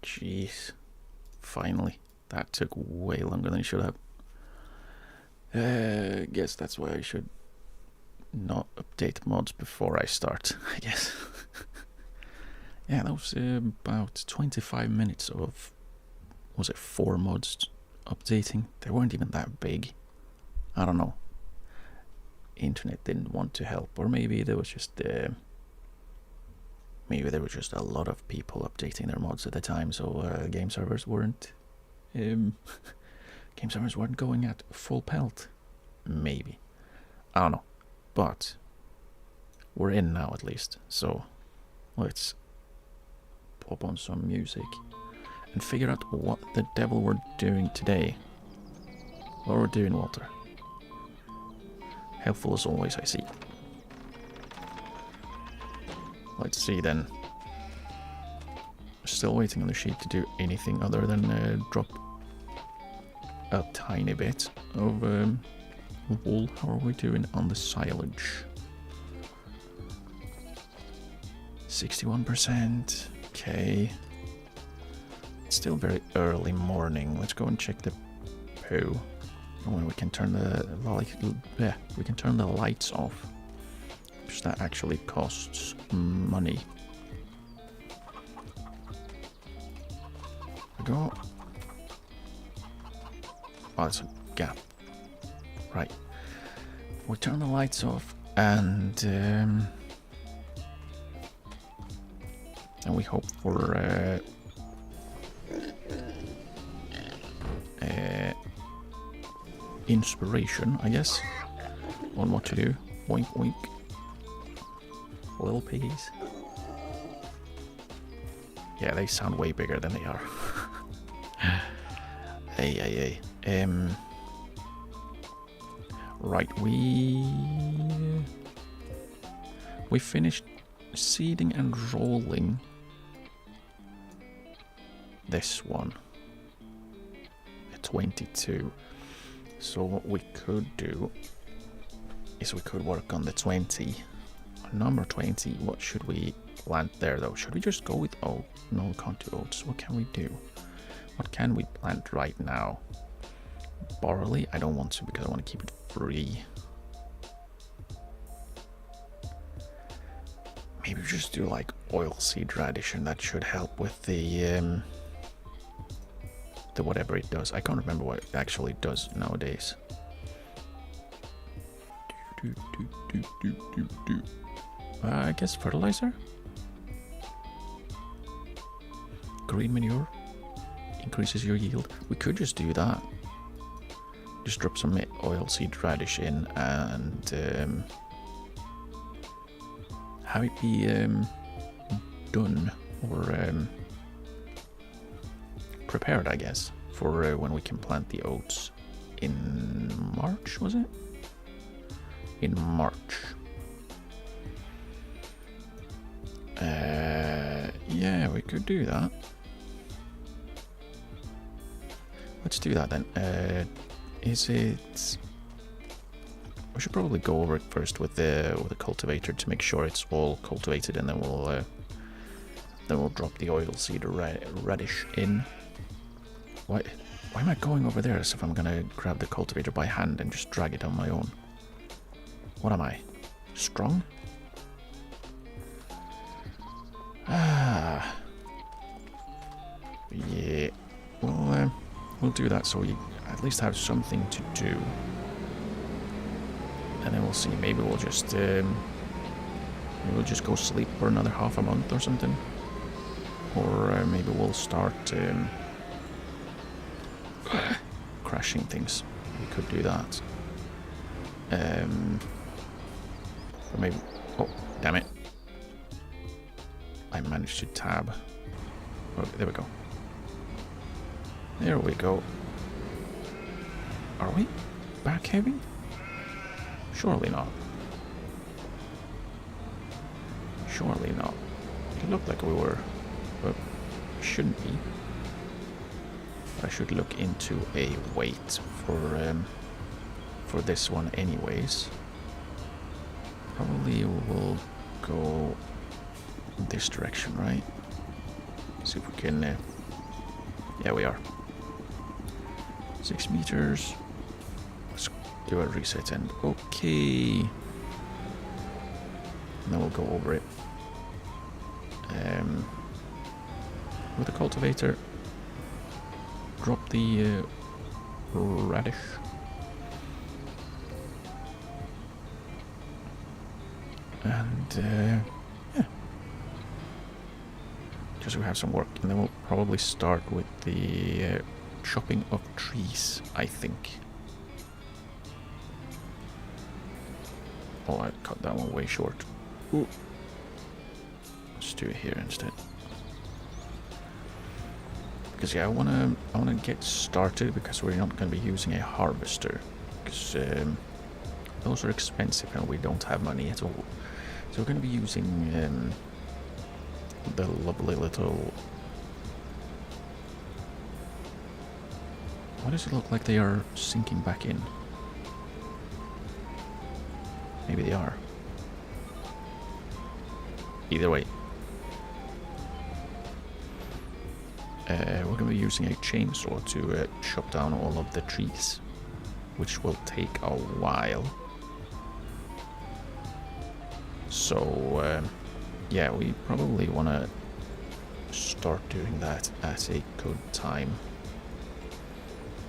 Jeez. Finally. That took way longer than it should have. Guess that's why I should not update mods before I start, I guess. Yeah, that was about 25 minutes of, was it 4 mods updating? They weren't even that big. I don't know. Internet didn't want to help, or maybe there was just a lot of people updating their mods at the time, so game servers weren't going at full pelt. Maybe, I don't know, but we're in now at least. So let's pop on some music and figure out what the devil we're doing today. What we're doing, Walter. Helpful as always, I see. Let's see then. Still waiting on the sheet to do anything other than drop a tiny bit of wool. How are we doing on the silage? 61%. Okay. It's still very early morning. Let's go and check the poo. When we can turn the lights off, because that actually costs money. There we go. Oh, there's a gap. Right. We turn the lights off, and we hope for inspiration, I guess, on what to do. Wink, wink. Little piggies. Yeah, they sound way bigger than they are. Hey. Right, we finished seeding and rolling this one at 22. So what we could do is we could work on the 20. Number 20, what should we plant there though? Should we just go with oat? No, we can't do oats. What can we do? What can we plant right now? Barley? I don't want to because I want to keep it free. Maybe just do like oilseed radish, and that should help with the whatever it does. I can't remember what it actually does nowadays. I guess fertilizer? Green manure increases your yield. We could just do that. Just drop some oilseed radish in and have it be done or prepared, I guess, for when we can plant the oats in March, was it? In March. Yeah, we could do that. Let's do that then. Is it? We should probably go over it first with the cultivator to make sure it's all cultivated, and then we'll drop the oilseed radish in. Why am I going over there as if I'm gonna grab the cultivator by hand and just drag it on my own? What am I? Strong? Ah. Yeah. Well, we'll do that so we at least have something to do. And then we'll see. Maybe we'll just go sleep for another half a month or something. Or maybe we'll start crashing things. We could do that. Or maybe... Oh, damn it. I managed to tab. Oh, there we go. There we go. Are we back heavy? Surely not. Surely not. It looked like we were, but shouldn't be. I should look into a weight for this one anyways. Probably we'll go this direction, right? See if we can... yeah, we are. 6 meters. Let's do a reset and okay. And then we'll go over it. With the cultivator, drop the radish. And yeah, just we have some work, and then we'll probably start with the chopping of trees, I think. Oh, I cut that one way short. Ooh. Let's do it here instead. Because yeah, I wanna get started, because we're not gonna be using a harvester, because those are expensive and we don't have money at all. So we're gonna be using the lovely little... Why does it look like they are sinking back in? Maybe they are. Either way. We're going to be using a chainsaw to chop down all of the trees, which will take a while. So, yeah, we probably want to start doing that at a good time.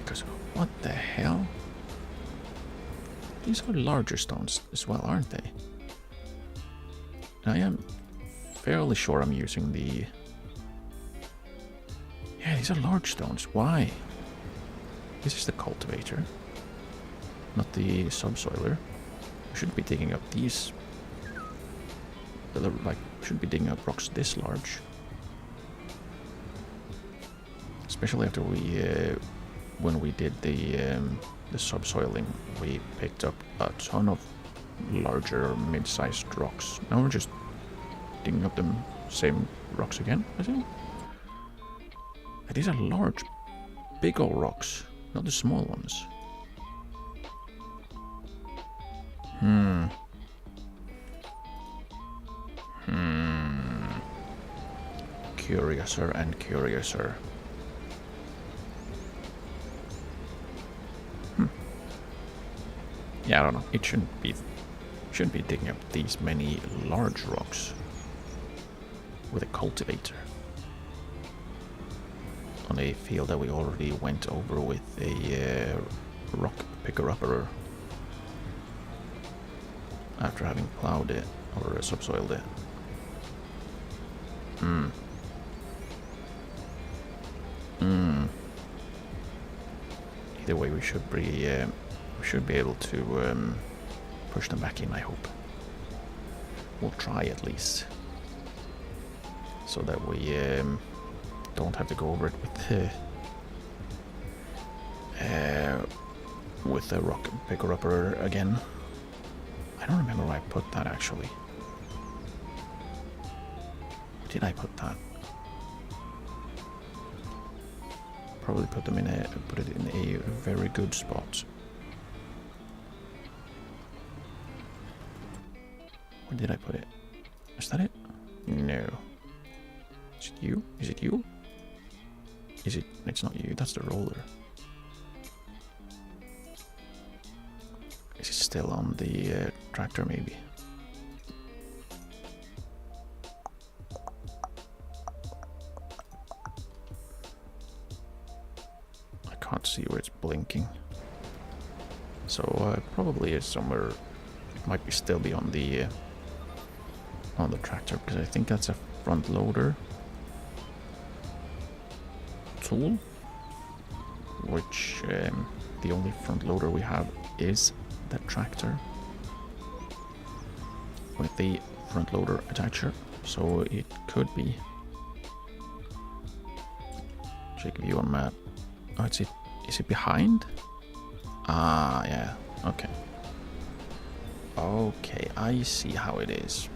Because, what the hell? These are larger stones as well, aren't they? I am fairly sure I'm using the... Yeah, these are large stones. Why? This is the cultivator, not the subsoiler. We shouldn't be digging up these. Like, shouldn't be digging up rocks this large. Especially after we, when we did the subsoiling, we picked up a ton of larger, mid-sized rocks. Now we're just digging up them same rocks again, I think. These are large, big old rocks, not the small ones. Curiouser and curiouser. Yeah, I don't know. It shouldn't be digging up these many large rocks with a cultivator on a field that we already went over with a rock picker-upper after having plowed it or subsoiled it. Either way, we should be able to push them back in, I hope. We'll try at least, so that we don't have to go over it with the rock picker-upper again. I don't remember where I put that actually. Where did I put that? Probably put it in a very good spot. Where did I put it? Is that it? No. Is it you? Is it you? Is it? It's not you. That's the roller. Is it still on the tractor maybe? I can't see where it's blinking. So probably is somewhere. It might still be on the tractor, because I think that's a front loader tool, which the only front loader we have is that tractor with the front loader attacher, so it could be. Check view on map. Oh, is it behind? Ah, yeah. Okay. Okay, I see how it is.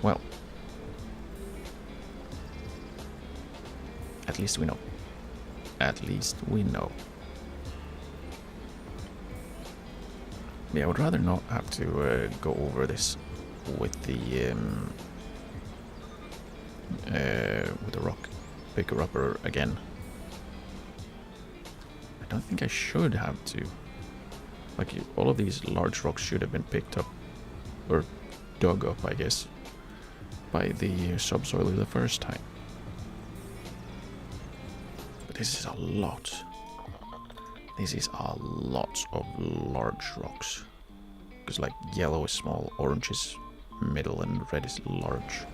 Well, at least we know. At least we know. Yeah, I would rather not have to go over this with the rock picker-upper again. I don't think I should have to. Like, all of these large rocks should have been picked up, or dug up, I guess, by the subsoiler the first time. But this is a lot. This is a lot of large rocks. Because like yellow is small, orange is middle, and red is large.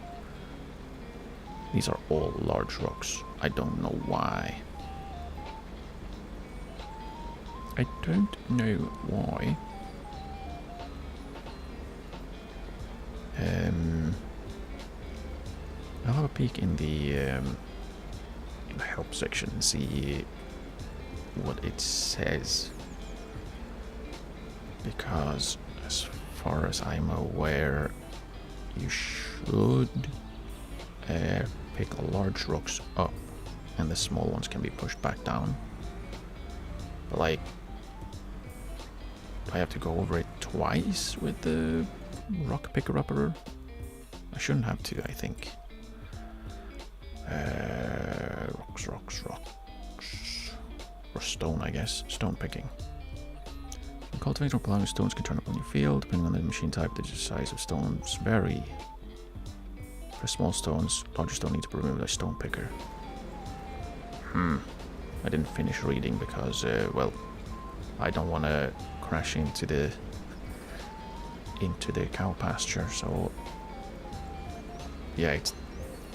These are all large rocks. I don't know why. I don't know why. I'll have a peek in the help section and see what it says, because as far as I'm aware, you should pick large rocks up and the small ones can be pushed back down. But like, I have to go over it twice with the rock picker-upper. I shouldn't have to, I think. Rocks. Or stone, I guess. Stone picking. When cultivating or plowing, stones can turn up on your field. Depending on the machine type, the size of stones vary. For small stones, larger stone needs to be removed by a stone picker. I didn't finish reading because, well, I don't want to crash into the cow pasture. So, yeah,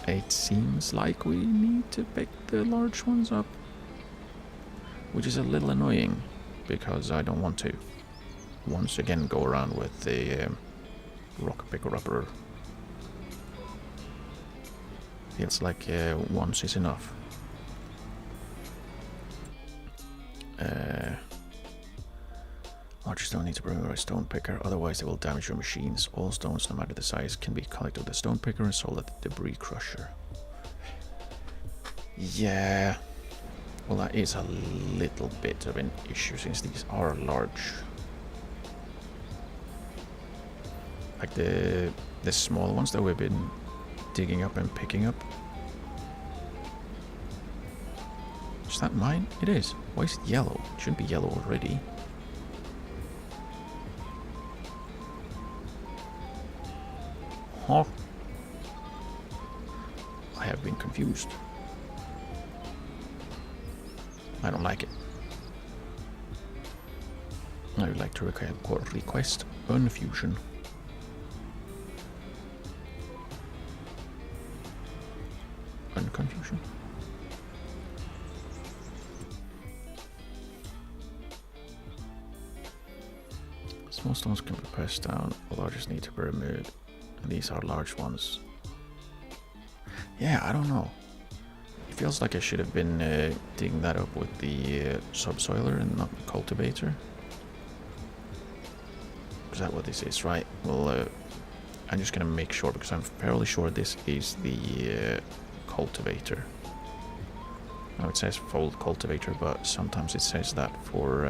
it seems like we need to pick the large ones up, which is a little annoying because I don't want to once again go around with the rock picker-upper. Feels like once is enough. Large stone needs to be removed by a stone picker, otherwise they will damage your machines. All stones, no matter the size, can be collected with a stone picker and sold at the debris crusher. Yeah. Well, that is a little bit of an issue since these are large. Like the small ones that we've been digging up and picking up. Is that mine? It is. Why is it yellow? It shouldn't be yellow already. Huh? I have been confused. I don't like it. I would like to request unfusion. Unconfusion. Small stones can be pressed down, the largest need to be removed. And these are large ones. Yeah, I don't know. It feels like I should have been digging that up with the subsoiler and not the cultivator. Is that what this is, right? Well, I'm just gonna make sure because I'm fairly sure this is the cultivator. Now it says fold cultivator, but sometimes it says that for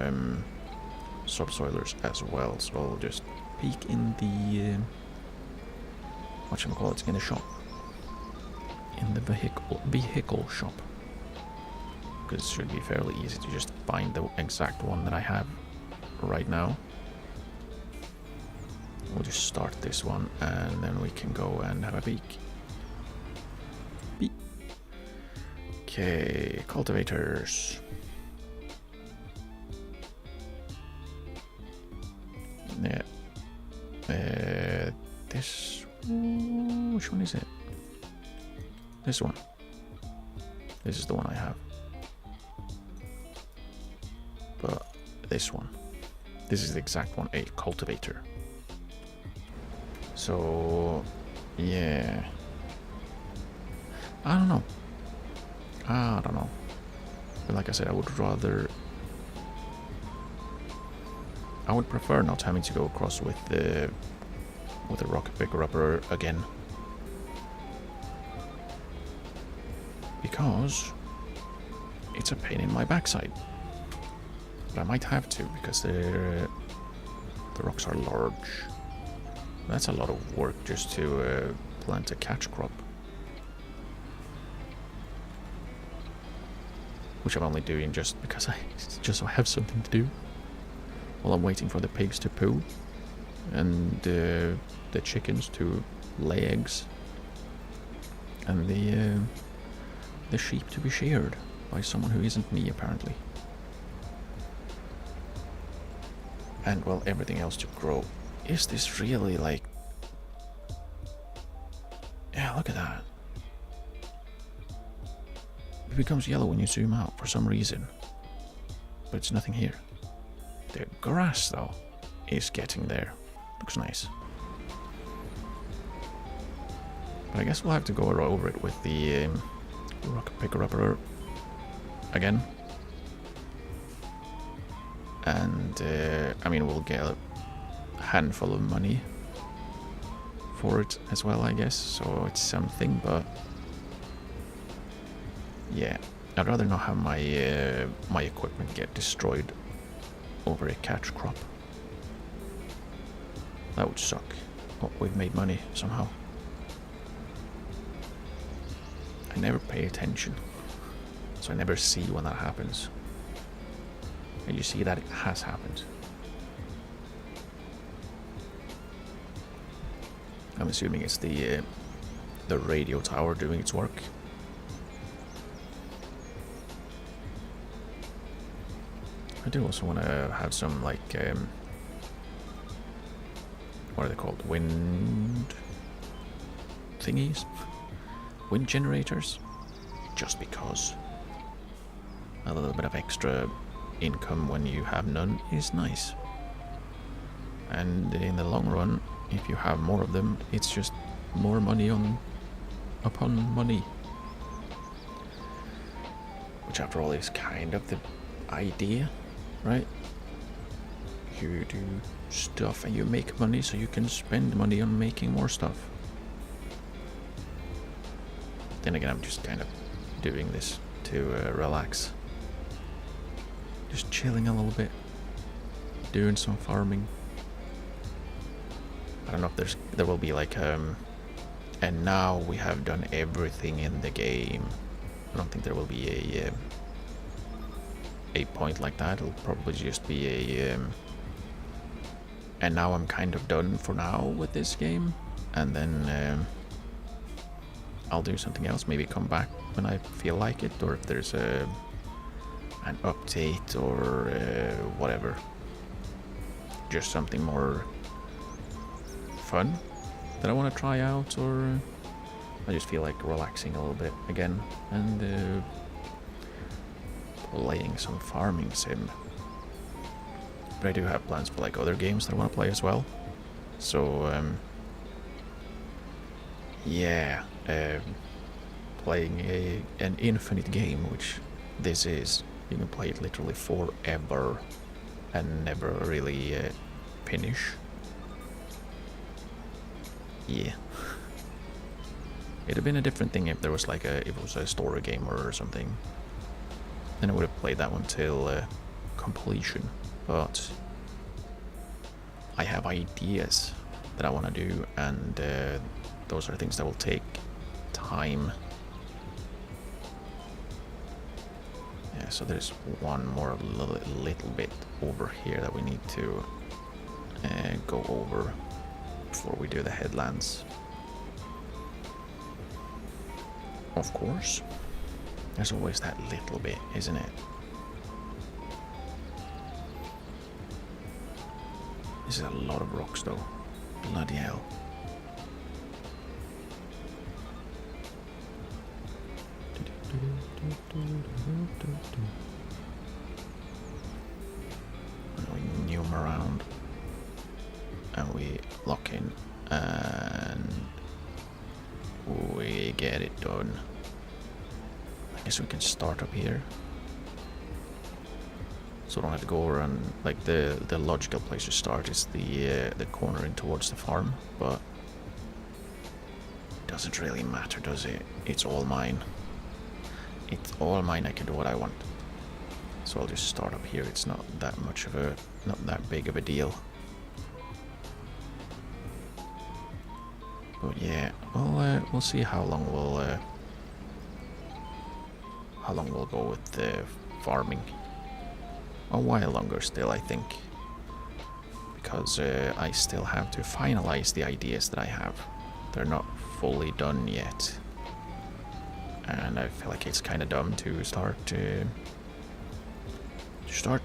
subsoilers as well. So I'll just peek in the whatchamacallit, in the shop, in the vehicle shop, because it should be fairly easy to just find the exact one that I have right now. We'll just start this one and then we can go and have a peek. Okay, cultivators. Yeah. This. Which one is it? This one. This is the one I have. But this one. This is the exact one, a cultivator. So, yeah. I don't know. But like I said, I would prefer not having to go across with the rocket picker upper again, because it's a pain in my backside. But I might have to because the rocks are large. That's a lot of work just to plant a catch crop, which I'm only doing just because I have something to do while I'm waiting for the pigs to poo and the chickens to lay eggs and the sheep to be sheared by someone who isn't me, apparently, and well, everything else to grow. Is this really like... Yeah, look at that. It becomes yellow when you zoom out for some reason, but it's nothing here. The grass, though, is getting there. Looks nice. But I guess we'll have to go over it with the rocket picker upper again. And, I mean, we'll get a handful of money for it as well, I guess. So it's something, but... yeah, I'd rather not have my my equipment get destroyed over a catch crop. That would suck. Oh, we've made money somehow. I never pay attention, so I never see when that happens. And you see that it has happened. I'm assuming it's the radio tower doing its work. I do also want to have some, like, what are they called? Wind thingies? Wind generators? Just because. A little bit of extra income when you have none is nice. And in the long run, if you have more of them, it's just more money upon money. Which, after all, is kind of the idea, right? you do stuff and you make money so you can spend money on making more stuff. Then again, I'm just kind of doing this to relax. Just chilling a little bit, doing some farming. I don't know if there will be like and now we have done everything in the game. I don't think there will be a point like that. It'll probably just be a and now I'm kind of done for now with this game, and then I'll do something else, maybe come back when I feel like it, or if there's an update or whatever. Just something more fun that I want to try out, or I just feel like relaxing a little bit again and playing some farming sim. But I do have plans for like other games that I want to play as well. So yeah, playing an infinite game, which this is. You can play it literally forever and never really finish. Yeah. It'd have been a different thing if there was like if it was a story game or something. Then I would have played that one till completion. But I have ideas that I want to do, and those are things that will take time. Yeah, so there's one more little bit over here that we need to go over before we do the headlands. Of course, there's always that little bit, isn't it? This is a lot of rocks though. Bloody hell. And we neum around and we lock in and we get it done. I guess we can start up here, so I don't have to go around. Like the logical place to start is the corner in towards the farm, but it doesn't really matter, does it? It's all mine. It's all mine. I can do what I want. So I'll just start up here. It's not that much of not that big of a deal. But yeah, well, we'll see how long we'll go with the farming. A while longer still, I think, because I still have to finalize the ideas that I have. They're not fully done yet, and I feel like it's kind of dumb to start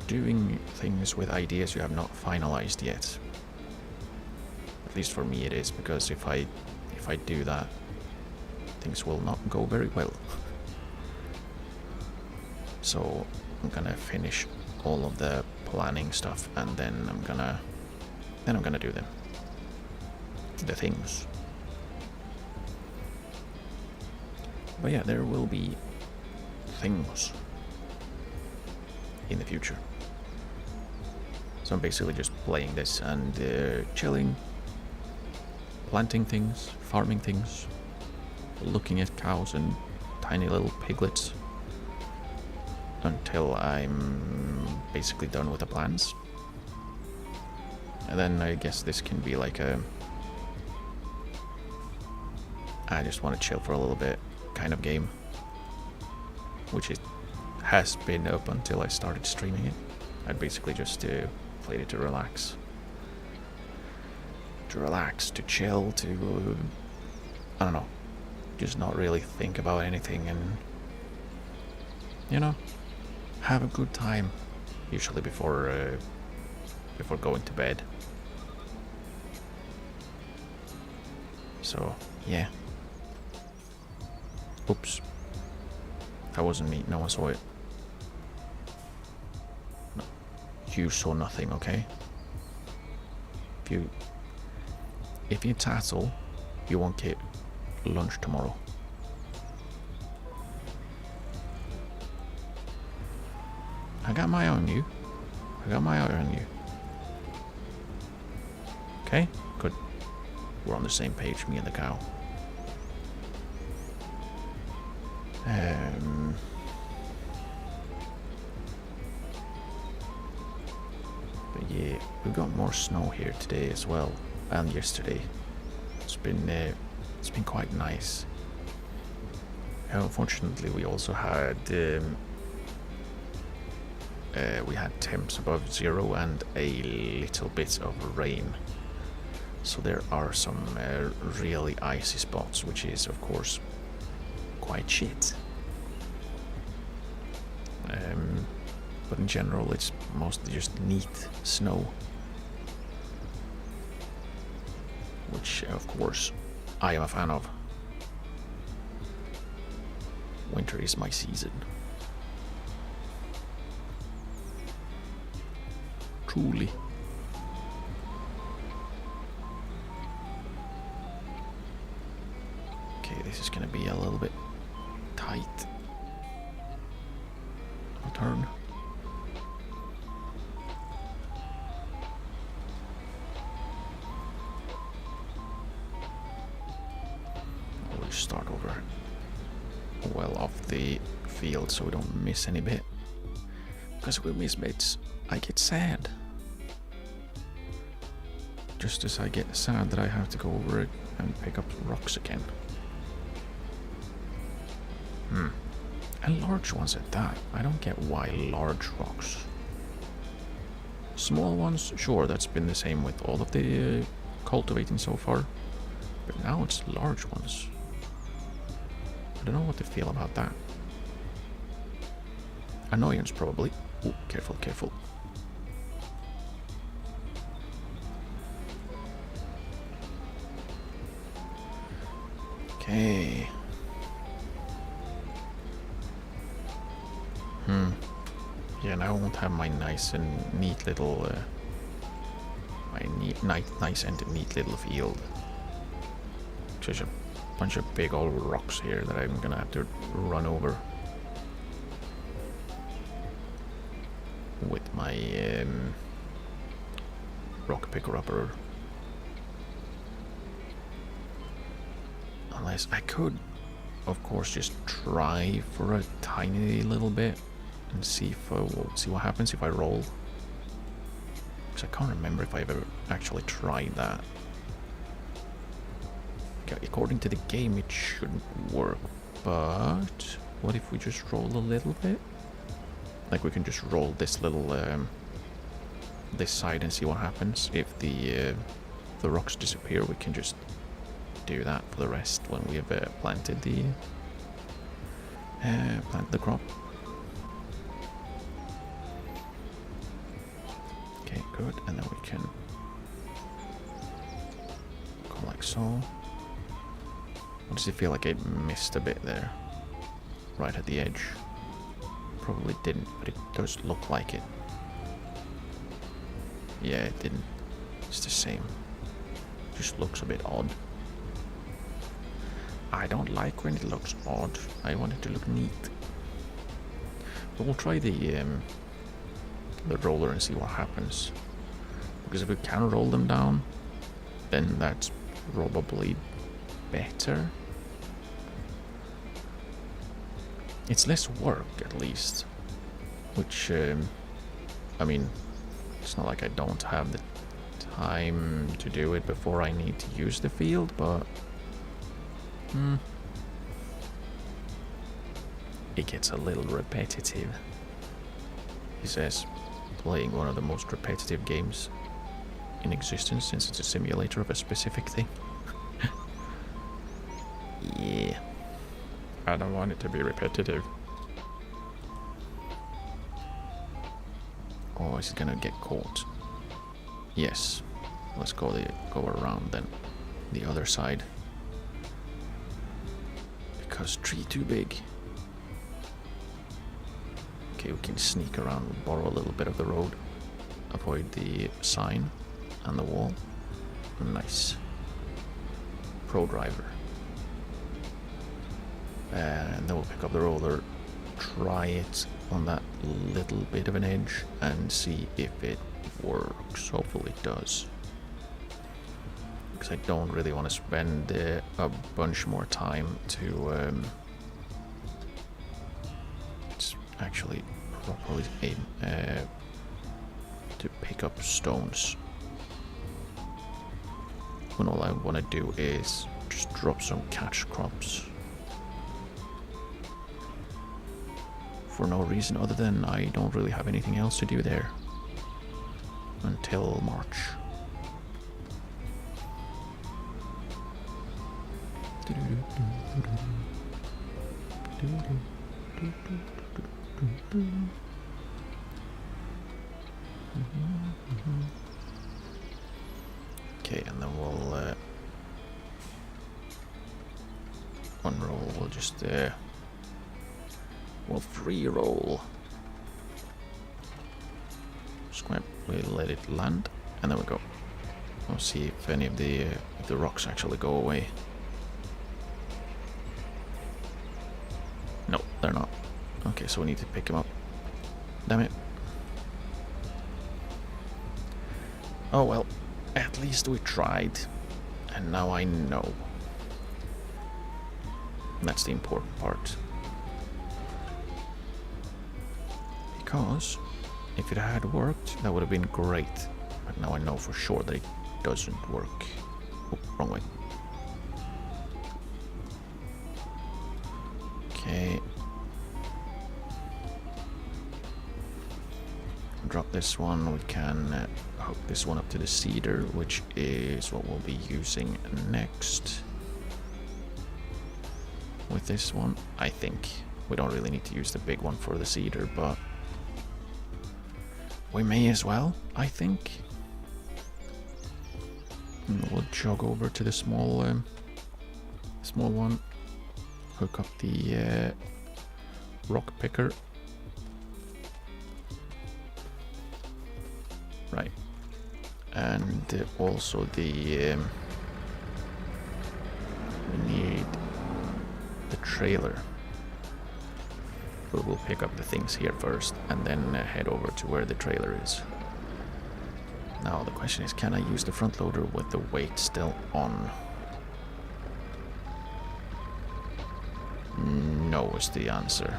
doing things with ideas you have not finalized yet. At least for me it is, because if I do that, things will not go very well. So I'm gonna finish all of the planning stuff, and then I'm gonna do the things. But yeah, there will be things in the future. So I'm basically just playing this and chilling, planting things, farming things, looking at cows and tiny little piglets until I'm basically done with the plans. And then I guess this can be like I just want to chill for a little bit kind of game, which it has been up until I started streaming it. I'd basically just played it to relax, to chill, to I don't know, just not really think about anything, and you know, have a good time, usually before going to bed. So yeah. Oops. That wasn't me. No one saw it. No. You saw nothing, okay? If you tattle, you won't get lunch tomorrow. I got my eye on you. Okay, good. We're on the same page, me and the cow. But yeah, we've got more snow here today as well, and yesterday. It's been quite nice. Unfortunately, we also had temps above 0 and a little bit of rain. So there are some really icy spots, which is of course quite shit. But in general, it's mostly just neat snow, which of course I am a fan of. Winter is my season. Truly. Okay, this is gonna be a little bit tight. I'll turn. We'll start over well off the field so we don't miss any bit. Because if we miss bits, I get sad. Just as I get sad that I have to go over it and pick up rocks again. And large ones at that. I don't get why large rocks. Small ones, sure, that's been the same with all of the cultivating so far. But now it's large ones. I don't know what to feel about that. Annoyance, probably. Oh, careful, careful. Okay. Yeah, now I won't have my nice and neat little, nice and neat little field. Just a bunch of big old rocks here that I'm gonna have to run over with my rock picker upper. Unless I could, of course, just try for a tiny little bit and see what happens if I roll. Because I can't remember if I've ever actually tried that. Okay, according to the game, it shouldn't work. But what if we just roll a little bit? Like we can just roll this little this side and see what happens. If the rocks disappear, we can just do that for the rest when we have planted the crop. Okay, good, and then we can go like so. What does it feel like? It missed a bit there, right at the edge. Probably didn't, but it does look like it. Yeah, it didn't. It's the same. Just looks a bit odd. I don't like when it looks odd. I want it to look neat. But we'll try the roller and see what happens. Because if we can roll them down, then that's probably better. It's less work, at least. Which, I mean, it's not like I don't have the time to do it before I need to use the field, but it gets a little repetitive. He says, playing one of the most repetitive games in existence since it's a simulator of a specific thing. Yeah. I don't want it to be repetitive. Oh, is it gonna get caught? Yes. Let's go around then. The other side. Because tree too big. Okay, we can sneak around, borrow a little bit of the road. Avoid the sign and the wall. Nice. Pro driver. And then we'll pick up the roller, try it on that little bit of an edge and see if it works. Hopefully it does. because I don't really want to spend a bunch more time to actually properly aim to pick up stones. When all I want to do is just drop some catch crops for no reason other than I don't really have anything else to do there until March. Okay, and then we'll unroll. We'll just we'll free roll. Square. We let it land, and there we go. We'll see if any of the rocks actually go away. No, they're not. Okay, so we need to pick them up. Damn it. Oh well, at least we tried, and now I know. That's the important part. Because if it had worked, that would have been great. But now I know for sure that it doesn't work. Oh, wrong way. Okay. Drop this one. We can hook this one up to the cedar, which is what we'll be using next. With this one, I think. We don't really need to use the big one for the cedar, but we may as well, I think. And we'll jog over to the small one, hook up the rock picker. Right, and also the we need the trailer. But we'll pick up the things here first and then head over to where the trailer is. Now the question is, can I use the front loader with the weight still on? No is the answer.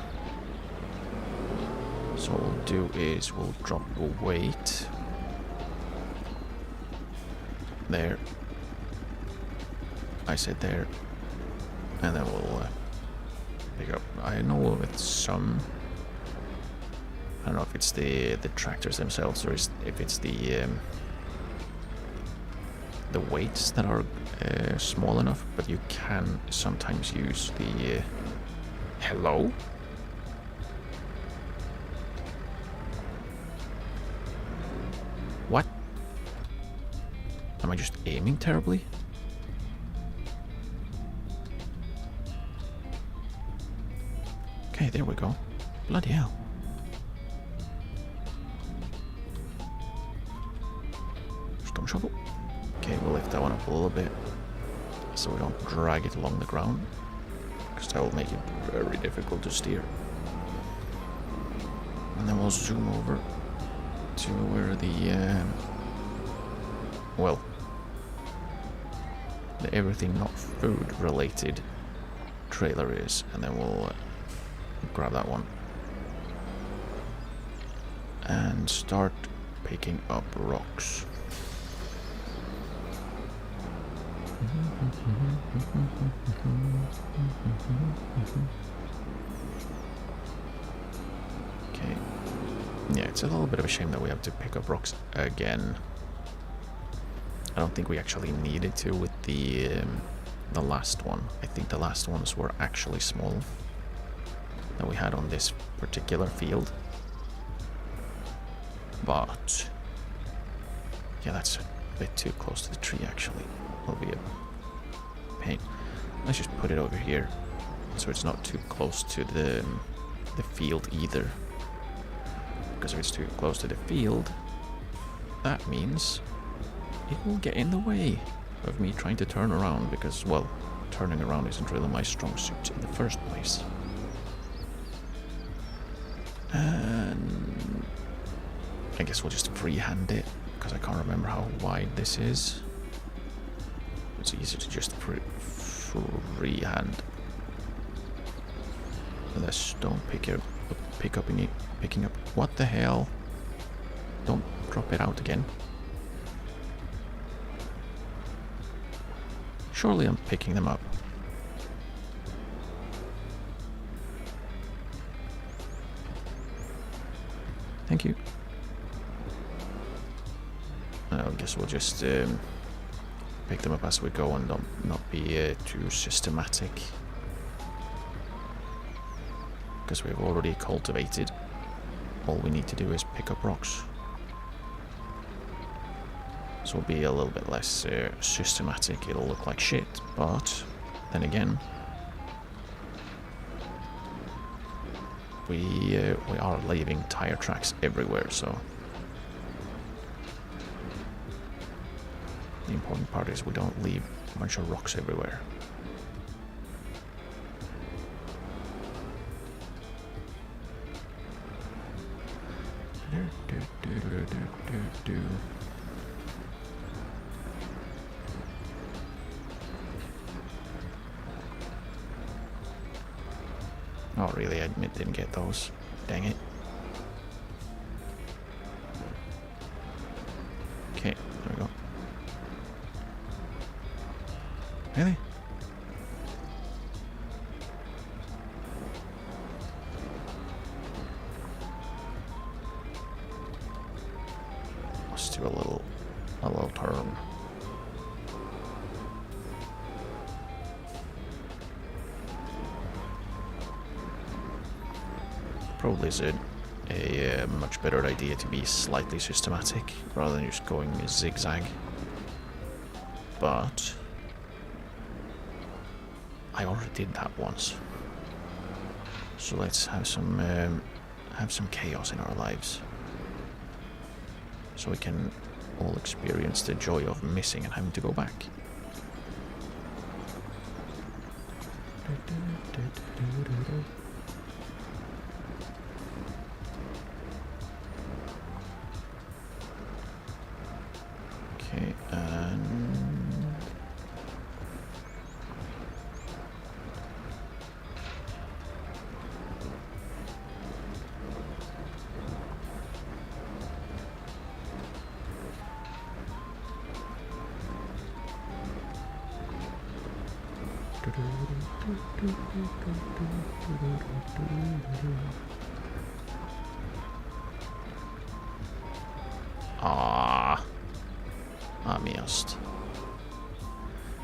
So what we'll do is we'll drop the weight there. I said there, and then we'll pick up. I know with some, I don't know if it's the tractors themselves or if it's the weights that are small enough, but you can sometimes use the hello. What? Am I just aiming terribly? Okay, there we go. Bloody hell. Stone shovel. Okay, we'll lift that one up a little bit so we don't drag it along the ground, because that will make it very difficult to steer. And then we'll zoom over to where the well, the everything not food related trailer is, and then we'll grab that one and start picking up rocks. Okay. Yeah, it's a little bit of a shame that we have to pick up rocks again. I don't think we actually needed to with the last one. I think the last ones were actually small that we had on this particular field. But yeah, that's a bit too close to the tree actually. It'll be a pain. Let's just put it over here so it's not too close to the field either. Because if it's too close to the field, that means it will get in the way of me trying to turn around, because, well, turning around isn't really my strong suit in the first place. And I guess we'll just freehand it, because I can't remember how wide this is. it's easy to just freehand the stone picking up. What the hell? Don't drop it out again. Surely I'm picking them up. Thank you. I guess we'll just pick them up as we go and not be too systematic. Because we've already cultivated. All we need to do is pick up rocks. So it'll be a little bit less systematic. It'll look like shit, but then again, we are leaving tire tracks everywhere, so the important part is we don't leave a bunch of rocks everywhere. Oh really, I didn't get those. Dang it. Okay, there we go. Really? Let's do a little turn. Probably is a much better idea to be slightly systematic rather than just going zigzag. But I already did that once, so let's have some chaos in our lives, so we can all experience the joy of missing and having to go back. Okay, and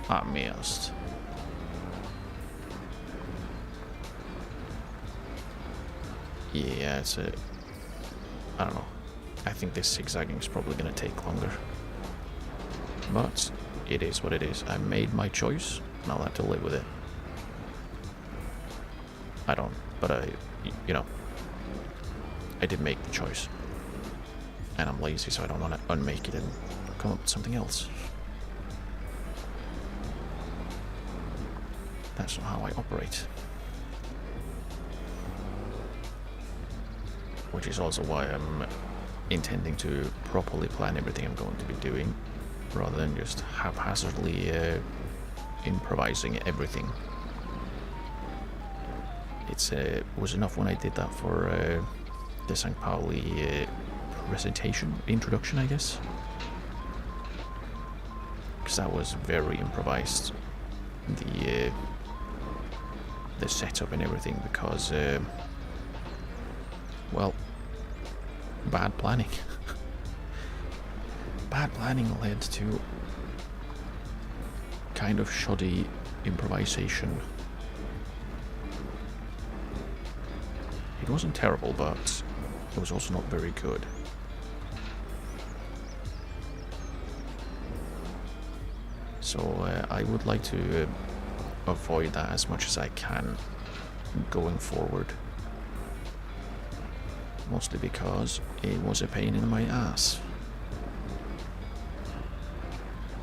I missed. Yeah, I don't know. I think this zigzagging is probably going to take longer. But it is what it is. I made my choice, and I'll have to live with it. I don't, but I did make the choice. And I'm lazy, so I don't want to unmake it and come up with something else. That's not how I operate. Which is also why I'm intending to properly plan everything I'm going to be doing, rather than just haphazardly improvising everything. It was enough when I did that for the St. Pauli introduction, I guess. Because that was very improvised. The setup and everything, because well, bad planning. Bad planning led to kind of shoddy improvisation. It wasn't terrible, but it was also not very good. So I would like to avoid that as much as I can going forward. Mostly because it was a pain in my ass.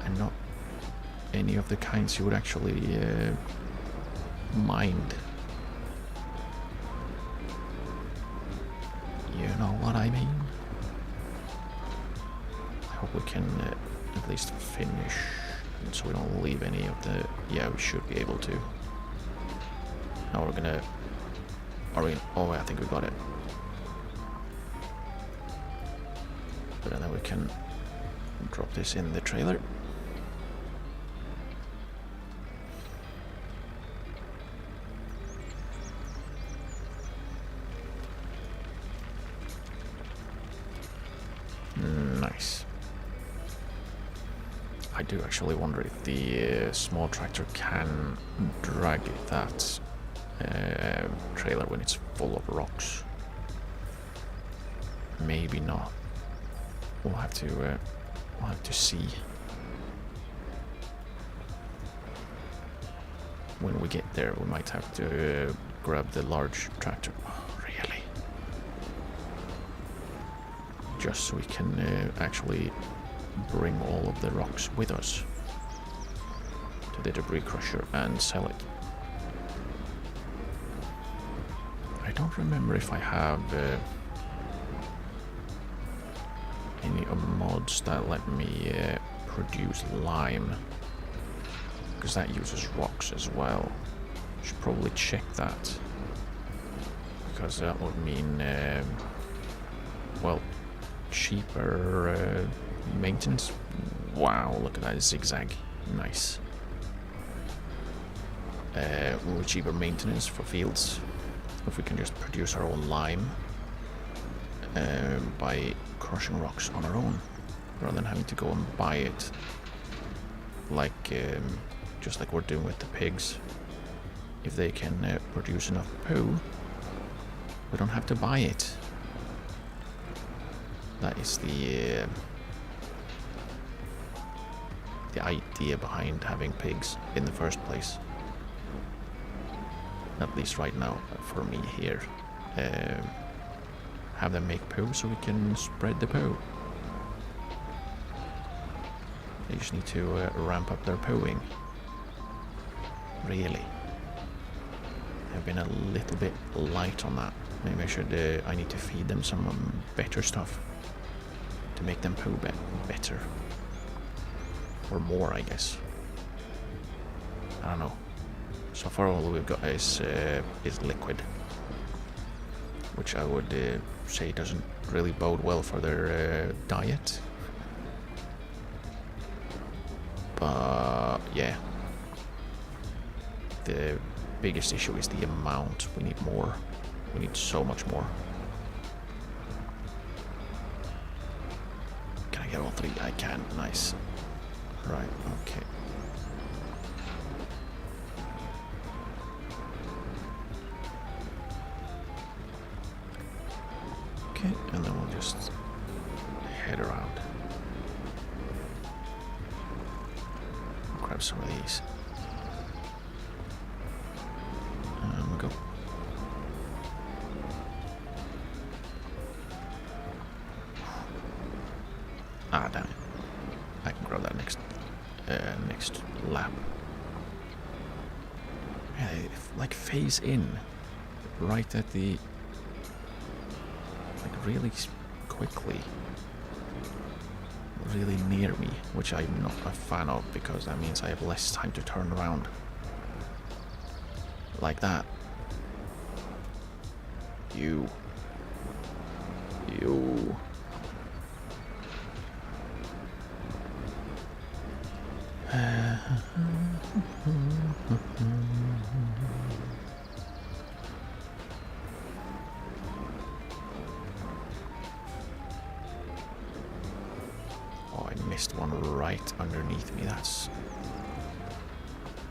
And not any of the kinds you would actually mind. You know what I mean? I hope we can at least finish so we don't leave any of the... Yeah, we should be able to. Now we're gonna... Oh, I think we got it. But then we can drop this in the trailer. Nice. I do actually wonder if the small tractor can drag that trailer when it's full of rocks. Maybe not. We'll have to see when we get there. We might have to grab the large tractor. Oh, really? Just so we can actually bring all of the rocks with us to the debris crusher and sell it. I don't remember if I have any mods that let me produce lime, because that uses rocks as well. Should probably check that, because that would mean well, cheaper maintenance. Wow, look at that zigzag. Nice. Cheaper maintenance for fields if we can just produce our own lime by crushing rocks on our own, rather than having to go and buy it, like just like we're doing with the pigs. If they can produce enough poo, we don't have to buy it. That is the idea behind having pigs in the first place. At least right now, for me here. Have them make poo so we can spread the poo. They just need to ramp up their pooing. Really. I've been a little bit light on that. Maybe I need to feed them some better stuff to make them poo better. Or more, I guess. I don't know. So far all we've got is liquid, which I would say doesn't really bode well for their diet. But yeah, the biggest issue is the amount. We need more. We need so much more. Can I get all three? I can. Nice. Right, okay. Okay, and then we'll just head around. Grab some of these. And we go. Ah, damn it. I can grab that next lap. Yeah, they like phase in right at the really quickly, really near me, which I'm not a fan of, because that means I have less time to turn around like that. You Oh, I missed one right underneath me. That's...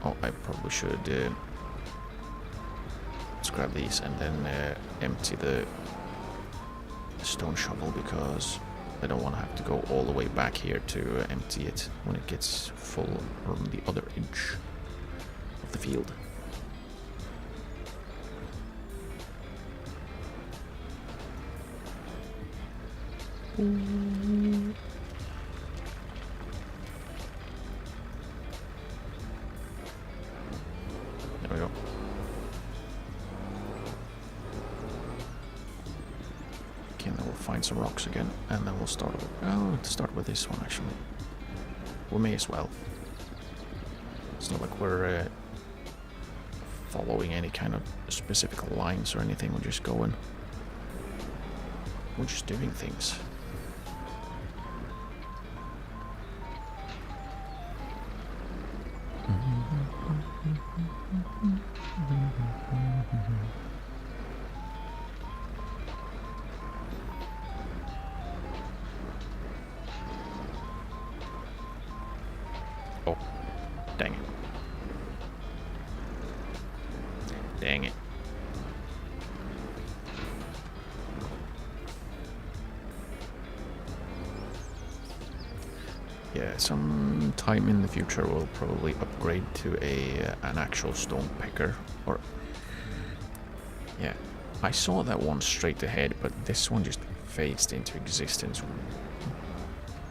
Oh, I probably should grab these and then empty the stone shovel, because I don't want to have to go all the way back here to empty it when it gets full from the other edge of the field. There we go. Okay, and then we'll find some rocks again, and then we'll start with... Oh, start with this one, actually. We may as well. It's not like we're following any kind of specific lines or anything. We're just going. We're just doing things. Oh, dang it. Dang it. Yeah, sometime in the future we'll probably upgrade to an actual stone picker. Or yeah, I saw that one straight ahead, but this one just phased into existence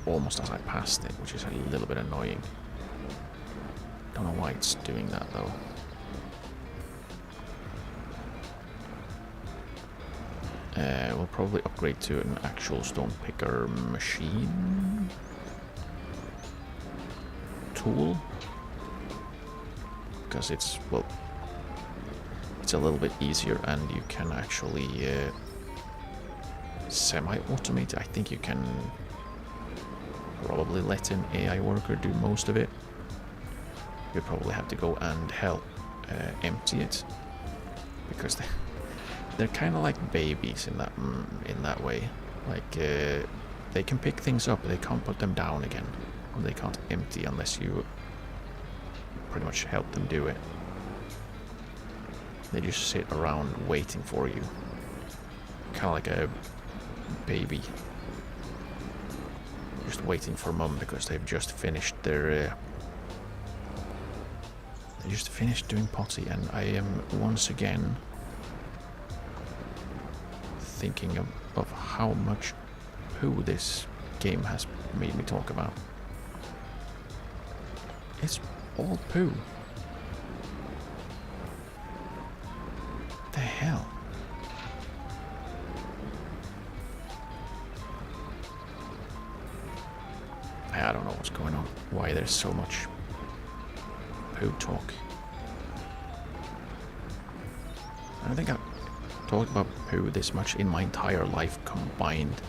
almost as I passed it, which is a little bit annoying. Don't know why it's doing that though. We'll probably upgrade to an actual stone picker machine tool, because it's, well, it's a little bit easier and you can actually semi-automate. I think you can probably let an AI worker do most of it. You probably have to go and help empty it, because they're kind of like babies in that way. Like they can pick things up, but they can't put them down again. Or they can't empty unless you pretty much help them do it. They just sit around waiting for you, kind of like a baby, just waiting for mum because they've just finished their. They just finished doing potty, and I am once again thinking of how much poo this game has made me talk about. It's all poo. The hell? I don't know what's going on. Why there's so much poo talk. I don't think I've talked about poo this much in my entire life combined.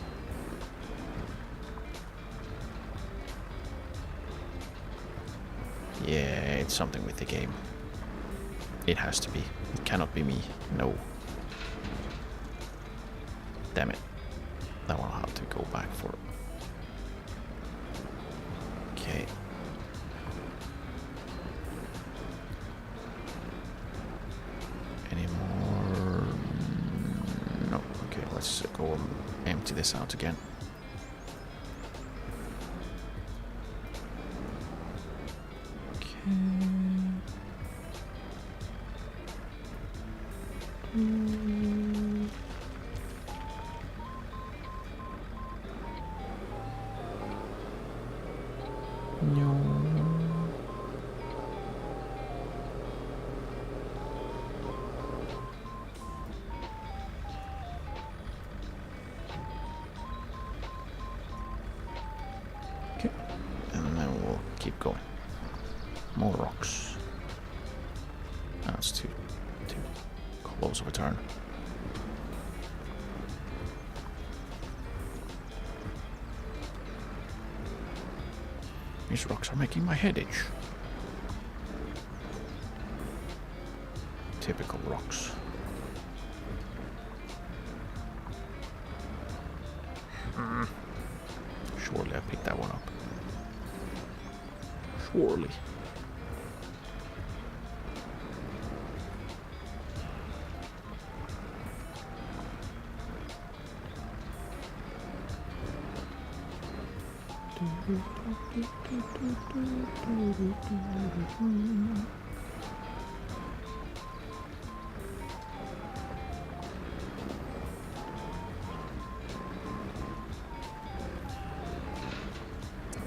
Yeah, it's something with the game. It has to be. It cannot be me. No. Damn it. That one I'll have to go back for. Okay. Any more? No. Okay, let's go and empty this out again. Okay, and then we'll keep going. More rocks. That's too close of a turn. These rocks are making my head itch. Typical rocks. Surely I picked that one up. Surely.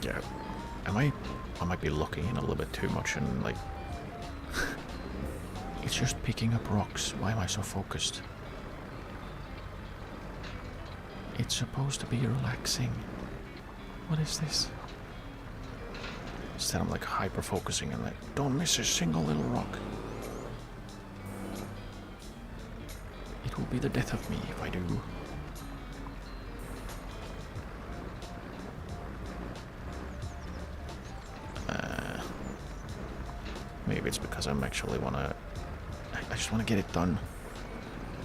Yeah, I might be looking in a little bit too much and like it's just picking up rocks. Why am I so focused? It's supposed to be relaxing. What is this? Instead I'm like hyper focusing and like, don't miss a single little rock. It will be the death of me if I do. Maybe it's because I'm actually wanna... I just wanna get it done.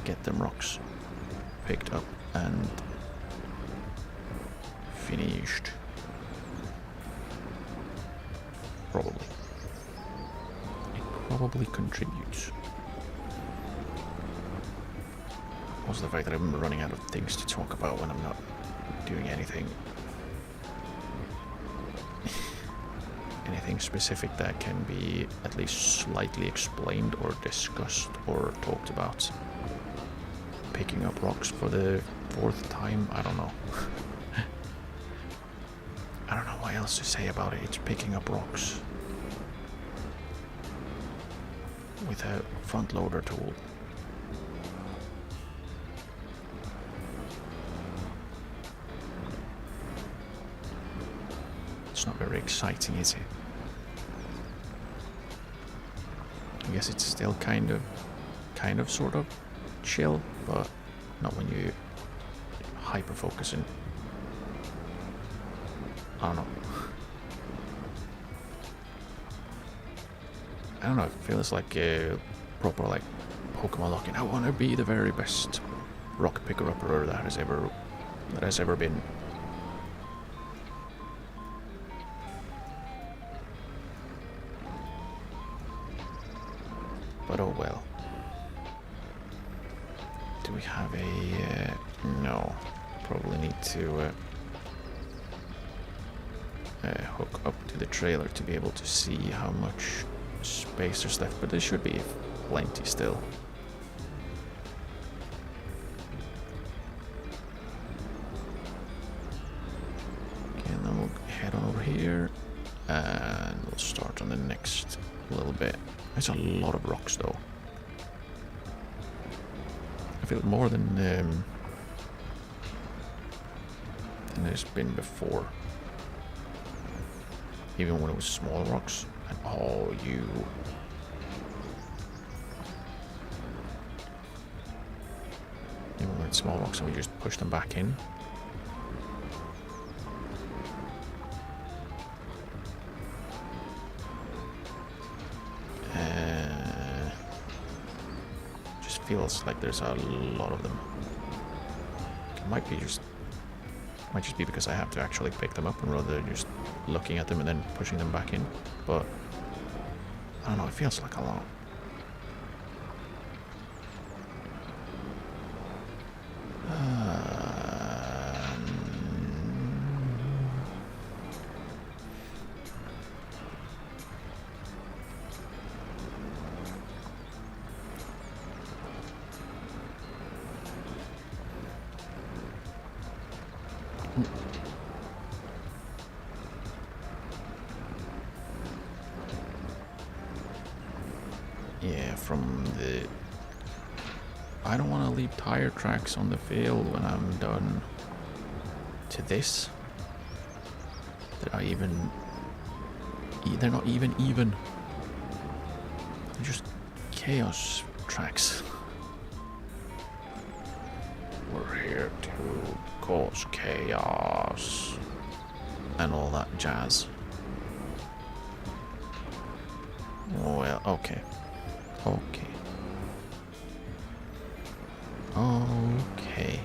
Get them rocks picked up and finished. Probably. It probably contributes. Also the fact that I'm running out of things to talk about when I'm not doing anything. Anything specific that can be at least slightly explained or discussed or talked about. Picking up rocks for the 4th time, I don't know. I don't know what else to say about it. It's picking up rocks with a front loader tool. It's not very exciting, is it? I guess it's still kind of sort of chill, but not when you hyper focusing. I don't know. I don't know, it feels like a proper like Pokemon locking. I want to be the very best rock picker upper that has ever been. But oh well. Do we have a... no. Probably need to hook up to the trailer to be able to see how much space there's left, but there should be plenty still. Okay, and then we'll head on over here and we'll start on the next little bit. There's a lot of rocks though. I feel more than there's been before. Even when it was small rocks. And oh, you... even when it's small rocks and we just push them back in. Just feels like there's a lot of them. It might just be because I have to actually pick them up and rather than just looking at them and then pushing them back in. But I don't know, it feels like a lot. Yeah, from the... I don't want to leave tire tracks on the field when I'm done. To this. They're not even... they're not even. They're just chaos tracks. We're here to cause chaos. And all that jazz. Well, okay. Okay. Okay.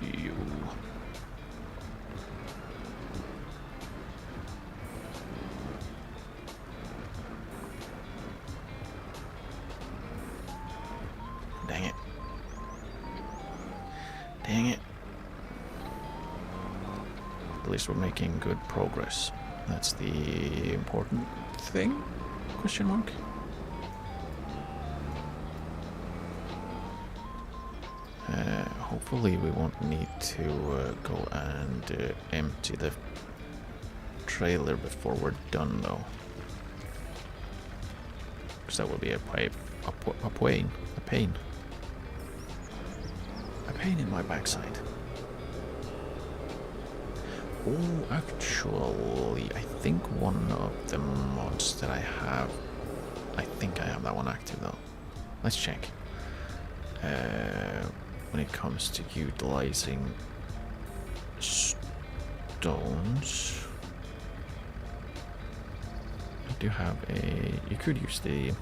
You. Dang it. Dang it. At least we're making good progress. That's the important thing. Question mark? Hopefully we won't need to go and empty the trailer before we're done, though. Because that will be a pain in my backside. Oh, actually, I think one of the mods that I have, I think I have that one active though. Let's check. When it comes to utilizing stones, I do have a, you could use the,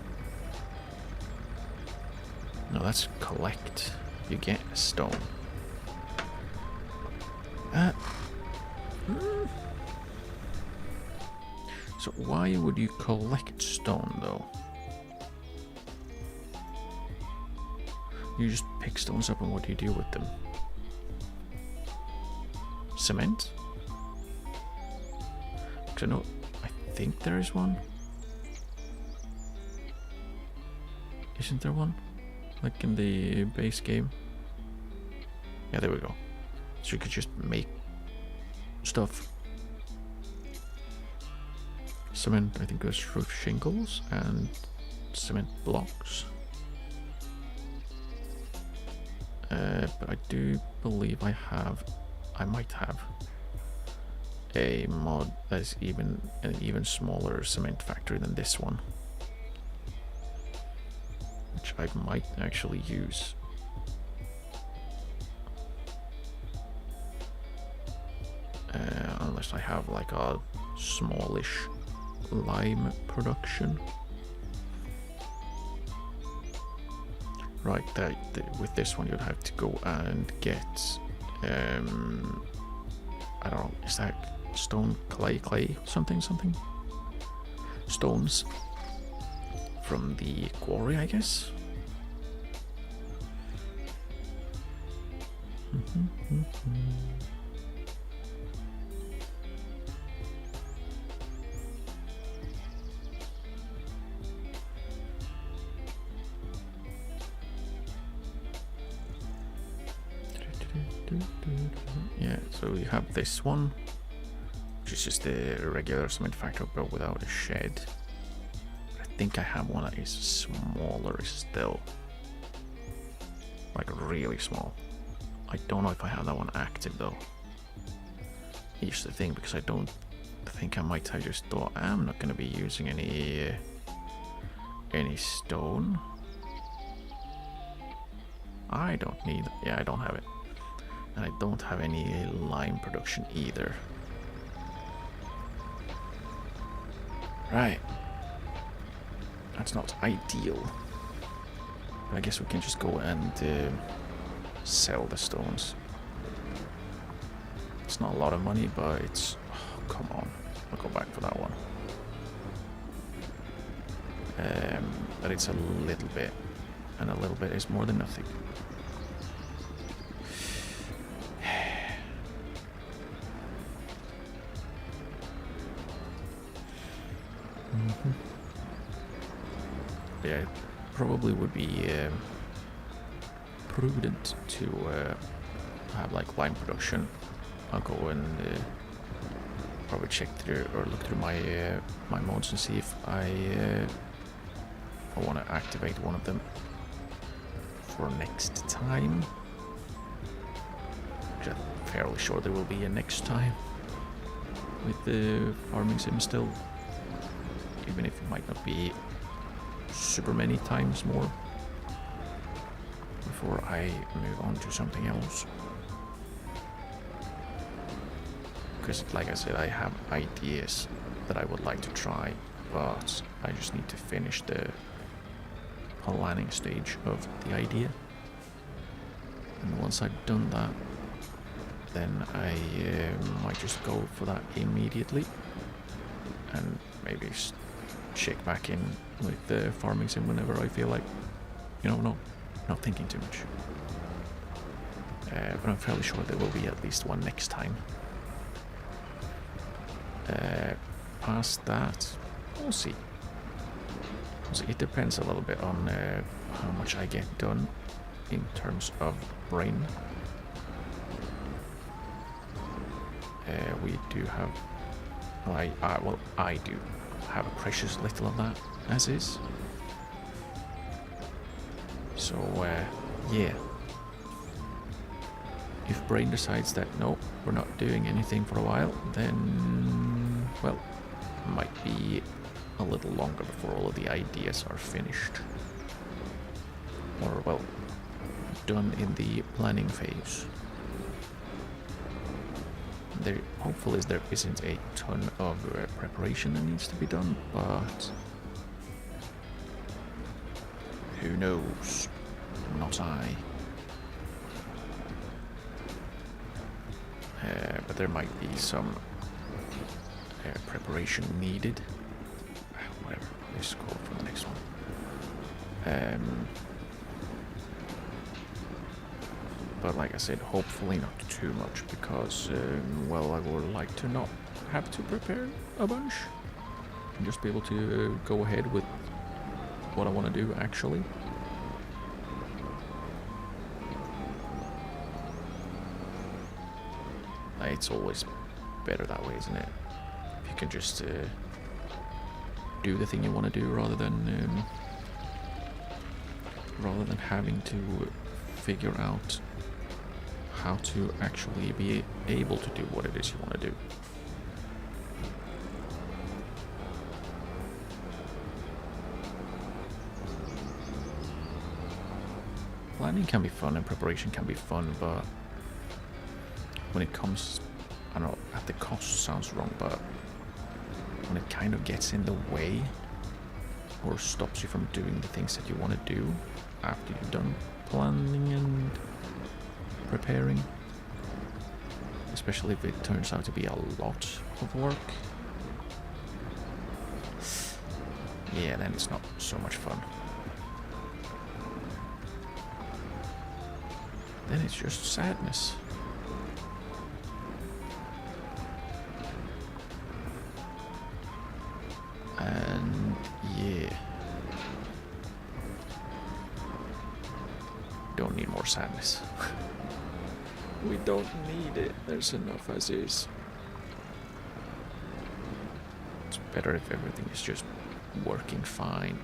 no, that's collect, you get a stone. So why would you collect stone though? You just pick stones up and what do you do with them? Cement? Because I know, I think there is one. Isn't there one? Like in the base game? Yeah, there we go. So you could just make stuff. Cement, I think, goes through shingles and cement blocks. But I do believe I might have a mod that's an even smaller cement factory than this one, which I might actually use. Unless I have like a smallish lime production. Right, with this one you'd have to go and get, I don't know, is that stone, clay, something? Stones from the quarry, I guess? Yeah, so you have this one, which is just a regular cement factory but without a shed. I think I have one that is smaller still, like really small. I don't know if I have that one active though. Here's the thing, because I don't think I might have just thought I'm not going to be using any stone. I don't need, yeah, I don't have it. And I don't have any lime production either. Right. That's not ideal. But I guess we can just go and sell the stones. It's not a lot of money, but it's... Oh, come on. I'll go back for that one. But it's a little bit. And a little bit is more than nothing. Yeah, it probably would be prudent to have like lime production. I'll go and probably check through or look through my my mods and see if I want to activate one of them for next time. I'm fairly sure there will be a next time with the farming sim still, even if it might not be super many times more before I move on to something else. Because like I said, I have ideas that I would like to try, but I just need to finish the planning stage of the idea. And once I've done that, then I might just go for that immediately and maybe check back in with the farming sim whenever I feel like, you know, not thinking too much. But I'm fairly sure there will be at least one next time. Past that, we'll see. So it depends a little bit on how much I get done in terms of brain. We do have, well, I do have a precious little of that as is. So yeah, if brain decides that no, we're not doing anything for a while, then well, might be a little longer before all of the ideas are finished, or well, done in the planning phase. Hopefully there isn't a ton of preparation that needs to be done, but who knows? Not I. But there might be some preparation needed. Whatever, let's go for the next one. But like I said, hopefully not too much, because, well, I would like to not have to prepare a bunch. And just be able to go ahead with what I want to do, actually. It's always better that way, isn't it? If you can just do the thing you want to do, rather than having to figure out how to actually be able to do what it is you want to do. Planning can be fun and preparation can be fun, but when it comes, I don't know, at the cost sounds wrong, but when it kind of gets in the way or stops you from doing the things that you want to do after you've done planning and preparing, especially if it turns out to be a lot of work, yeah, then it's not so much fun. Then it's just sadness. And yeah, don't need more sadness. We don't need it. There's enough as is. It's better if everything is just working fine,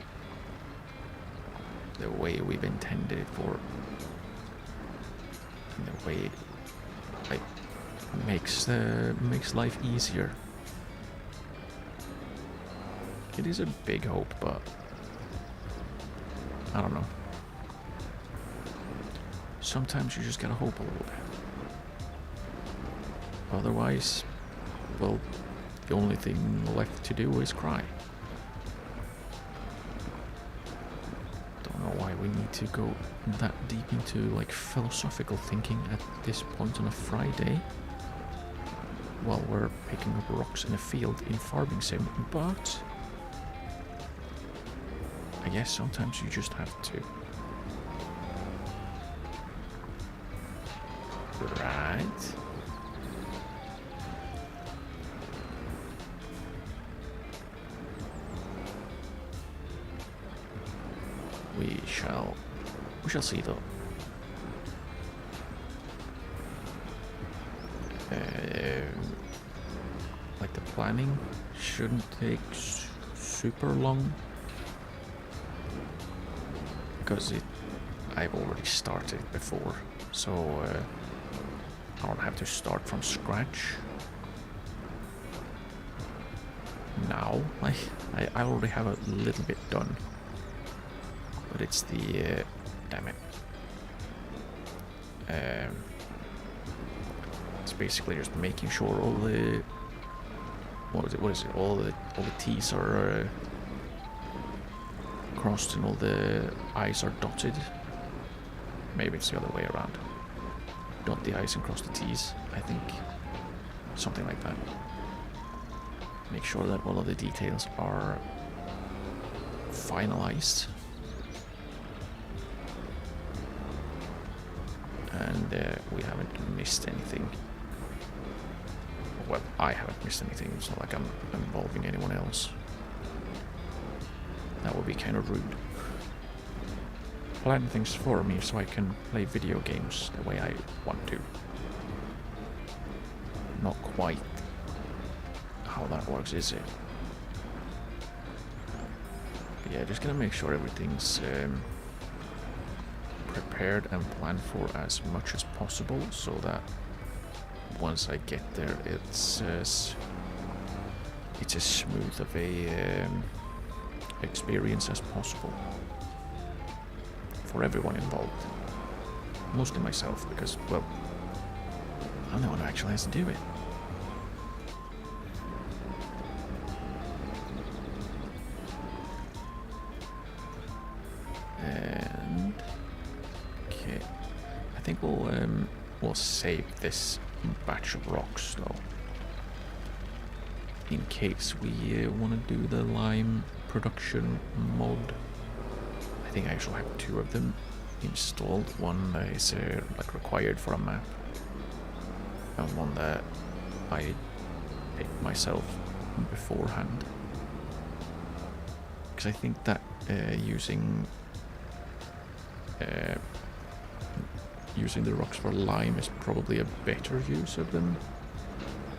the way we've intended it for, and the way it makes life easier. It is a big hope, but I don't know. Sometimes you just gotta hope a little bit. Otherwise, well, the only thing left to do is cry. Don't know why we need to go that deep into like philosophical thinking at this point on a Friday while we're picking up rocks in a field in farming sim, but I guess sometimes you just have to. Right. We shall see though. Like the planning shouldn't take super long, because I've already started before, so I don't have to start from scratch now. Like I already have a little bit done, but it's the damn it. It's basically just making sure all the what is it? All the T's are crossed and all the I's are dotted. Maybe it's the other way around. Dot the I's and cross the T's, I think. Something like that. Make sure that all of the details are finalized. And we haven't missed anything. Well, I haven't missed anything. It's not like I'm involving anyone else. That would be kind of rude. Plan things for me so I can play video games the way I want to. Not quite how that works, is it? But yeah, just gonna make sure everything's prepared and planned for as much as possible, so that once I get there, it's as smooth of a experience as possible for everyone involved. Mostly myself, because, well, I'm the one who actually has to do it. And okay, I think we'll save this batch of rocks though, in case we want to do the lime production mod. I think I actually have 2 of them installed. One that is like required for a map, and one that I picked myself beforehand. Because I think that using the rocks for lime is probably a better use of them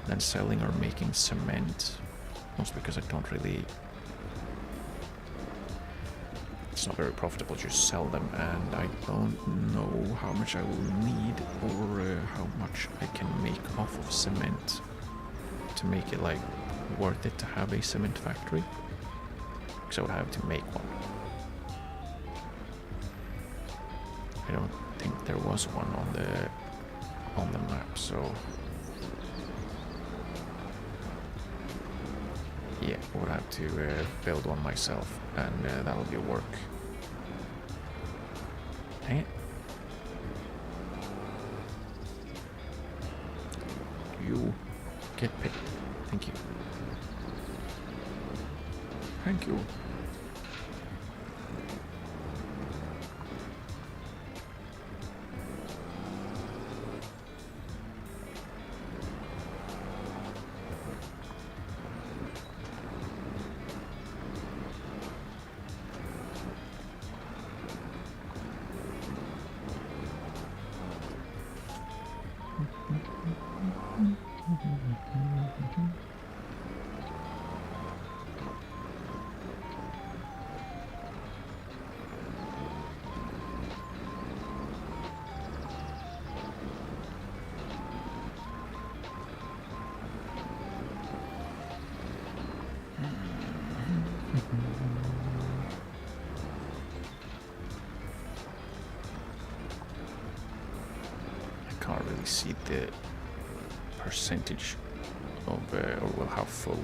than selling or making cement. Mostly because I don't really... It's not very profitable to just sell them, and I don't know how much I will need or how much I can make off of cement to make it like worth it to have a cement factory. Because I would have to make one. I don't think there was one on the map, so yeah, I would have to build one myself, and that'll be work. Dang it. You get paid. Thank you. Thank you. Can't really see the percentage of, or well, how full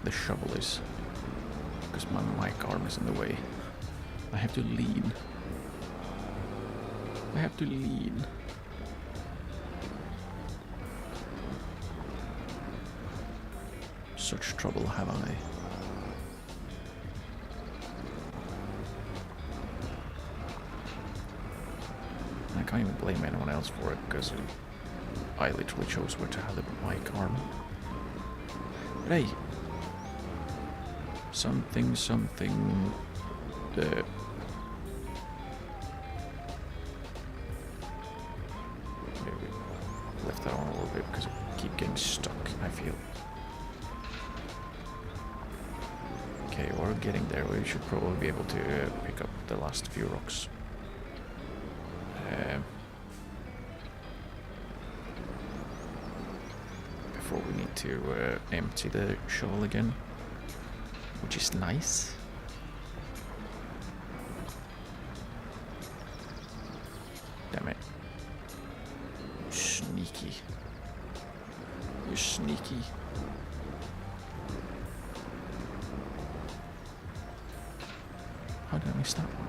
the shovel is, because my mic arm is in the way. I have to lean. I have to lean. Such trouble have I. I can't even blame anyone else for it, because I literally chose where to have the mic arm. But hey, something, maybe lift that on a little bit, because I keep getting stuck, I feel. Okay, we're getting there. We should probably be able to pick up the last few rocks. Before we need to empty the shovel again, which is nice. Damn it. Sneaky. You're sneaky. How did I miss that one?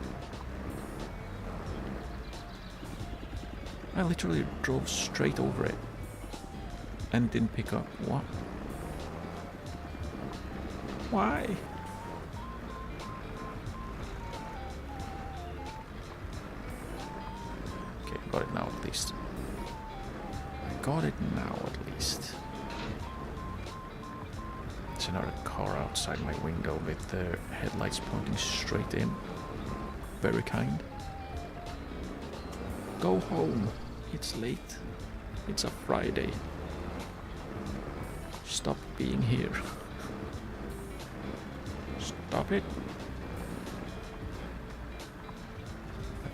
I literally drove straight over it and didn't pick up. What? Why? Okay, got it now at least. I got it now at least. It's another car outside my window with the headlights pointing straight in. Very kind. Go home. It's late. It's a Friday. Stop being here. Stop it.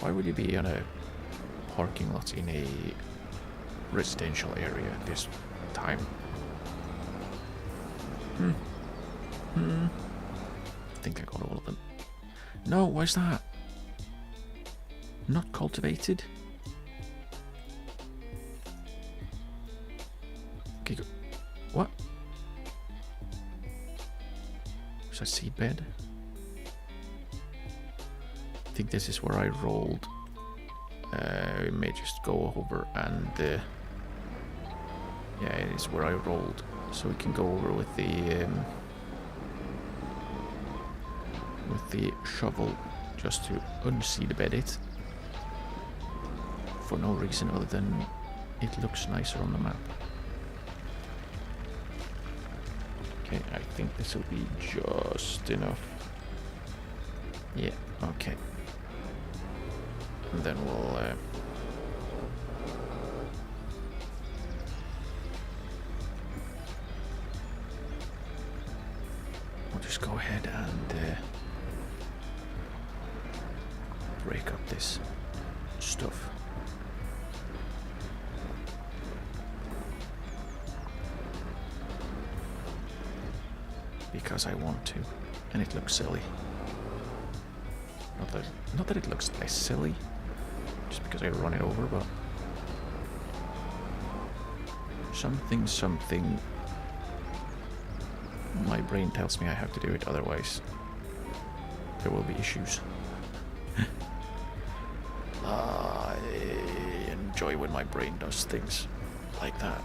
Why would you be on a parking lot in a residential area at this time? I think I got all of them. No, what's that? Not cultivated? Okay, go. What? Is that seedbed? I think this is where I rolled. We may just go over and yeah, it is where I rolled, so we can go over with the shovel just to unseedbed it for no reason other than it looks nicer on the map. Okay, I think this will be just enough. Yeah, okay. And then we'll just go ahead and break up this stuff. Because I want to, and it looks silly. Not that it looks less silly, just because I run it over, but something. My brain tells me I have to do it, otherwise there will be issues. I enjoy when my brain does things like that.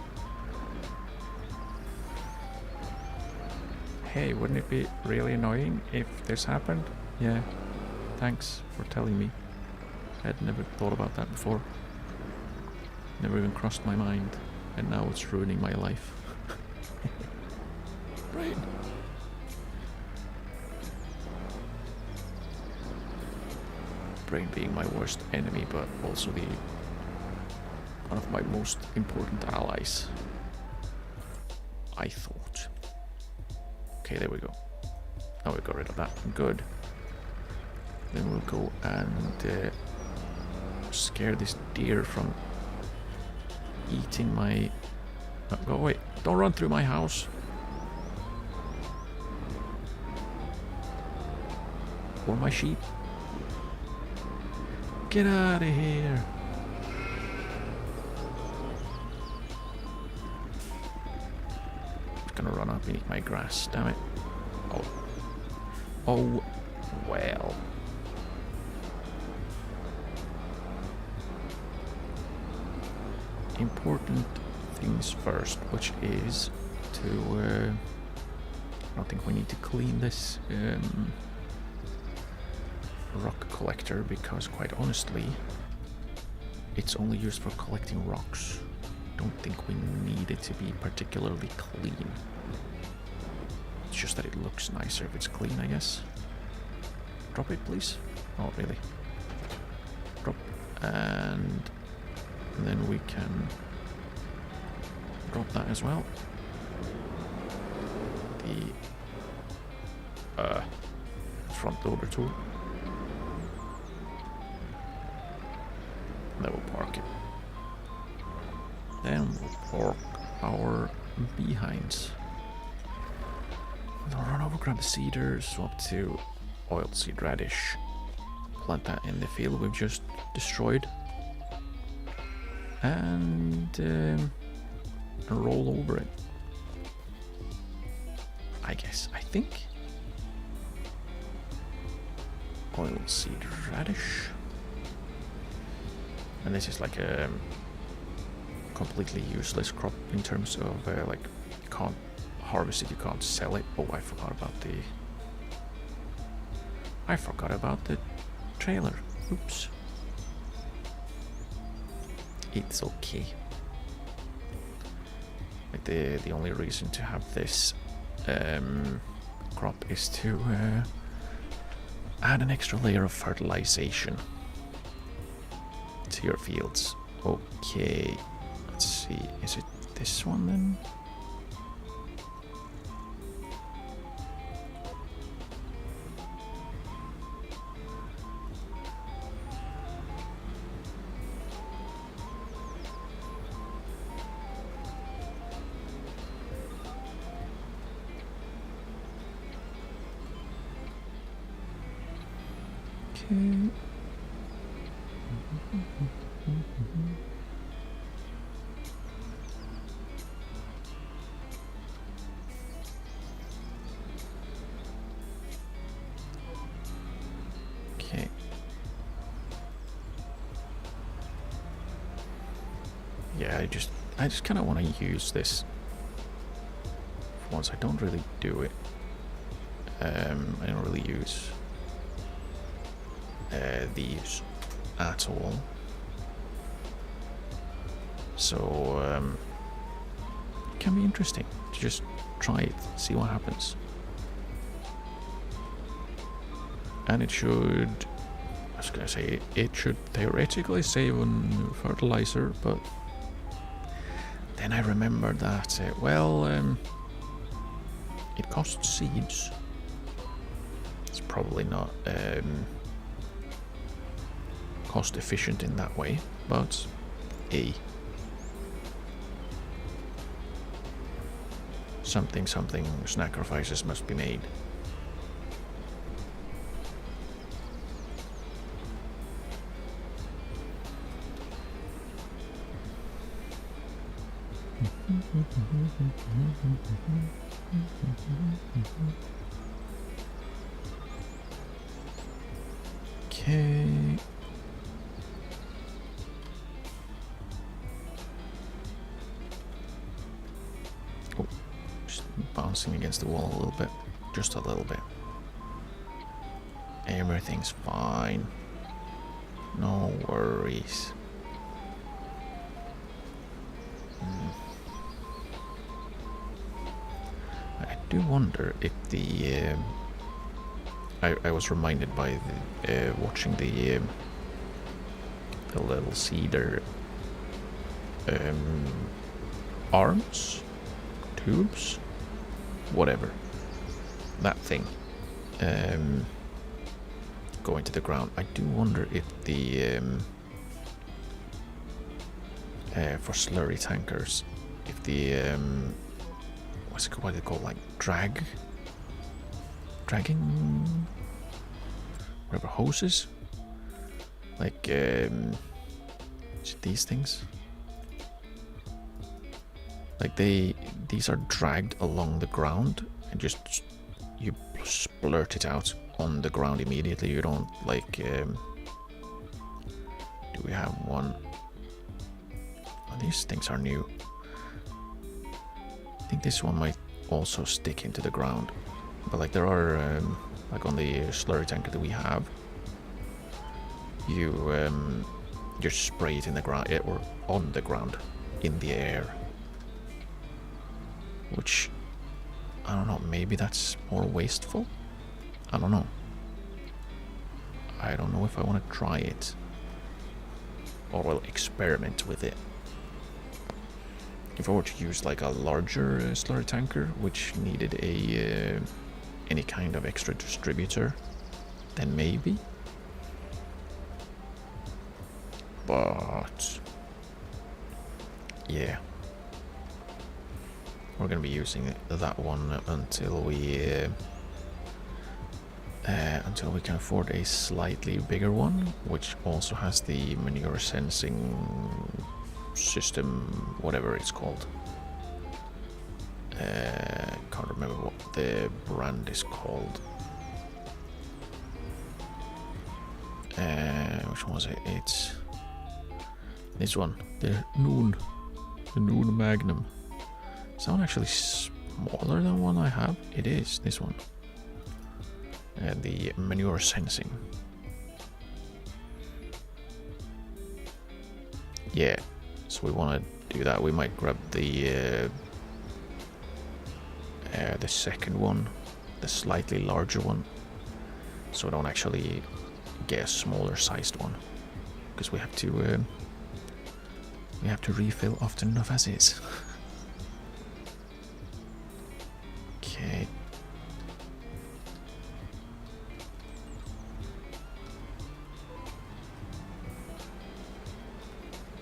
Hey, wouldn't it be really annoying if this happened? Yeah, thanks for telling me. I'd never thought about that before. Never even crossed my mind, and now it's ruining my life. Brain. Brain being my worst enemy, but also one of my most important allies, I thought. Okay, there we go. Now we got rid of that. Good. Then we'll go and scare this deer from eating my... Oh, go away. Don't run through my house. Or my sheep. Get out of here. It's gonna run up and eat my grass, damn it. Oh, well. Important things first, which is to I don't think we need to clean this rock collector, because quite honestly it's only used for collecting rocks. Don't think we need it to be particularly clean. It's just that it looks nicer if it's clean, I guess. Drop it, please. Oh, really? Drop. And then we can drop that as well. The front loader tool. Then we'll park it. Then we'll park our behinds. Then run over, grab the cedars, swap to oilseed radish. Plant that in the field we've just destroyed. And roll over it. I guess, I think. Oilseed radish. And this is like a completely useless crop in terms of like, you can't harvest it, you can't sell it. Oh, I forgot about the trailer. Oops. It's okay. Like the only reason to have this crop is to add an extra layer of fertilization to your fields. Okay, let's see, is it this one then? Okay. Okay. Yeah, I just kind of want to use this. For once, I don't really do it. I don't really use these at all. So it can be interesting to just try it, see what happens. And it should, I was gonna say, it should theoretically save on fertilizer, but then I remembered that, it costs seeds. It's probably not cost efficient in that way, but something sacrifices must be made. Okay. Oh, just bouncing against the wall a little bit. Just a little bit. Everything's fine. No worries. I do wonder if the I was reminded by the watching the little cedar arms, tubes, whatever, that thing going to the ground. I do wonder if the for slurry tankers, if the what's it called? What do they call, like dragging, whatever, hoses, like is it these things? Like these are dragged along the ground and just you splurt it out on the ground immediately. You don't like. Do we have one? Oh, these things are new. I think this one might also stick into the ground, but like there are like on the slurry tanker that we have, you just spray it in the ground or on the ground in the air, which I don't know, maybe that's more wasteful. I don't know. I don't know if I want to try it or will experiment with it. If I were to use like a larger slurry tanker, which needed a any kind of extra distributor, then maybe. But yeah, we're gonna be using that one until we can afford a slightly bigger one, which also has the manure sensing system, whatever it's called. Can't remember what the brand is called. Which one was it? It's this one, the Noon Magnum. Is that one actually smaller than one I have? It is, this one. The manure sensing. Yeah, so we want to do that. We might grab the the second one, the slightly larger one, so I don't actually get a smaller sized one, because we have to refill often enough as is. Okay.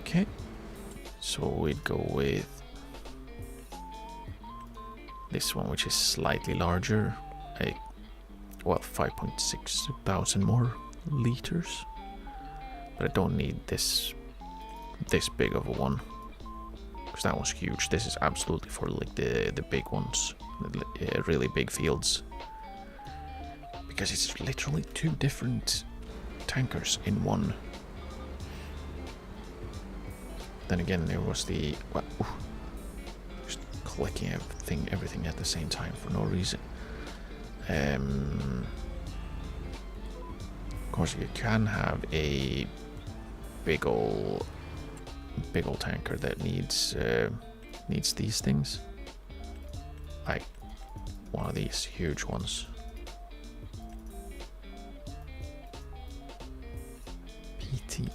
Okay. So we'd go with this one, which is slightly larger. Well, 5.6 thousand more liters. But I don't need this big of a one, because that one's huge. This is absolutely for like the big ones, the really big fields, because it's literally 2 different tankers in one. Then again, there was the just clicking everything at the same time for no reason. Of course, you can have a big old tanker that needs these things, like one of these huge ones. PT.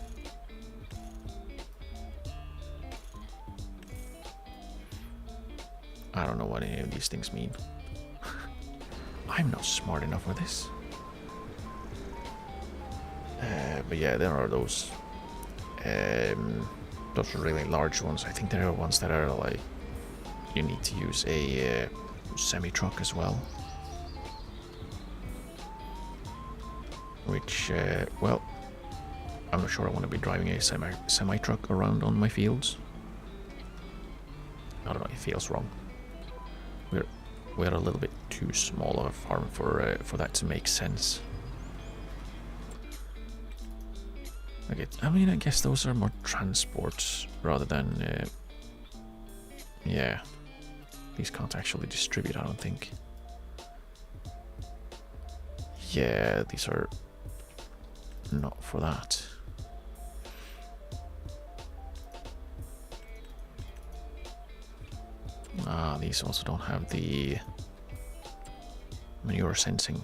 I don't know what any of these things mean. I'm not smart enough for this. But yeah, there are those really large ones. I think there are ones that are like you need to use a semi-truck as well. Which, well, I'm not sure I want to be driving a semi-truck around on my fields. I don't know, it feels wrong. We're a little bit too small of a farm for that to make sense. Okay, I mean, I guess those are more transports rather than yeah, these can't actually distribute, I don't think. Yeah, these are not for that. These also don't have the manure sensing,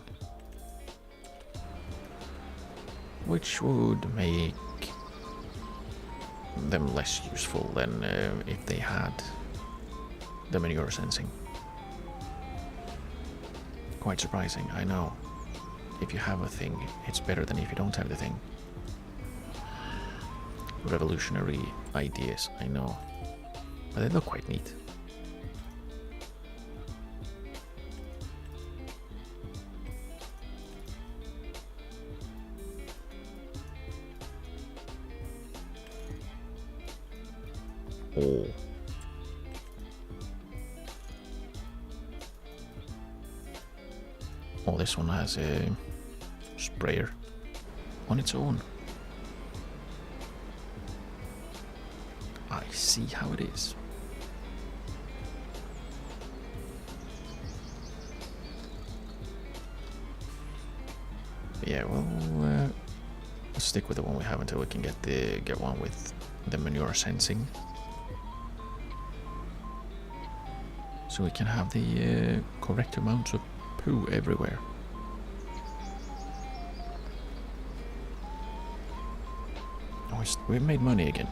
which would make them less useful than if they had the manure sensing. Quite surprising, I know. If you have a thing, it's better than if you don't have the thing. Revolutionary ideas, I know. But they look quite neat. Oh. Oh, this one has a sprayer on its own. I see how it is. Yeah, well, let's stick with the one we have until we can get one with the manure sensing. So we can have the correct amount of poo everywhere. Oh, we've made money again.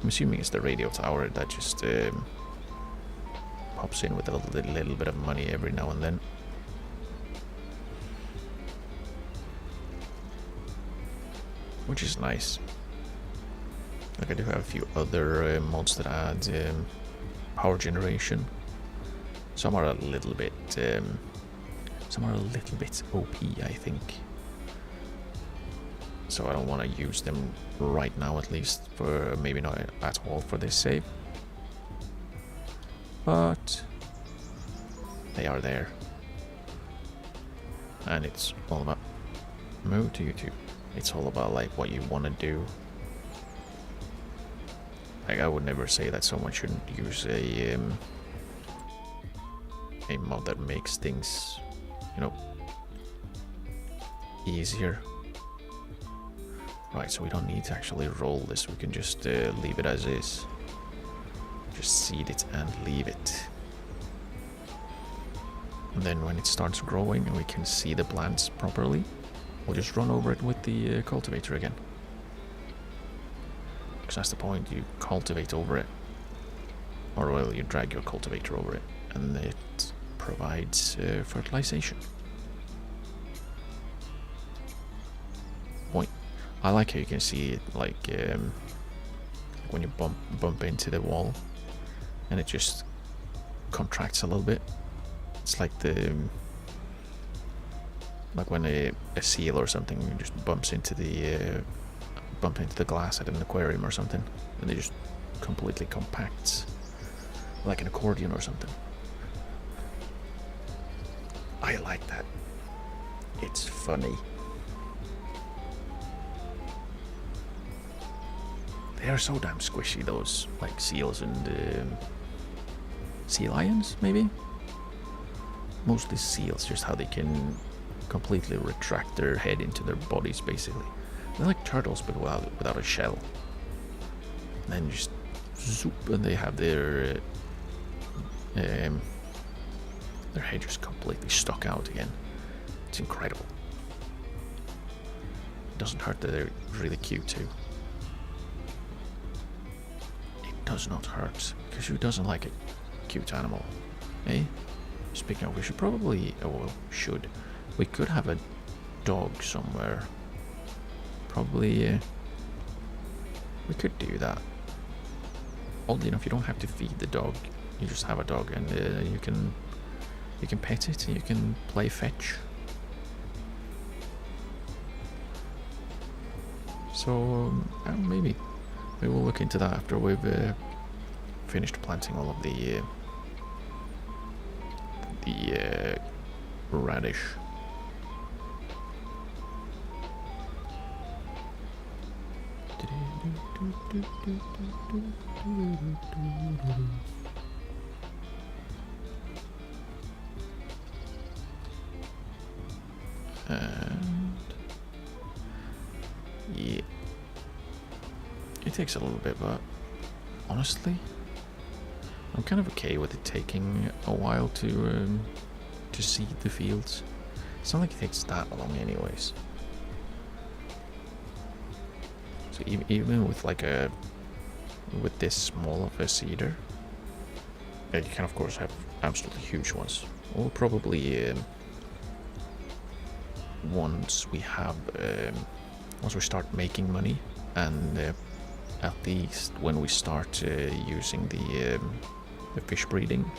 I'm assuming it's the radio tower that just pops in with a little bit of money every now and then. Which is nice. Like, I do have a few other mods that add power generation. Some are a little bit OP, I think. So I don't want to use them right now, at least, for maybe not at all for this save. But they are there. And it's all about move to YouTube. It's all about like what you want to do. Like, I would never say that someone shouldn't use a mod that makes things, you know, easier. Right, so we don't need to actually roll this. We can just leave it as is. Just seed it and leave it. And then when it starts growing and we can see the plants properly, we'll just run over it with the cultivator again. Because that's the point, you cultivate over it. Or well, you drag your cultivator over it, and it provides fertilization. Point. I like how you can see it, like when you bump into the wall, and it just contracts a little bit. It's like like when a seal or something just bumps into the glass at an aquarium or something, and it just completely compacts, like an accordion or something. I like that. It's funny. They are so damn squishy, those like seals and sea lions, maybe? Mostly seals, just how they can completely retract their head into their bodies, basically. They're like turtles, but without a shell. And then just zoop, and they have their head just completely stuck out again. It's incredible. It doesn't hurt that they're really cute too. It does not hurt, because who doesn't like a cute animal, eh? Speaking of, we should probably, we could have a dog somewhere. Probably, we could do that. Oddly enough, you don't have to feed the dog. You just have a dog, and you can pet it, and you can play fetch. So maybe we'll look into that after we've finished planting all of the radish. And yeah, it takes a little bit, but honestly, I'm kind of okay with it taking a while to seed the fields. It's not like it takes that long, anyways. So even with with this small of a seeder, you can of course have absolutely huge ones. We'll probably once we start making money, and at least when we start using the fish breeding,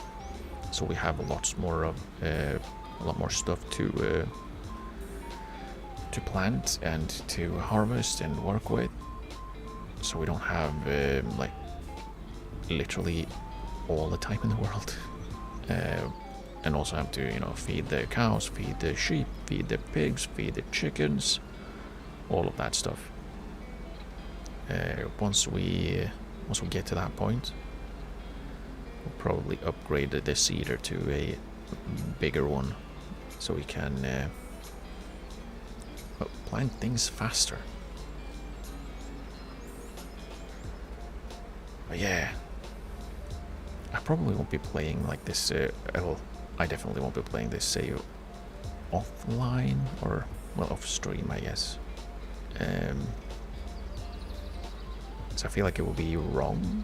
so we have a lot more stuff to plant and to harvest and work with, so we don't have like literally all the time in the world, and also have to feed the cows, feed the sheep, feed the pigs, feed the chickens, all of that stuff. Once we get to that point, we'll probably upgrade the seeder to a bigger one, so we can plant things faster. But yeah, I probably won't be playing like this. I definitely won't be playing this, say, offline, or well, off stream, I guess. So I feel like it will be wrong.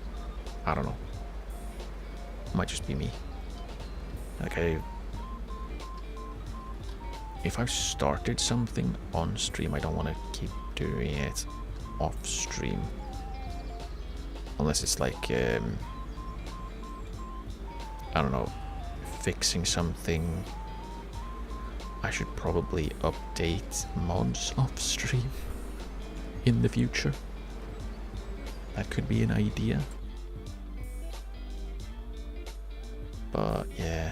I don't know. Might just be me. Okay. If I've started something on stream, I don't want to keep doing it off stream. Unless it's like, I don't know, fixing something. I should probably update mods off stream in the future. That could be an idea. But yeah.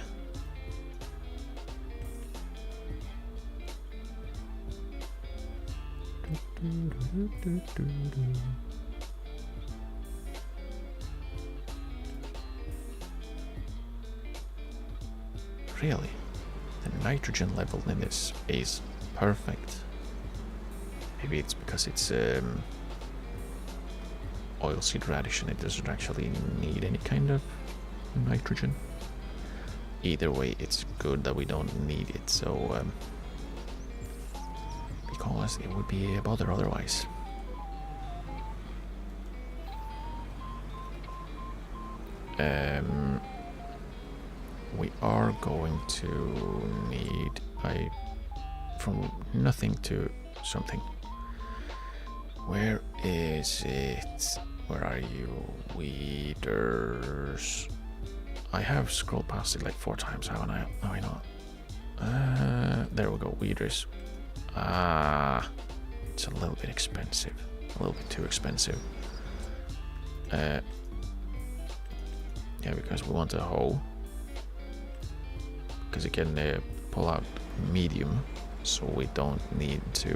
Really? The nitrogen level in this is perfect. Maybe it's because it's oilseed radish and it doesn't actually need any kind of nitrogen. either way, it's good that we don't need it, so because it would be a bother otherwise. We are going to need from nothing to something. Where is it? Where are you? Weeders. I have scrolled past it like 4 times, haven't I? No, I not. There we go, weeders. It's a little bit expensive. A little bit too expensive. Yeah, because we want a hoe. Because it can pull out medium, so we don't need to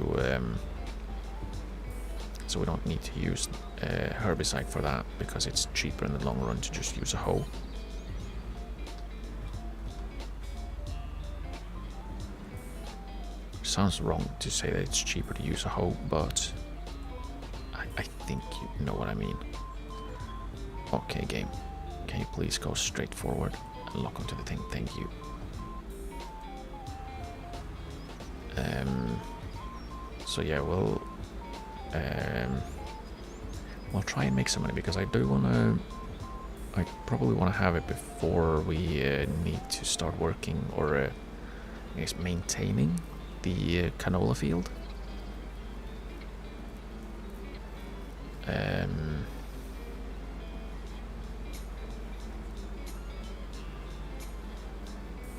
use herbicide for that, because it's cheaper in the long run to just use a hoe. Sounds wrong to say that it's cheaper to use a hoe, but I think you know what I mean. Okay, game. Can you please go straight forward and lock onto the thing? Thank you. So yeah, we'll try and make some money, because I probably want to have it before we need to start working, or I guess maintaining the canola field.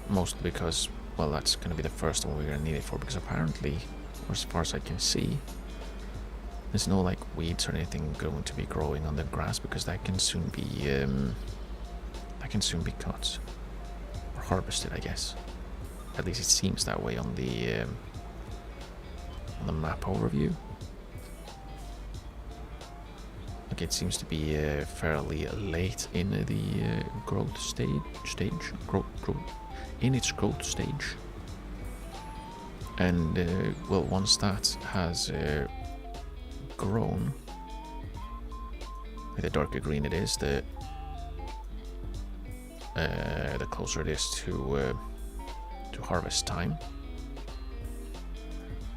Mostly because, well, that's going to be the first one we're going to need it for, because apparently, or as far as I can see, there's no like weeds or anything going to be growing on the grass, because that can soon be cut or harvested, I guess. At least it seems that way on the map overview. Okay, it seems to be fairly late in the growth in its growth stage. And well, once that has grown, the darker green it is, the closer it is to harvest time.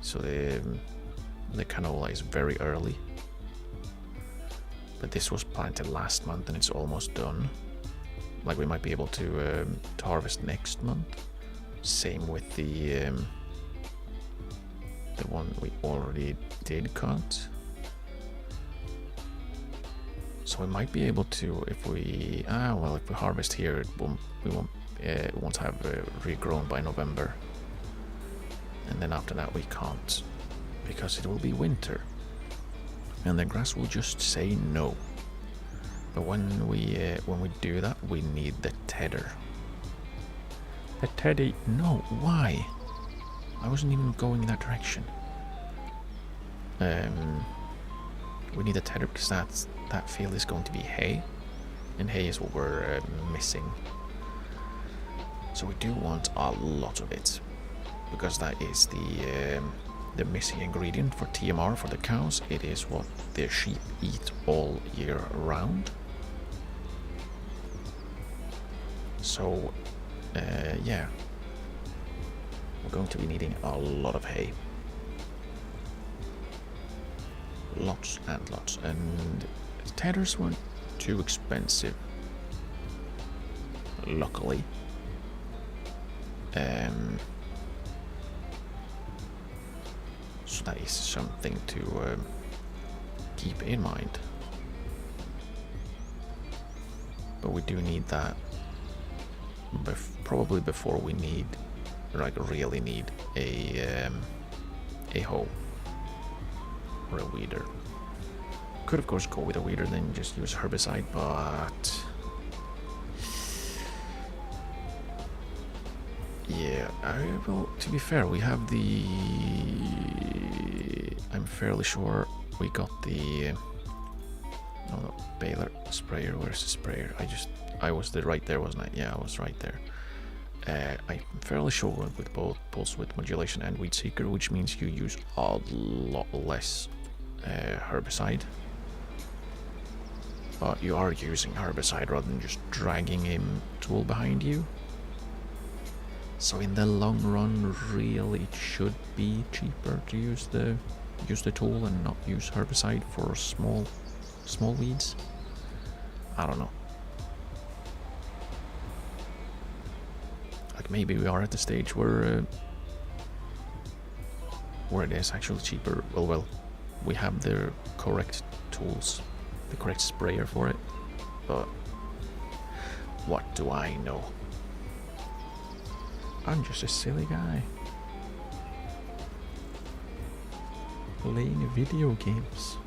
So the canola is very early, but this was planted last month and it's almost done. Like, we might be able to harvest next month. Same with the one we already did cut. So we might be able to, if we harvest here, we won't have regrown by November, and then after that we can't, because it will be winter, and the grass will just say no. But when we do that, we need the tether. The teddy? No, why? I wasn't even going in that direction. We need a tether because that field is going to be hay, and hay is what we're missing. So we do want a lot of it, because that is the missing ingredient for TMR for the cows. It is what the sheep eat all year round. So yeah, we're going to be needing a lot of hay. Lots and lots, and tethers weren't too expensive, luckily. So that is something to keep in mind. But we do need that probably before we need, like, really need a hoe or a weeder. Could of course go with a weeder and then just use herbicide, but yeah, well, to be fair, we have the, I'm fairly sure we got the baler sprayer. Where's the sprayer? I was right there, wasn't I? Yeah, I was right there. I'm fairly sure with both pulse width modulation and weed seeker, which means you use a lot less herbicide. But you are using herbicide rather than just dragging a tool behind you. So in the long run, really, it should be cheaper to use the tool and not use herbicide for small weeds. I don't know. Like maybe we are at the stage where it is actually cheaper. Well, we have the correct tools, the correct sprayer for it, but what do I know? I'm just a silly guy playing video games.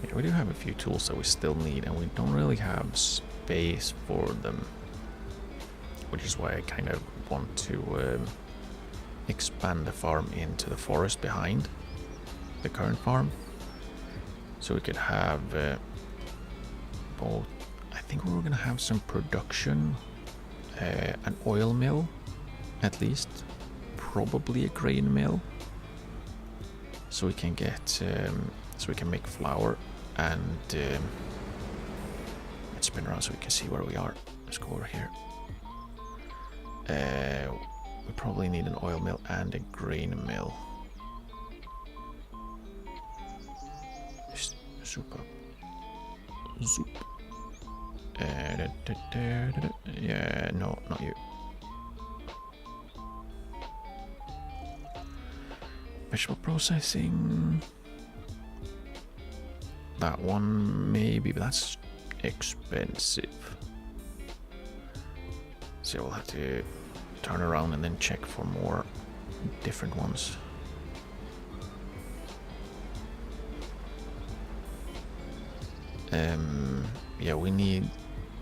Yeah, we do have a few tools that we still need, and we don't really have space for them, which is why I kind of want to expand the farm into the forest behind the current farm, so we could have both. I think we were gonna have some production, an oil mill at least, probably a grain mill, so we can get so we can make flour, and let's spin around so we can see where we are. Let's go over here. We probably need an oil mill and a grain mill. Just soup up. Zoop. Yeah, no, not you. Vegetable processing. That one maybe, but that's expensive. So we'll have to turn around and then check for more different ones. Yeah, we need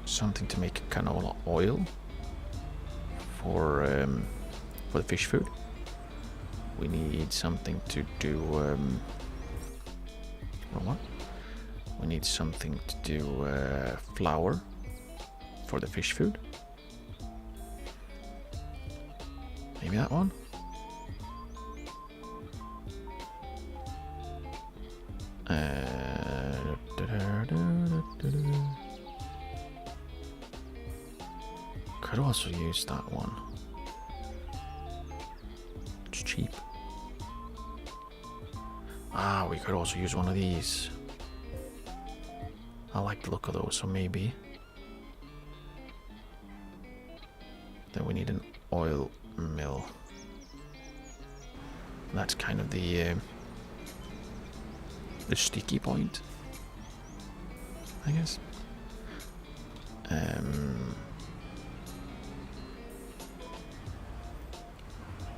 something to make canola oil for the fish food. We need something to do what? We need something to do flour for the fish food. Maybe that one? Could also use that one. It's cheap. Ah, we could also use one of these. I like the look of those, so maybe. Then we need an oil mill. That's kind of the sticky point, I guess.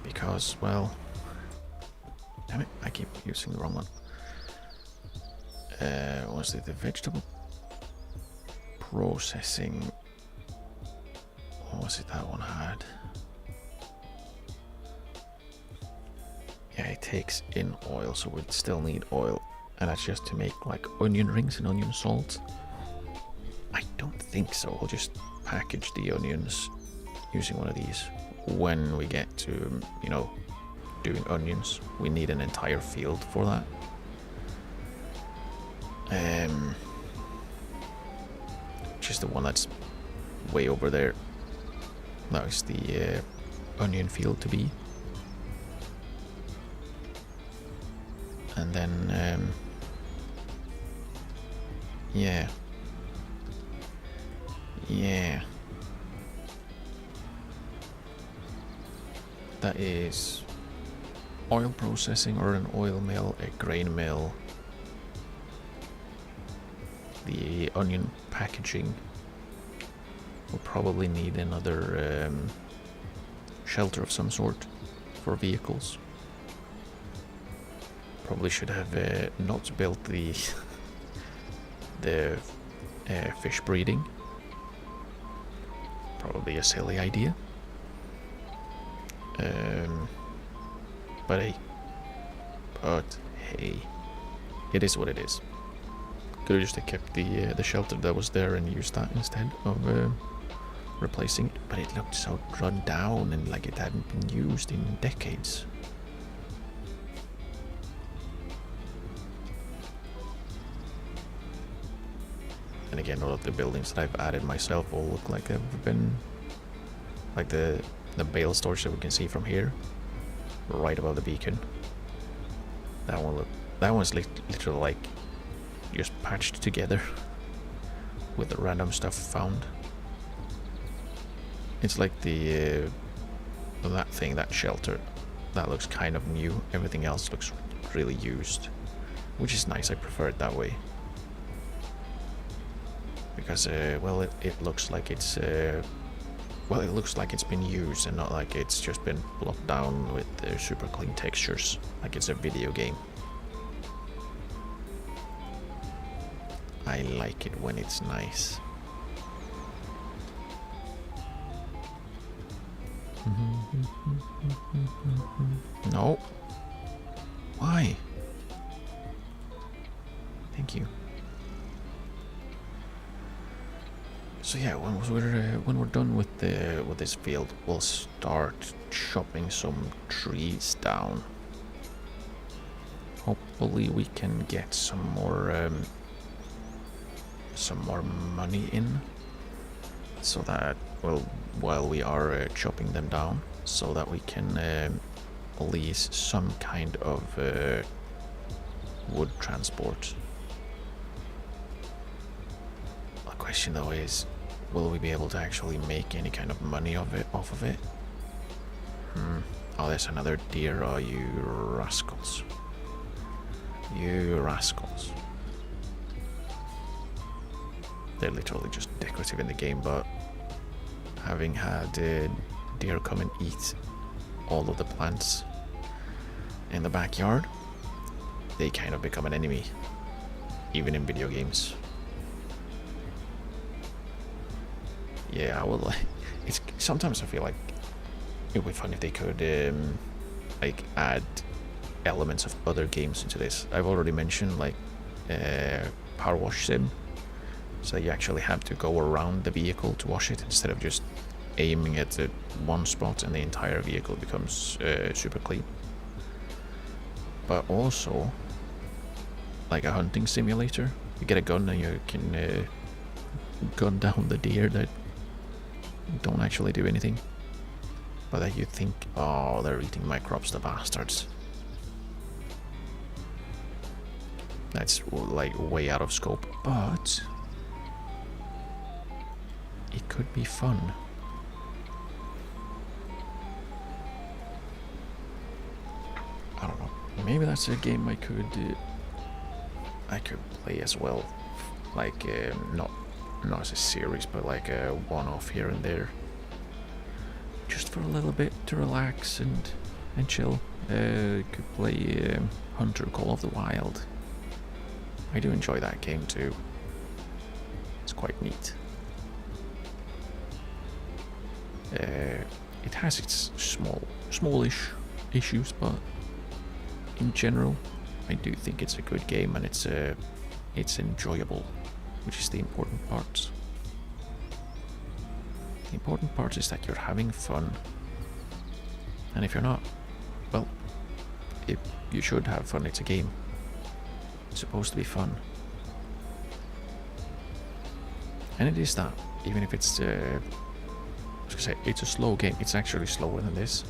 Because, well, damn it, I keep using the wrong one. Was it the vegetable processing? What was it that one had? Yeah, it takes in oil, so we'd still need oil, and that's just to make like onion rings and onion salt. I don't think so. We'll just package the onions using one of these. When we get to, you know, doing onions, we need an entire field for that. Which is the one that's way over there. That is the onion field to be. And then, yeah. That is oil processing or an oil mill, a grain mill, the onion packaging. We'll probably need another shelter of some sort for vehicles. Probably should have not built the fish breeding. Probably a silly idea. But hey, it is what it is. Could have just kept the shelter that was there and used that instead of replacing it, but it looked so run down and like it hadn't been used in decades. And again, all of the buildings that I've added myself all look like they've been like the bale storage that we can see from here, right above the beacon. That one's literally like just patched together with the random stuff found. It's like that shelter, that looks kind of new. Everything else looks really used, which is nice. I prefer it that way. Because, well, it looks like it's, well, it looks like it's been used and not like it's just been blocked down with super clean textures, like it's a video game. I like it when it's nice. No. Why? Thank you. So yeah, when we're done with this field, we'll start chopping some trees down. Hopefully, we can get some more money in, so that, well, while we are chopping them down, so that we can lease some kind of wood transport. The question though is, will we be able to actually make any kind of money off of it? Oh, there's another deer. Oh, you rascals. You rascals. They're literally just decorative in the game, but having had deer come and eat all of the plants in the backyard, they kind of become an enemy, even in video games. Yeah, I would like. Sometimes I feel like it would be fun if they could like add elements of other games into this. I've already mentioned like power wash sim, so you actually have to go around the vehicle to wash it instead of just aiming at one spot and the entire vehicle becomes super clean. But also like a hunting simulator. You get a gun and you can gun down the deer that don't actually do anything, but that you think, oh, they're eating my crops, the bastards. That's like way out of scope, but it could be fun. I don't know. Maybe that's a game I could play as well, like not as a series, but like a one-off here and there, just for a little bit to relax and chill. Could play Hunter Call of the Wild. I do enjoy that game too. It's quite neat. It has its smallish issues, but in general, I do think it's a good game, and it's enjoyable, which is the important part. The important part is that you're having fun, and if you're not, well, you should have fun. It's a game. It's supposed to be fun, and it is that. Even if it's, I was gonna say, it's a slow game. It's actually slower than this.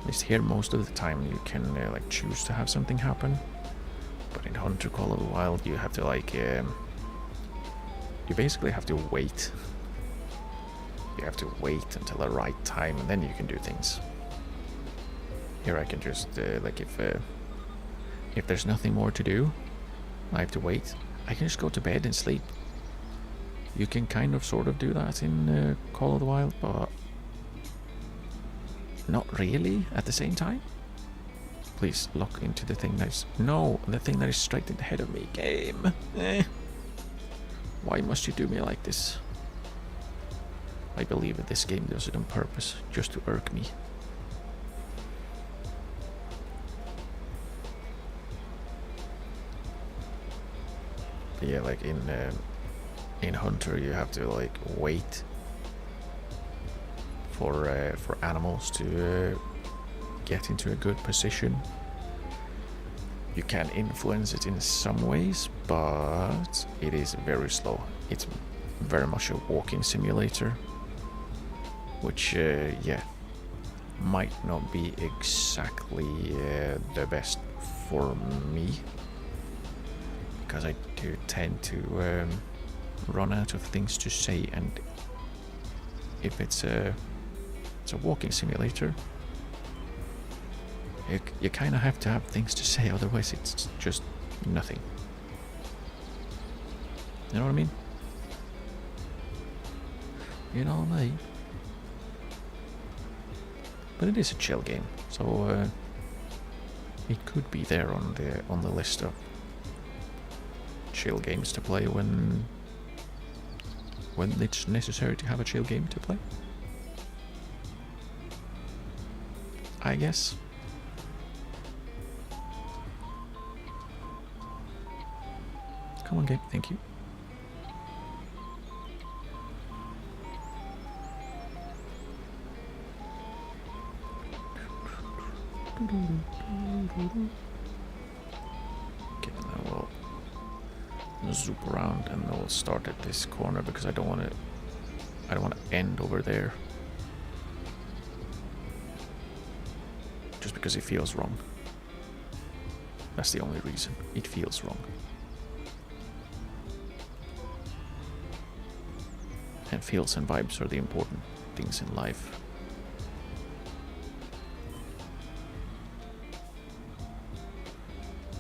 At least here, most of the time, you can like choose to have something happen. But in Hunter Call of the Wild, you have to like, you basically have to wait. You have to wait until the right time, and then you can do things. Here I can just like if there's nothing more to do, I have to wait. I can just go to bed and sleep. You can kind of sort of do that in Call of the Wild, but not really at the same time. Please lock into the thing that's... No, the thing that is straight ahead of me. Game. Why must you do me like this? I believe that this game does it on purpose, just to irk me. But yeah, like in Hunter, you have to like wait for animals to get into a good position. You can influence it in some ways, but it is very slow. It's very much a walking simulator, which yeah, might not be exactly the best for me, because I do tend to run out of things to say, and if it's a walking simulator, you kind of have to have things to say, otherwise it's just nothing. You know what I mean? You know what I mean? But it is a chill game, so it could be there on the list of chill games to play when it's necessary to have a chill game to play, I guess. Come on, game. Thank you. Okay, now we'll zoop around and then we'll start at this corner, because I don't want to end over there, just because it feels wrong. That's the only reason. It feels wrong. And feels and vibes are the important things in life.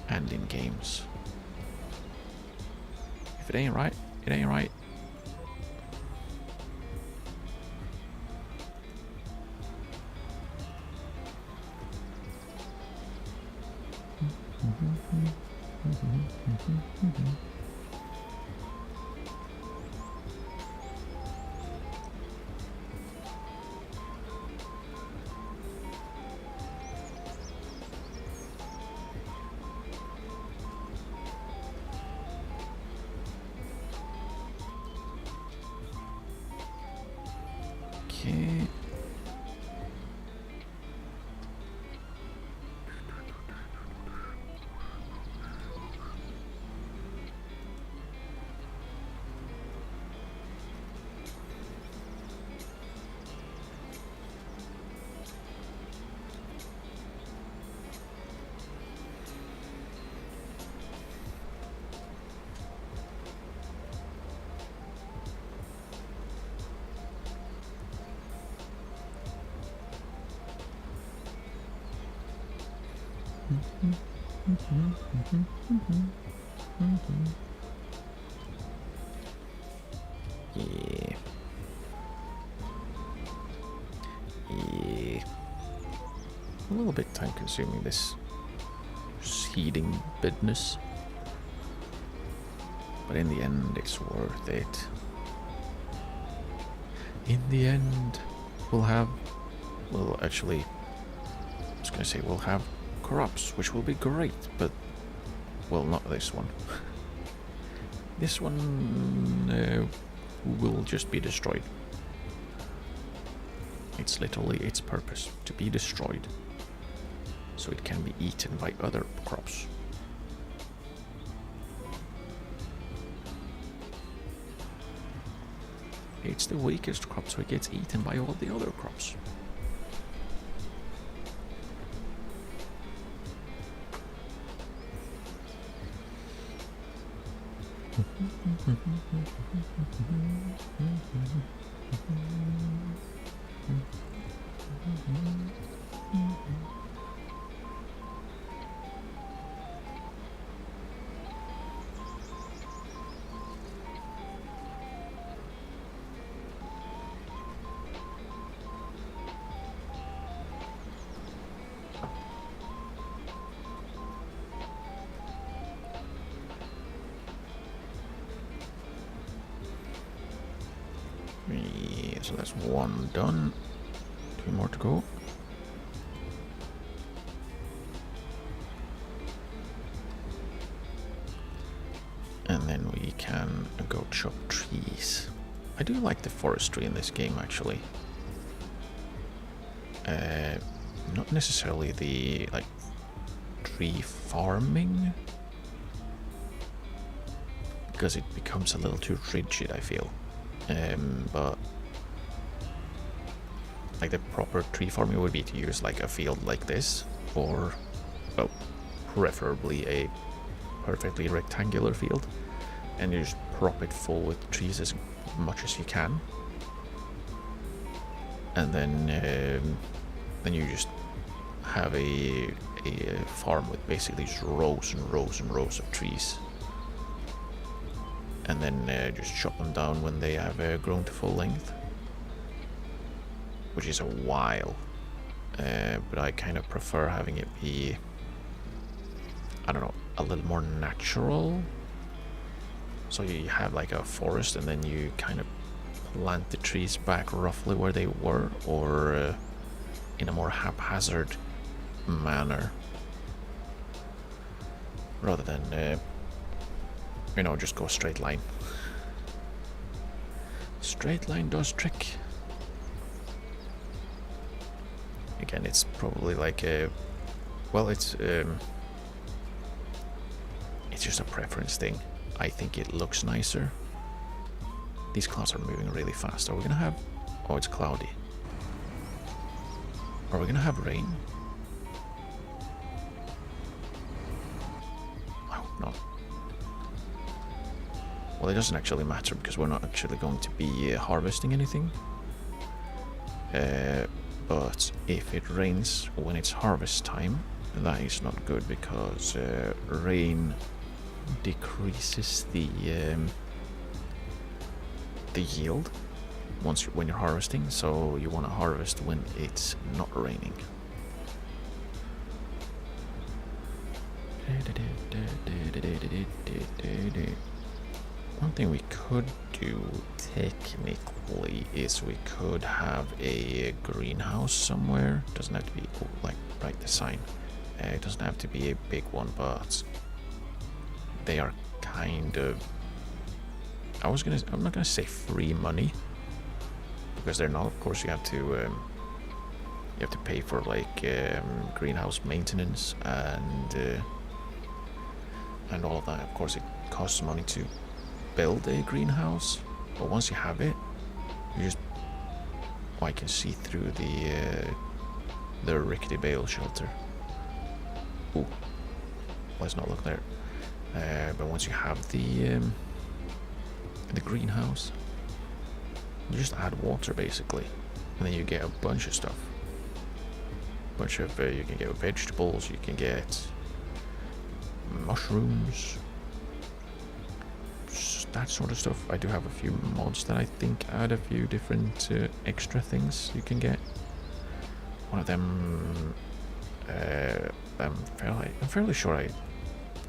And in games. If it ain't right, it ain't right. Okay. Yeah. Yeah. A little bit time consuming, this seeding business. But in the end, it's worth it. In the end, we'll actually, I was gonna say we'll have crops, which will be great, but, well, not this one. This one will just be destroyed. It's literally its purpose, to be destroyed, so it can be eaten by other crops. It's the weakest crop, so it gets eaten by all the other crops. Yeah, so that's one done. 2 more to go. And then we can go chop trees. I do like the forestry in this game, actually. Not necessarily the like tree farming, because it becomes a little too rigid, I feel. But like the proper tree farming would be to use like a field like this, or well, preferably a perfectly rectangular field, and you just prop it full with trees as much as you can, and then you just have a farm with basically just rows and rows and rows of trees, and then just chop them down when they have grown to full length, which is a while, but I kind of prefer having it be, I don't know, a little more natural. So you have like a forest and then you kind of plant the trees back roughly where they were, or in a more haphazard manner, rather than you know, just go straight line. Straight line does trick. Again, it's probably like a, well, it's just a preference thing. I think it looks nicer. These clouds are moving really fast. Are we gonna have, oh, it's cloudy. Are we gonna have rain? I hope not. Well, it doesn't actually matter because we're not actually going to be harvesting anything. But if it rains when it's harvest time, that is not good, because rain decreases the yield when you're harvesting. So you want to harvest when it's not raining. One thing we could do technically is we could have a greenhouse somewhere. Doesn't have to be like right the sign. It doesn't have to be a big one, but they are kind of, I'm not gonna say free money, because they're not. Of course, you have to pay for like greenhouse maintenance and all of that. Of course, it costs money to build a greenhouse, but once you have it, you just, oh, I can see through the rickety bale shelter. Ooh, let's not look there. But once you have the greenhouse, you just add water basically, and then you get a bunch of stuff. You can get vegetables, you can get mushrooms, that sort of stuff. I do have a few mods that I think add a few different extra things you can get. One of them, I'm fairly sure I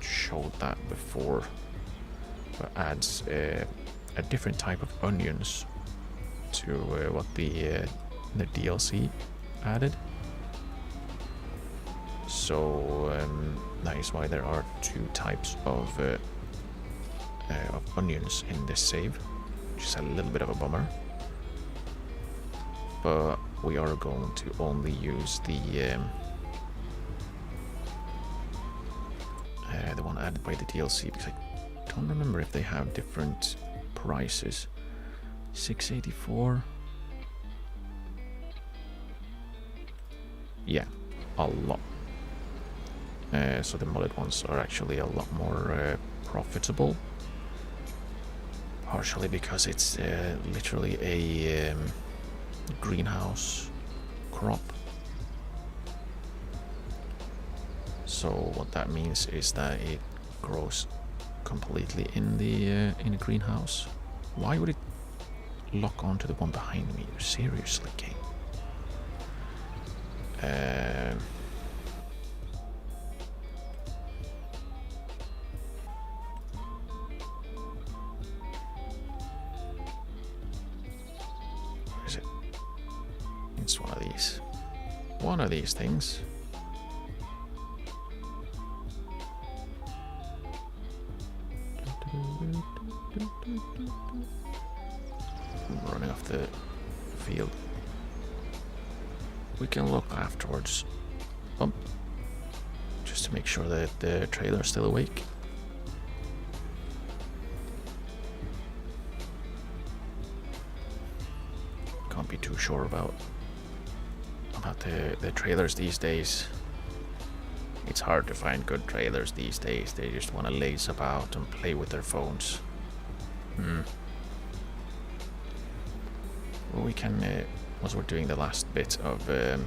showed that before, but adds a different type of onions to what the DLC added. So that is why there are two types of onions in this save, which is a little bit of a bummer. But we are going to only use the one added by the DLC, because I don't remember if they have different prices. 684. Yeah, a lot. So the modded ones are actually a lot more profitable. Partially because it's literally a greenhouse crop. So what that means is that it grows completely in the greenhouse. Why would it lock onto the one behind me? Seriously, game. Where is it? It's one of these. One of these things. I'm running off the field. we can look afterwards. Just to make sure that the trailer's still awake. Can't be too sure about the trailers these days. It's hard to find good trailers these days. They just want to laze about and play with their phones. Well, we can, as we're doing the last bit of the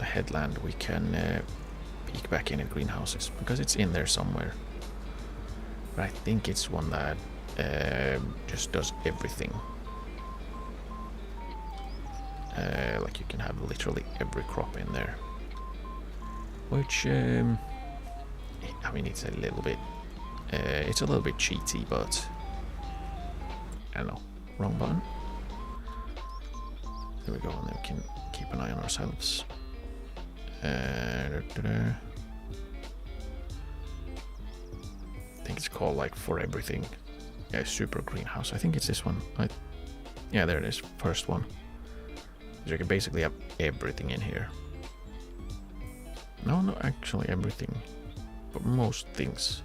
headland, we can peek back in at greenhouses, because it's in there somewhere. But I think it's one that just does everything. Like you can have literally every crop in there. Which, I mean, it's a little bit cheaty, but I don't know. Wrong button. There we go, and then we can keep an eye on ourselves. I think it's called like for everything. Yeah, super greenhouse. I think it's this one. Yeah, there it is. First one. So you can basically have everything in here. No, not actually everything, but most things.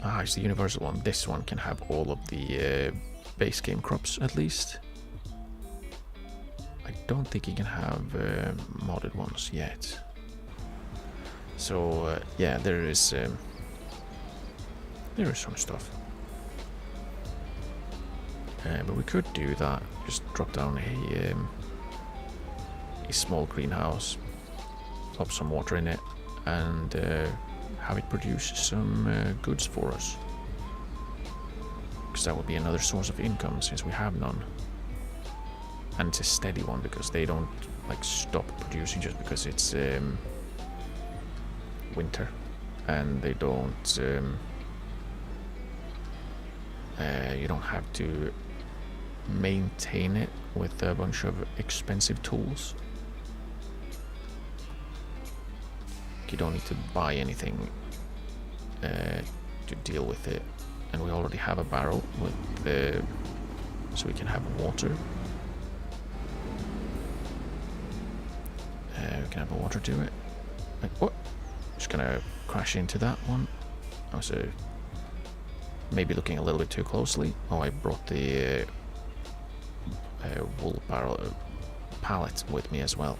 Ah, it's the universal one. This one can have all of the base game crops at least. I don't think you can have modded ones yet. So yeah, there is some stuff. But we could do that. Just drop down a small greenhouse, pop some water in it, and have it produce some goods for us. Because that would be another source of income since we have none. And it's a steady one because they don't like stop producing just because it's winter, and they don't. You don't have to maintain it with a bunch of expensive tools. You don't need to buy anything to deal with it, and we already have a barrel with so we can have water. We can have water to it. Like, what? Just gonna crash into that one. I was maybe looking a little bit too closely. Oh, I brought the wool barrel pallet with me as well.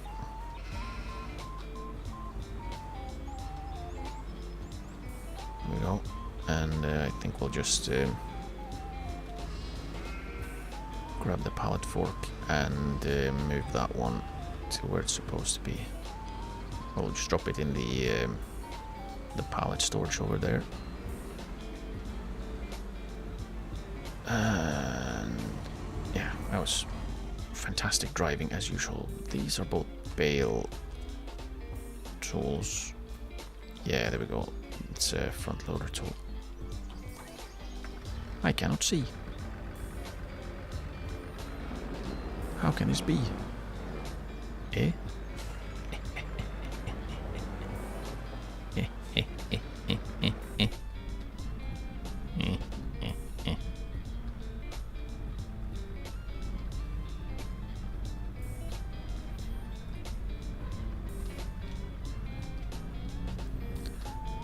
There we go. And I think we'll just grab the pallet fork and move that one to where it's supposed to be. We'll just drop it in the pallet storage over there. And yeah, that was fantastic driving as usual. These are both Bale tools. Yeah, there we go. It's a front loader tool. I cannot see. How can this be? Eh?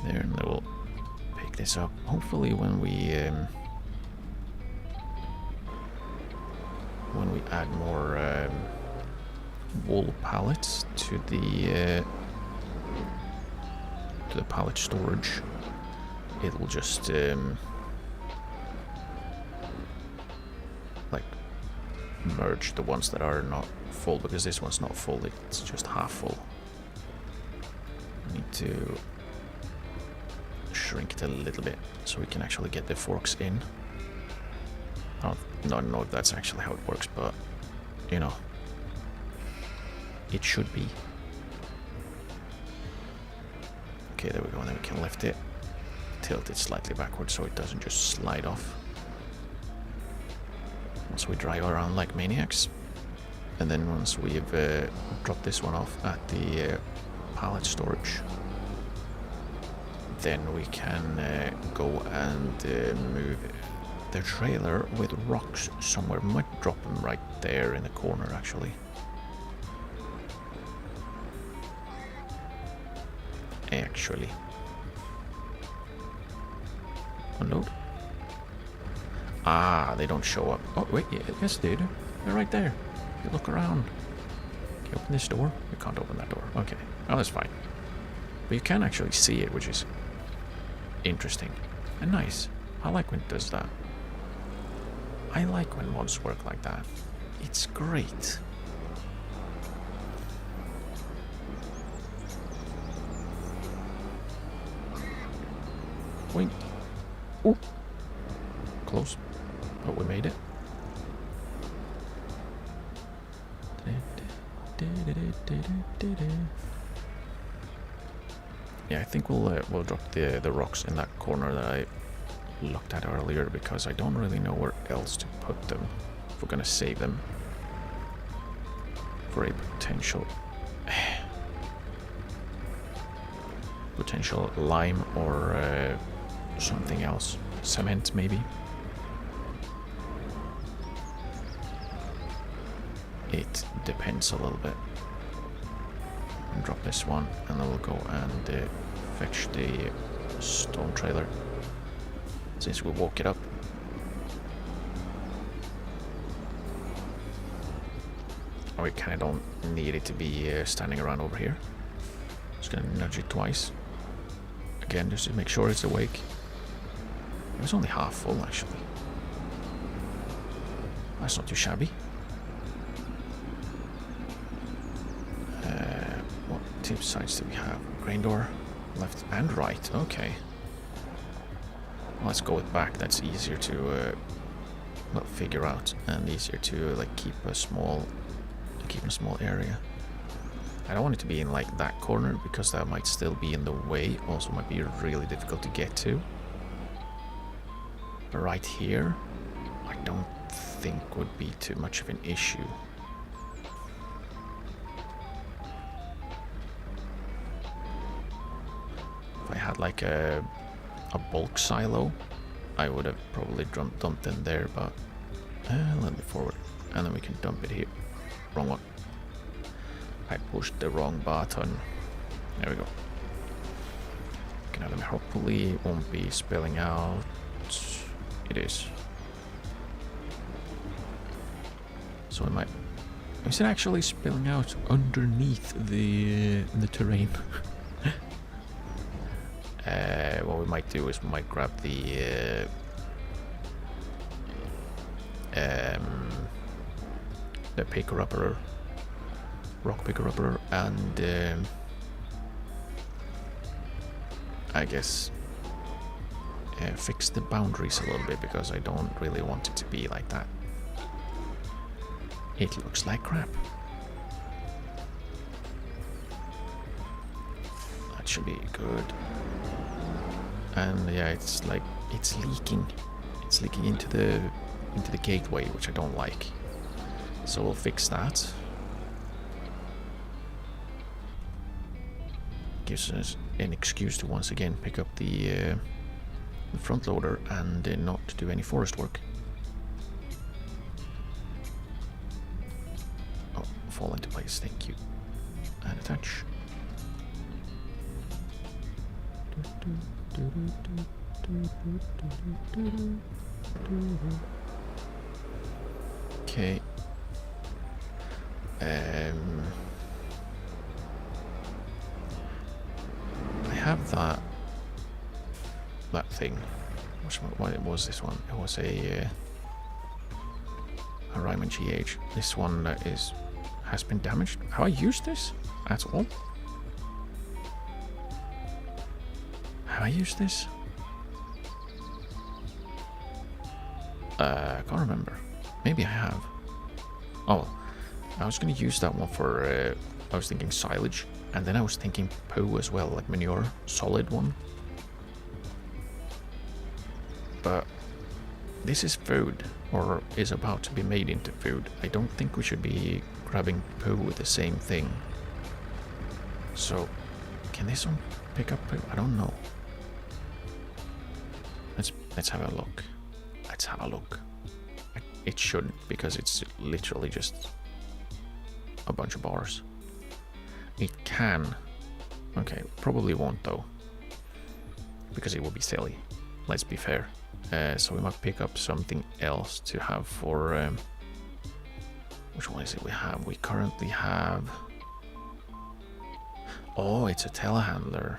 There, and we'll pick this up. Hopefully, when we add more wool pallets to the pallet storage, it will just like merge the ones that are not full, because this one's not full, it's just half full. I need to shrink it a little bit so we can actually get the forks in. I don't know if that's actually how it works, but you know, it should be. Okay, there we go, and then we can lift it, tilt it slightly backwards so it doesn't just slide off once we drive around like maniacs. And then once we've dropped this one off at the pallet storage, then we can go and move their trailer with rocks somewhere. We might drop them right there in the corner, actually. Unload. Ah, they don't show up. Oh, wait, yeah, yes they do. They're right there. You look around. Can you open this door? You can't open that door. Okay. Oh, that's fine. But you can actually see it, which is interesting and nice. I like when it does that. I like when mods work like that. It's great. Wait. Oh. Close. But we made it. Yeah, I think we'll drop the rocks in that corner that I looked at earlier, because I don't really know where else to put them if we're gonna save them for a potential lime or something else. Cement, maybe. It depends a little bit. And drop this one, and then we'll go and fetch the stone trailer, since we walk it up. We kind of don't need it to be standing around over here. Just gonna nudge it twice. Again, just to make sure it's awake. It was only half full, actually. That's not too shabby. What tip sides do we have? Grain door, left and right. Okay. Well, let's go with back. That's easier to well, figure out, and easier to like keep in a small area. I don't want it to be in like that corner, because that might still be in the way. Also might be really difficult to get to. But right here, I don't think would be too much of an issue. If I had like a bulk silo, I would have probably dumped in there, but a little bit forward, and then we can dump it here. Wrong one. I pushed the wrong button. There we go. Okay, now hopefully it won't be spilling out. It is. So it might. Is it actually spilling out underneath the terrain? What we might do is we might grab the picker-upper, rock picker-upper, and I guess fix the boundaries a little bit, because I don't really want it to be like that. It looks like crap. That should be good. And yeah, it's like it's leaking. It's leaking into the gateway, which I don't like. So we'll fix that. Gives us an excuse to once again pick up the front loader and not do any forest work. Oh, fall into place, thank you. And attach. Okay. I have that thing. What was this one? It was a Ryman GH. This one has been damaged. Have I used this at all? Have I used this? I can't remember. Maybe I have. Oh, I was going to use that one for, I was thinking silage, and then I was thinking poo as well, like manure, solid one. But this is food, or is about to be made into food. I don't think we should be grabbing poo with the same thing. So, can this one pick up poo? I don't know. Let's have a look. Let's have a look. It shouldn't, because it's literally just a bunch of bars. It can. Okay, probably won't though, because it will be silly. Let's be fair. So we might pick up something else to have for... which one is it we have? We currently have... Oh, it's a telehandler.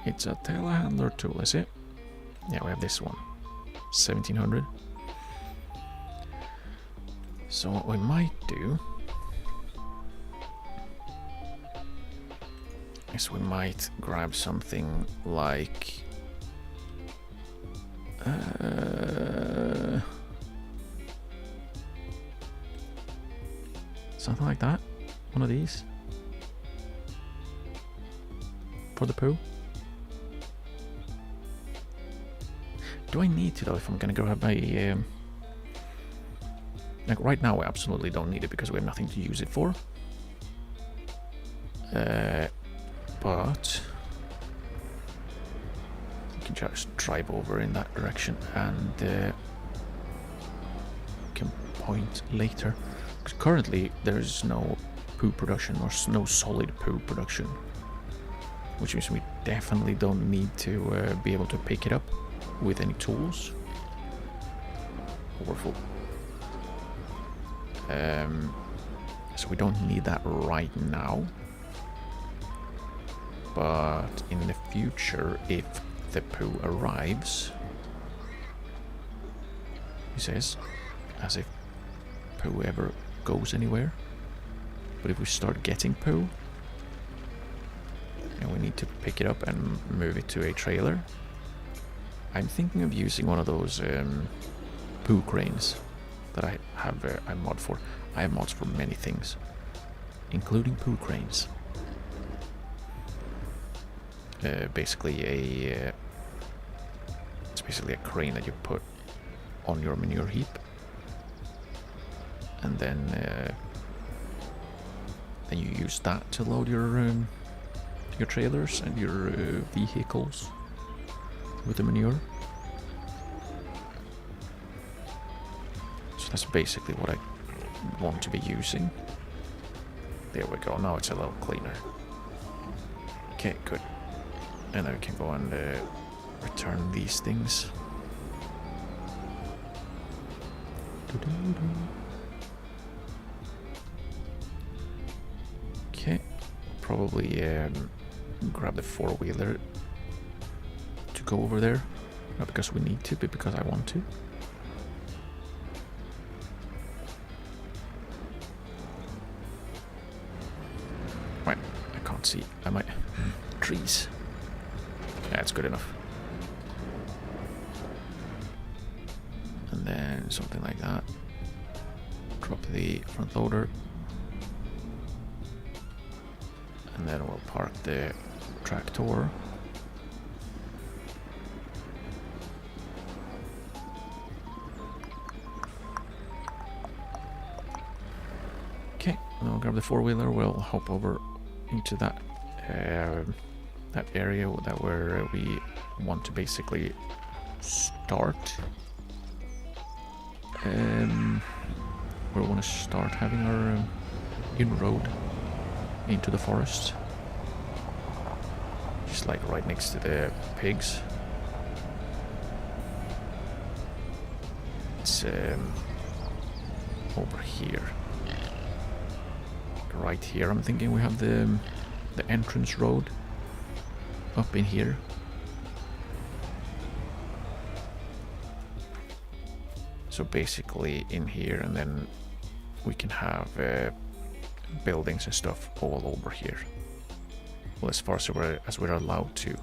It's a telehandler tool, is it? Yeah, we have this one. 1700. So what we might do is we might grab something like something like that. One of these for the poo. Do I need to though if I'm gonna grab a like right now we absolutely don't need it because we have nothing to use it for. But we can just drive over in that direction and can point later. Because currently there is no poo production or no solid poo production, which means we definitely don't need to be able to pick it up with any tools. Powerful. So we don't need that right now. But in the future, if the poo arrives, he says, as if poo ever goes anywhere. But if we start getting poo, and we need to pick it up and move it to a trailer, I'm thinking of using one of those poo cranes that I have a mod for. I have mods for many things, including poo cranes. It's basically a crane that you put on your manure heap, and then you use that to load your trailers and your vehicles with the manure. So that's basically what I want to be using. There we go. Now it's a little cleaner. Okay, good. And then we can go and return these things. Okay, probably grab the four-wheeler to go over there. Not because we need to, but because I want to. Right, I can't see. I might... Trees. Yeah, it's good enough. And then something like that. Drop the front loader. And then we'll park the tractor. Okay, and we'll grab the four-wheeler. We'll hop over into that that area where we want to basically start. We want to start having our inroad into the forest, just like right next to the pigs. It's over here, right here. I'm thinking we have the entrance road up in here. So basically in here, and then we can have buildings and stuff all over here. Well, as far as we're allowed to.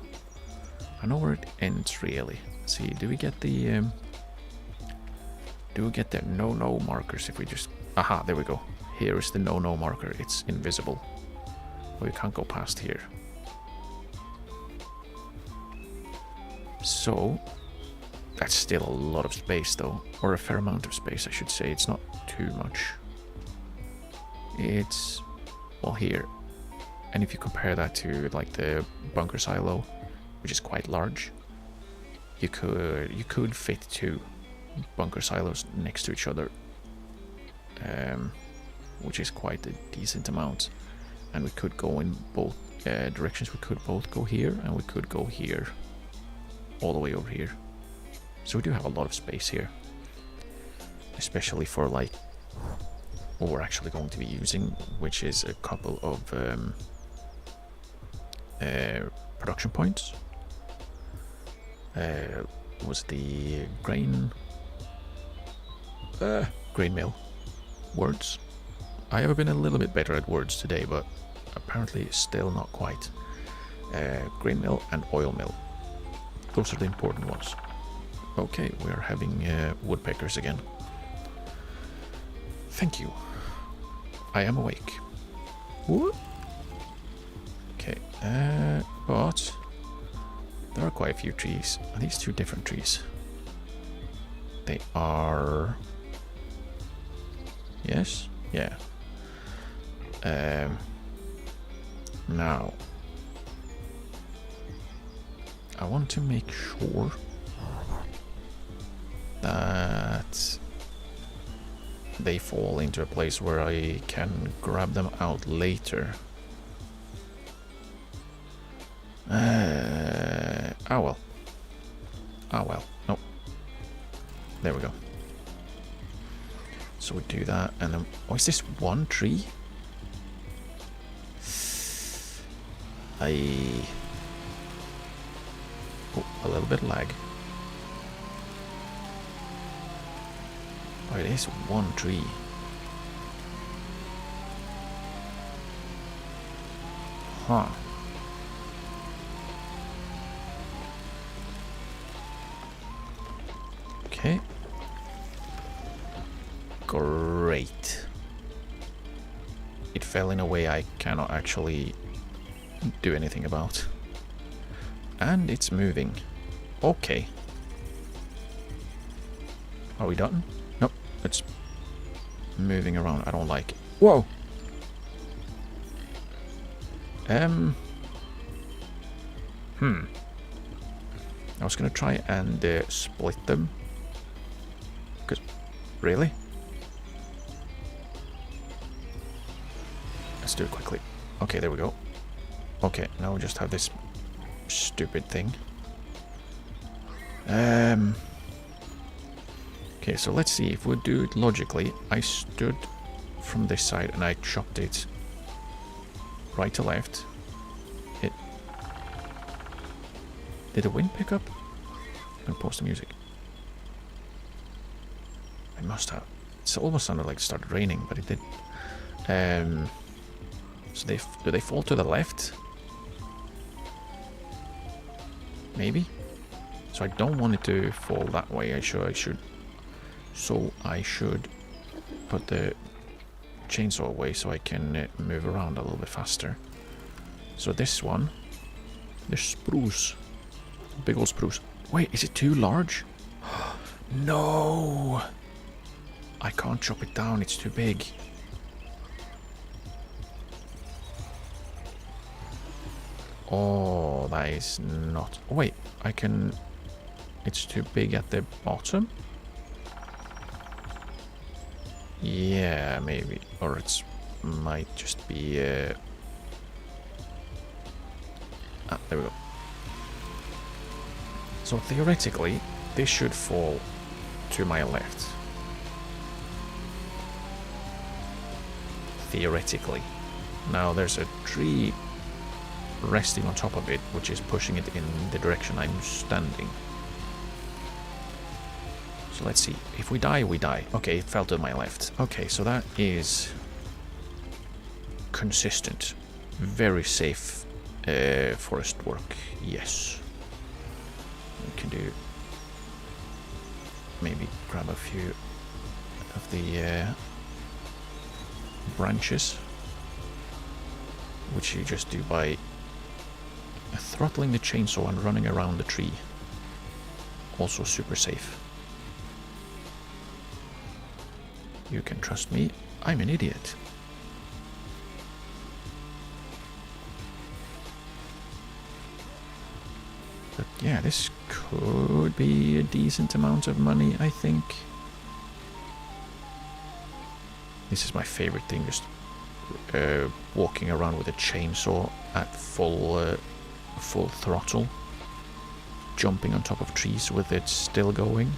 I know where it ends really. Let's see, do we get the no markers if we just... Aha, there we go. Here is the no marker. It's invisible. We can't go past here. So that's still a lot of space though, or a fair amount of space I should say. It's not too much. It's, well, here, and if you compare that to like the bunker silo, which is quite large, you could fit 2 bunker silos next to each other, which is quite a decent amount, and we could go in both directions. We could both go here, and we could go here, all the way over here. So we do have a lot of space here, especially for like what we're actually going to be using, which is a couple of production points. Was the grain mill words? I have been a little bit better at words today, but apparently still not quite. Grain mill and oil mill, those are the important ones. Okay, we are having woodpeckers again. Thank you. I am awake. Whoop. Okay, but there are quite a few trees. Are these 2 different trees? They are... Yes? Yeah. Now, I want to make sure that they fall into a place where I can grab them out later. Oh well. Oh well. No. There we go. So we do that, and then... Oh, is this 1 tree? Oh, a little bit lag. Oh, it is 1 tree. Huh. Okay. Great. It fell in a way I cannot actually do anything about. And it's moving. Okay. Are we done? Nope. It's moving around. I don't like it. Whoa! I was gonna try and split them. Because, really? Let's do it quickly. Okay, there we go. Okay, now we just have this stupid thing. Okay, so let's see if we do it logically. I stood from this side and I chopped it right to left. Did the wind pick up? I'm gonna pause the music. It must have. It almost sounded like it started raining, but it did. So do they fall to the left? Maybe. So I don't want it to fall that way. I should put the chainsaw away so I can move around a little bit faster. So this one, the spruce, big old spruce. Wait, is it too large? No, I can't chop it down. It's too big. Oh, that is not... Oh, wait, I can... It's too big at the bottom? Yeah, maybe. Or it's might just be... Ah, there we go. So theoretically, this should fall to my left. Theoretically. Now there's a tree resting on top of it, which is pushing it in the direction I'm standing. So let's see. If we die, we die. Okay, it fell to my left. Okay, so that is consistent. Very safe forest work. Yes. We can do... Maybe grab a few of the branches, which you just do by throttling the chainsaw and running around the tree. Also super safe. You can trust me, I'm an idiot. But yeah, this could be a decent amount of money, I think. This is my favorite thing, just walking around with a chainsaw at full throttle, jumping on top of trees with it still going,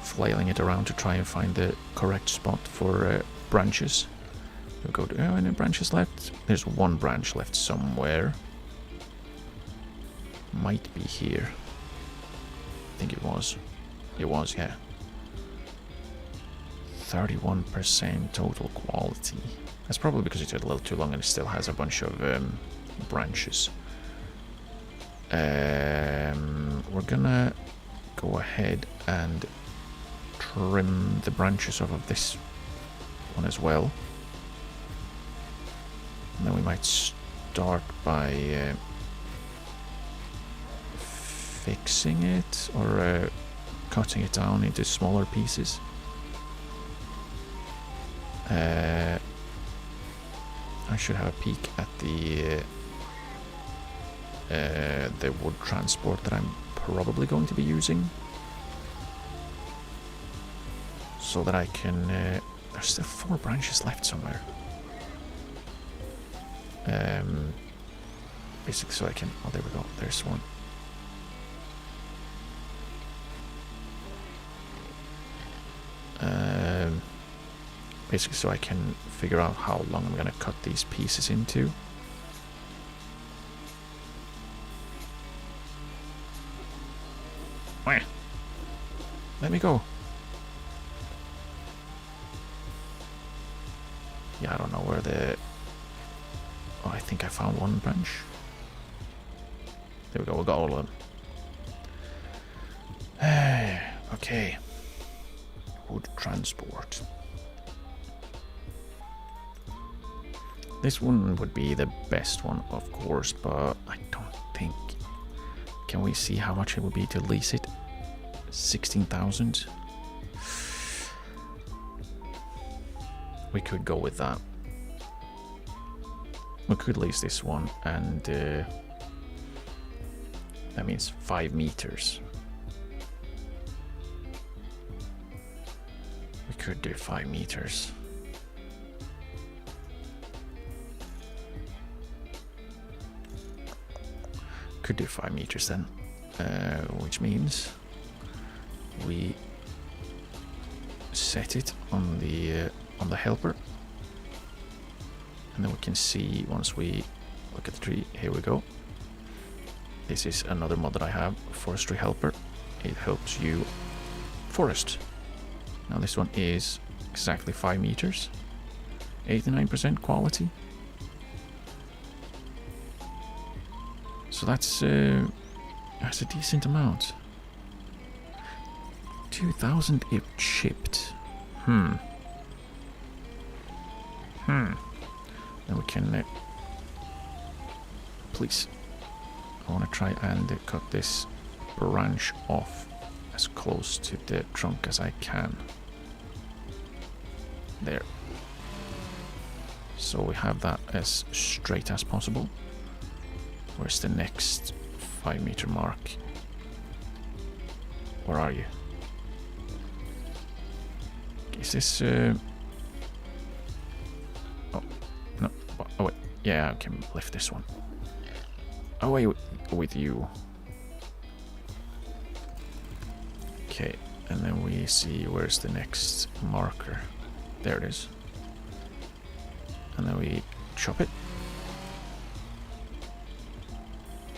flailing it around to try and find the correct spot for branches. We'll go to any branches left? There's one branch left somewhere. Might be here. I think it was. It was, yeah. 31% total quality. That's probably because it took a little too long and it still has a bunch of branches. We're gonna go ahead and trim the branches off of this one as well. And then we might start by fixing it or cutting it down into smaller pieces. I should have a peek at the wood transport that I'm probably going to be using, so that I can. There's still 4 branches left somewhere. Basically, so I can. Oh, there we go. There's one. Basically, so I can figure out how long I'm going to cut these pieces into. Let me go. Yeah, I don't know where the... Oh, I think I found one branch. There we go, we got all of them. Okay. Wood transport. This one would be the best one, of course, but I don't think... Can we see how much it would be to lease it? 16,000. We could go with that. We could lease this one, and that means 5 meters. We could do 5 meters. Could do 5 meters then, which means we set it on the helper, and then we can see once we look at the tree. Here we go. This is another mod that I have, Forestry Helper. It helps you forest. Now this one is exactly 5 meters, 89% quality. So that's a decent amount. 2,000 if chipped. Then we can... please. I want to try and cut this branch off as close to the trunk as I can. There. So we have that as straight as possible. Where's the next 5 meter mark? Where are you? Is this... Oh, no. Oh, wait. Yeah, I can lift this one. Oh, wait, with you. Okay, and then we see where's the next marker. There it is. And then we chop it.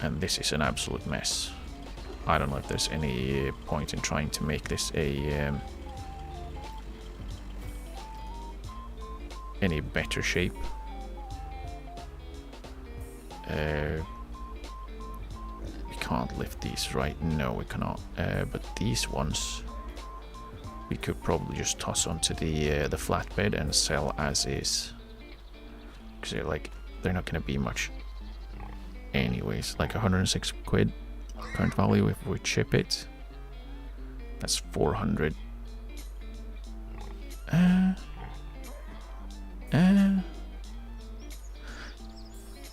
And this is an absolute mess. I don't know if there's any point in trying to make this a any better shape. We can't lift these, right? No, we cannot. But these ones we could probably just toss onto the flatbed and sell as is. Because they're not going to be much. Anyways, like 106 quid current value if we chip it. That's 400.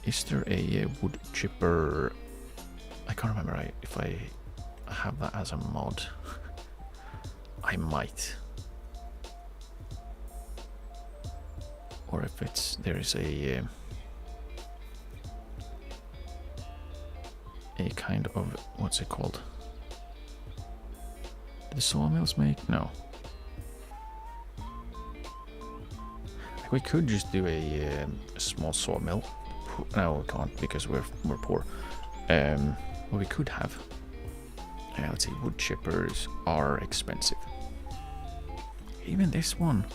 Is there a wood chipper? I can't remember if I have that as a mod. I might. Or if there is a kind of, what's it called? Do the sawmills make? No. Like we could just do a small sawmill. No, we can't because we're poor. What we could have. Let's see, wood chippers are expensive. Even this one.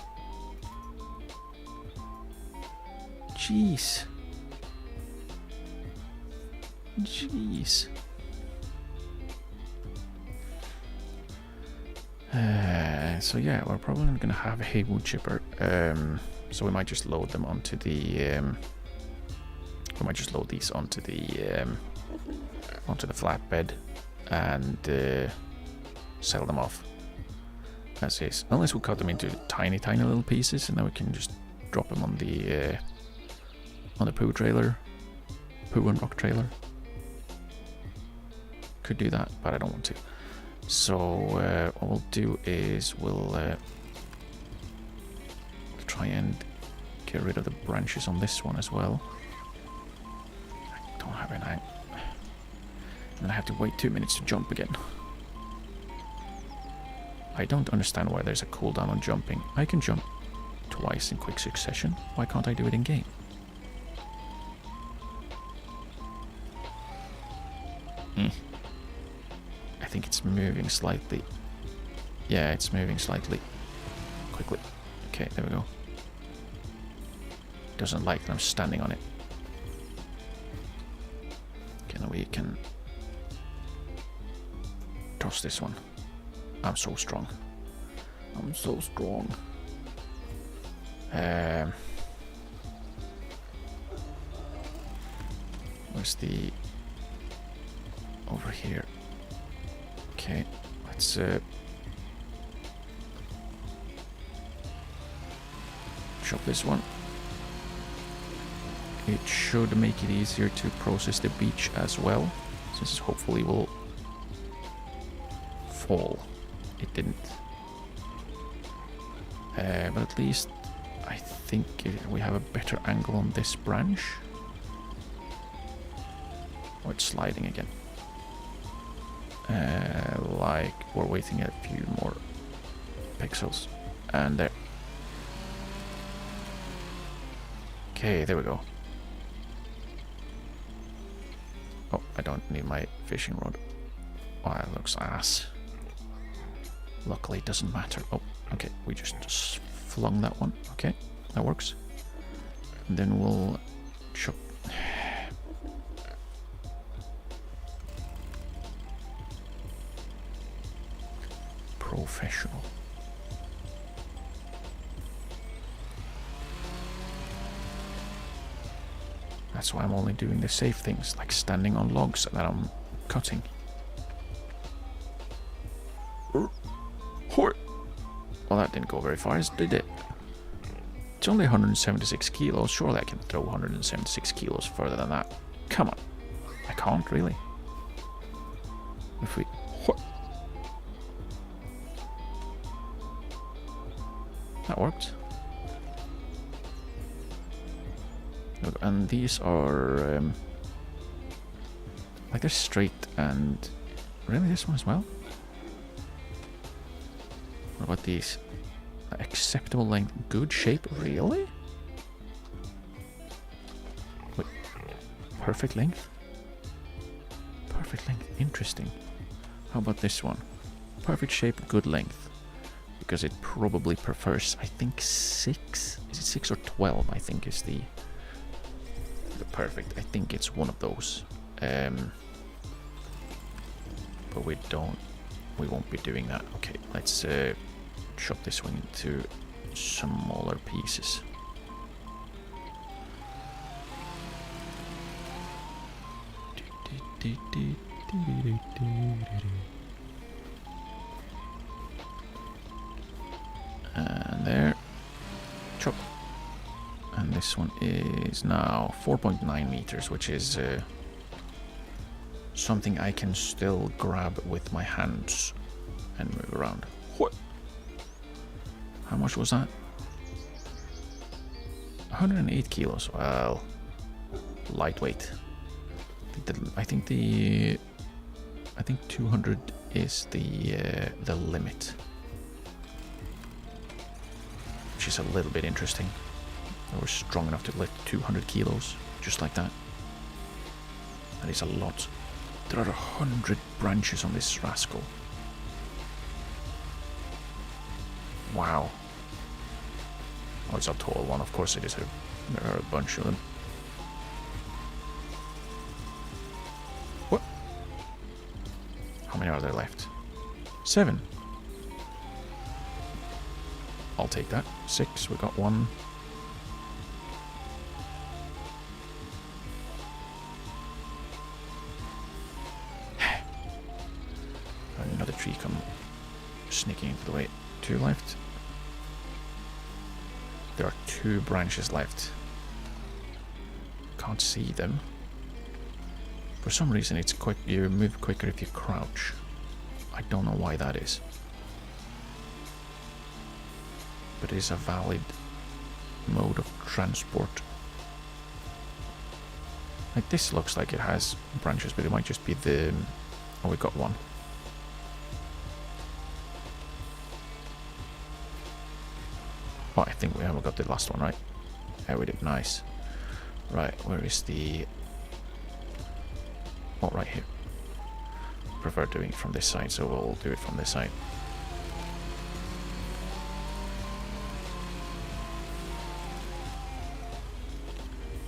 Jeez. Jeez. So yeah, we're probably not gonna have a wood chipper. So we might just load them onto the. We might just load these onto the flatbed and sell them off as is. Unless we cut them into tiny little pieces, and then we can just drop them on the poo and rock trailer. Could do that, but I don't want to. So what we'll do is we'll try and get rid of the branches on this one as well. I don't have any. And then I have to wait 2 minutes to jump again. I don't understand why there's a cooldown on jumping. I can jump twice in quick succession. Why can't I do it in game? I think it's moving slightly. Yeah, it's moving slightly. Quickly. Okay, there we go. Doesn't like that I'm standing on it. Okay, now we can toss this one. I'm so strong. I'm so strong. Where's the... over here. Okay, let's chop this one. It should make it easier to process the beach as well, since it hopefully will fall. It didn't. But at least I think we have a better angle on this branch. Oh, it's sliding again. Like we're waiting a few more pixels. And there. Okay, there we go. Oh, I don't need my fishing rod. Oh, that looks ass. Luckily it doesn't matter. Oh, okay, we just flung that one. Okay, that works. And then we'll chop. Professional. That's why I'm only doing the safe things, like standing on logs that I'm cutting. Well, that didn't go very far, did it? It's only 176 kilos. Surely I can throw 176 kilos further than that. Come on. I can't, really. If we... That worked. And these are... like they're straight and... Really, this one as well? What about these? Acceptable length, good shape, really? Wait, perfect length? Perfect length, interesting. How about this one? Perfect shape, good length. Because it probably prefers, I think 6? Is it 6 or 12? I think is the perfect. I think it's one of those. But we won't be doing that. Okay, let's chop this one into smaller pieces. And there. Chop. And this one is now 4.9 meters, which is something I can still grab with my hands and move around. What? How much was that? 108 kilos. Well, lightweight. I think 200 is the limit, which is a little bit interesting. I was strong enough to lift 200 kilos just like that. That is a lot. There are 100 branches on this rascal. Wow. Oh, it's a tall one. Of course it is. There are a bunch of them. What? How many are there left? 7. I'll take that. 6. We got 1. Another tree come sneaking into the way. 2 left. There are 2 branches left. Can't see them. For some reason it's quick. You move quicker if you crouch. I don't know why that is. But it is a valid mode of transport. Like this looks like it has branches, but it might just be the... Oh, we got 1. Oh, I think we haven't got the last one, right? Yeah, we did. Nice. Right, where is the... Oh, right here. Prefer doing it from this side, so we'll do it from this side.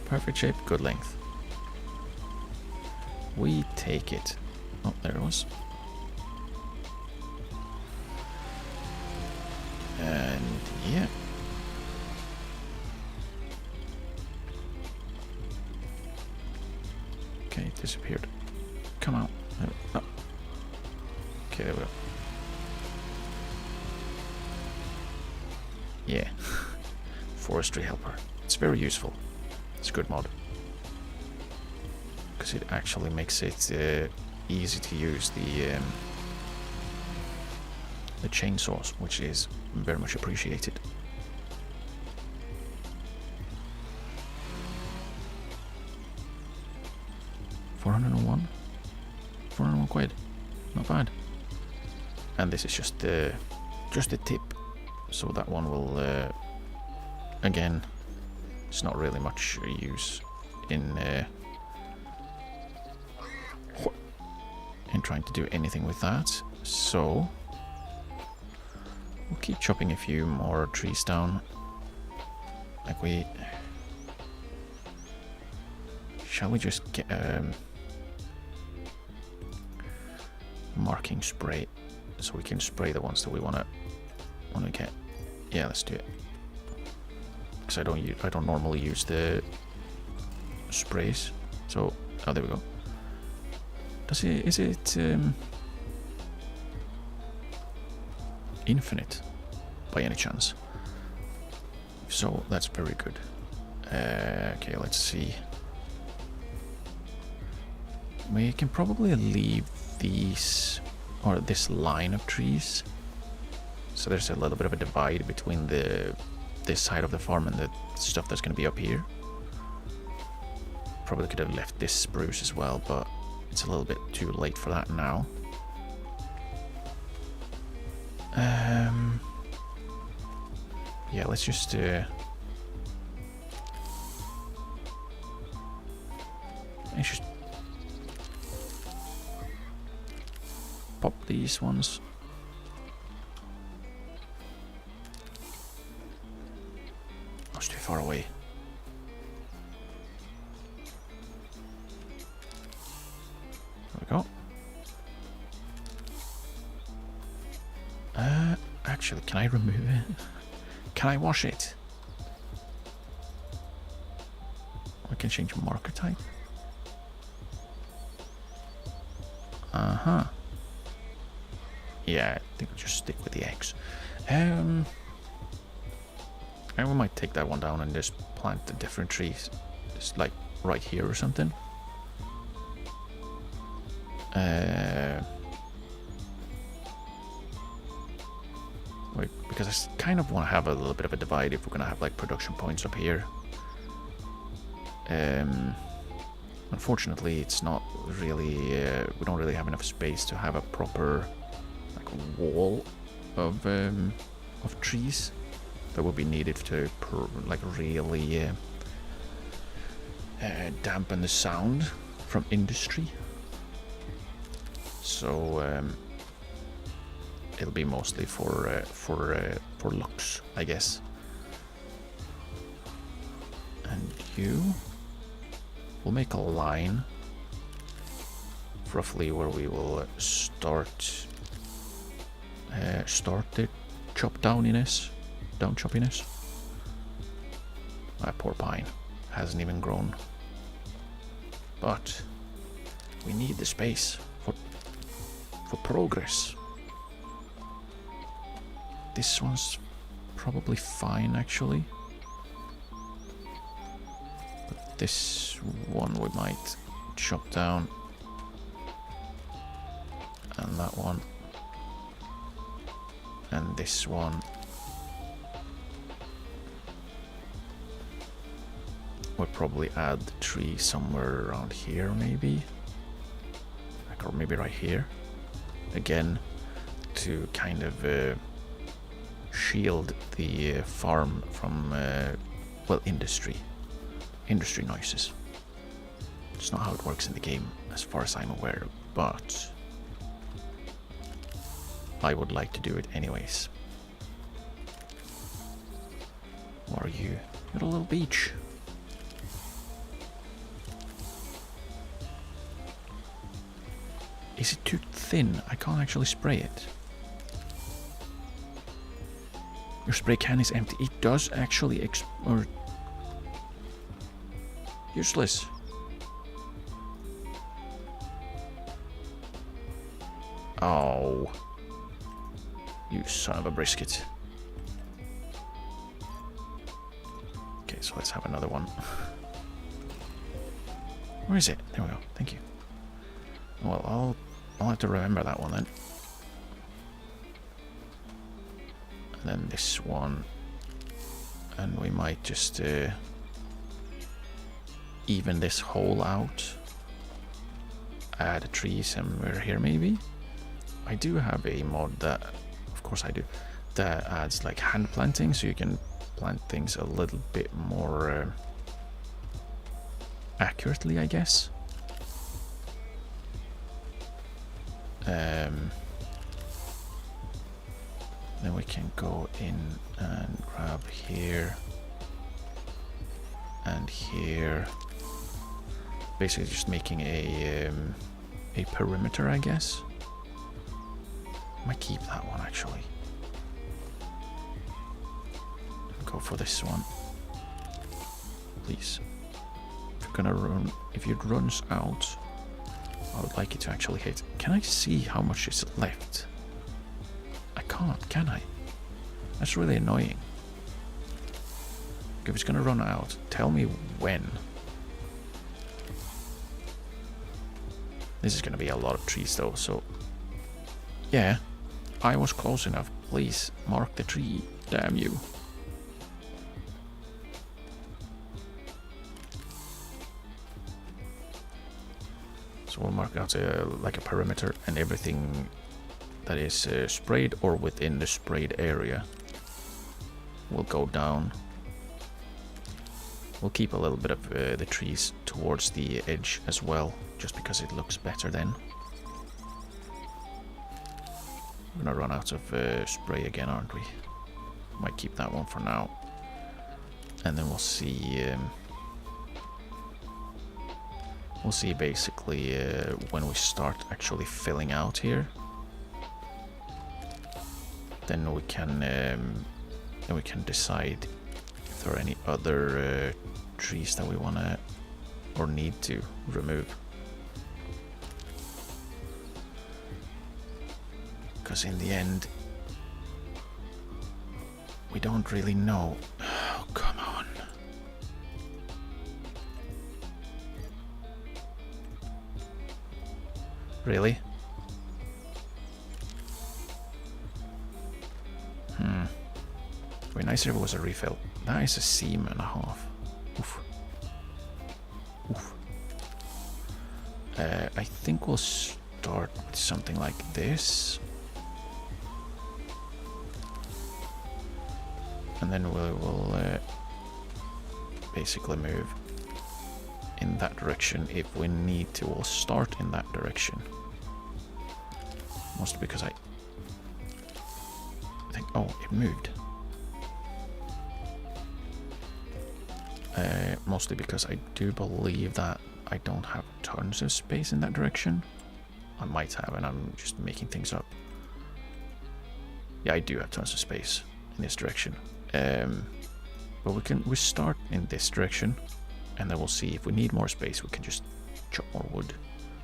Perfect shape, good length. We take it. Oh, there it was. And yeah. Okay, it disappeared. Come out. Oh. Okay, there we go. Yeah. Forestry Helper. It's very useful. It's a good mod. Because it actually makes it easy to use the chainsaws, which is very much appreciated. $401? 401 quid. Not bad. And this is just the tip. So that one will again, it's not really much use in trying to do anything with that. So we'll keep chopping a few more trees down. Like we... Shall we just get marking spray so we can spray the ones that we wanna get? Yeah, let's do it. Because I don't normally use the sprays. So oh, there we go. Is it infinite by any chance? If so, that's very good. Okay, let's see. We can probably leave these, or this line of trees, so there's a little bit of a divide between this side of the farm and the stuff that's going to be up here. Probably could have left this spruce as well, but it's a little bit too late for that now. Yeah, let's just pop these ones. That's too far away. There we go. Actually, can I remove it? Can I wash it? I can change marker type. Uh-huh. Yeah, I think I'll just stick with the X. And we might take that one down and just plant the different trees, just like right here or something. Wait, because I kind of want to have a little bit of a divide if we're going to have like production points up here. Unfortunately, it's not really, we don't really have enough space to have a proper like wall of trees that will be needed to like really dampen the sound from industry. So it'll be mostly for looks, I guess. And we'll make a line roughly where we will start the down choppiness. My poor pine hasn't even grown, but we need the space for progress. This one's probably fine actually, but this one we might chop down, and that one, and this one. We'll probably add the tree somewhere around here, maybe, like, or maybe right here, again, to kind of shield the farm from, well, industry noises. It's not how it works in the game, as far as I'm aware, but I would like to do it anyways. What are you? You're a little beach. Is it too thin? I can't actually spray it. Your spray can is empty. It does actually or useless. Oh, you son of a brisket. Okay, so let's have another one. Where is it? There we go. Thank you. Well, I'll have to remember that one then. And then this one, and we might just even this hole out. Add a tree somewhere here, maybe. I do have a mod that, of course I do, that adds like hand planting, so you can plant things a little bit more accurately, I guess. Then we can go in and grab here and here, basically just making a perimeter, I guess. I might keep that one actually. Go for this one, please. If you're gonna run, if it runs out, I would like it to actually hit. Can I see how much is left? I can't, can I? That's really annoying. If it's gonna run out, tell me when. This is gonna be a lot of trees though, so... Yeah, I was close enough. Please, mark the tree. Damn you. So we'll mark out like a perimeter, and everything that is sprayed or within the sprayed area will go down. We'll keep a little bit of the trees towards the edge as well, just because it looks better then. We're gonna run out of spray again, aren't we? Might keep that one for now. And then we'll see... we'll see basically when we start actually filling out here. Then we can decide if there are any other trees that we wanna or need to remove. Because in the end, we don't really know Really? Would be nicer if it was a refill. That is a seam and a half. Oof. Oof. I think we'll start with something like this. And then we'll basically move in that direction if we need to. We'll start in that direction. Mostly because I think... Oh, it moved. Mostly because I do believe that I don't have tons of space in that direction. I might have, and I'm just making things up. Yeah, I do have tons of space in this direction. But we start in this direction, and then we'll see if we need more space. We can just chop more wood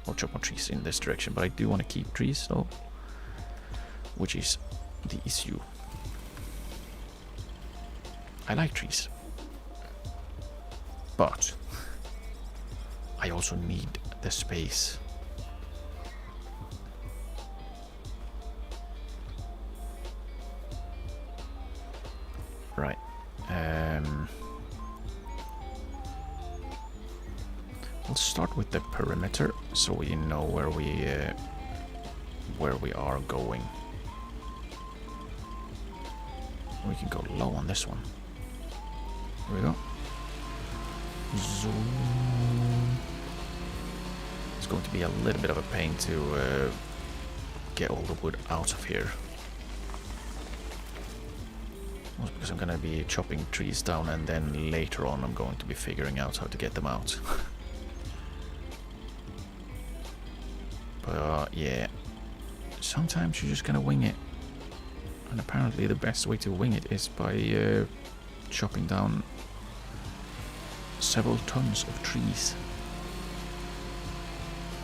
or chop more trees in this direction. But I do want to keep trees, though, which is the issue. I like trees, but I also need the space. Right. We'll start with the perimeter so we know where we are going. We can go low on this one. Here we go. Zoom. It's going to be a little bit of a pain to get all the wood out of here. Also because I'm going to be chopping trees down, and then later on I'm going to be figuring out how to get them out. But yeah, sometimes you're just going to wing it. And apparently the best way to wing it is by chopping down several tons of trees.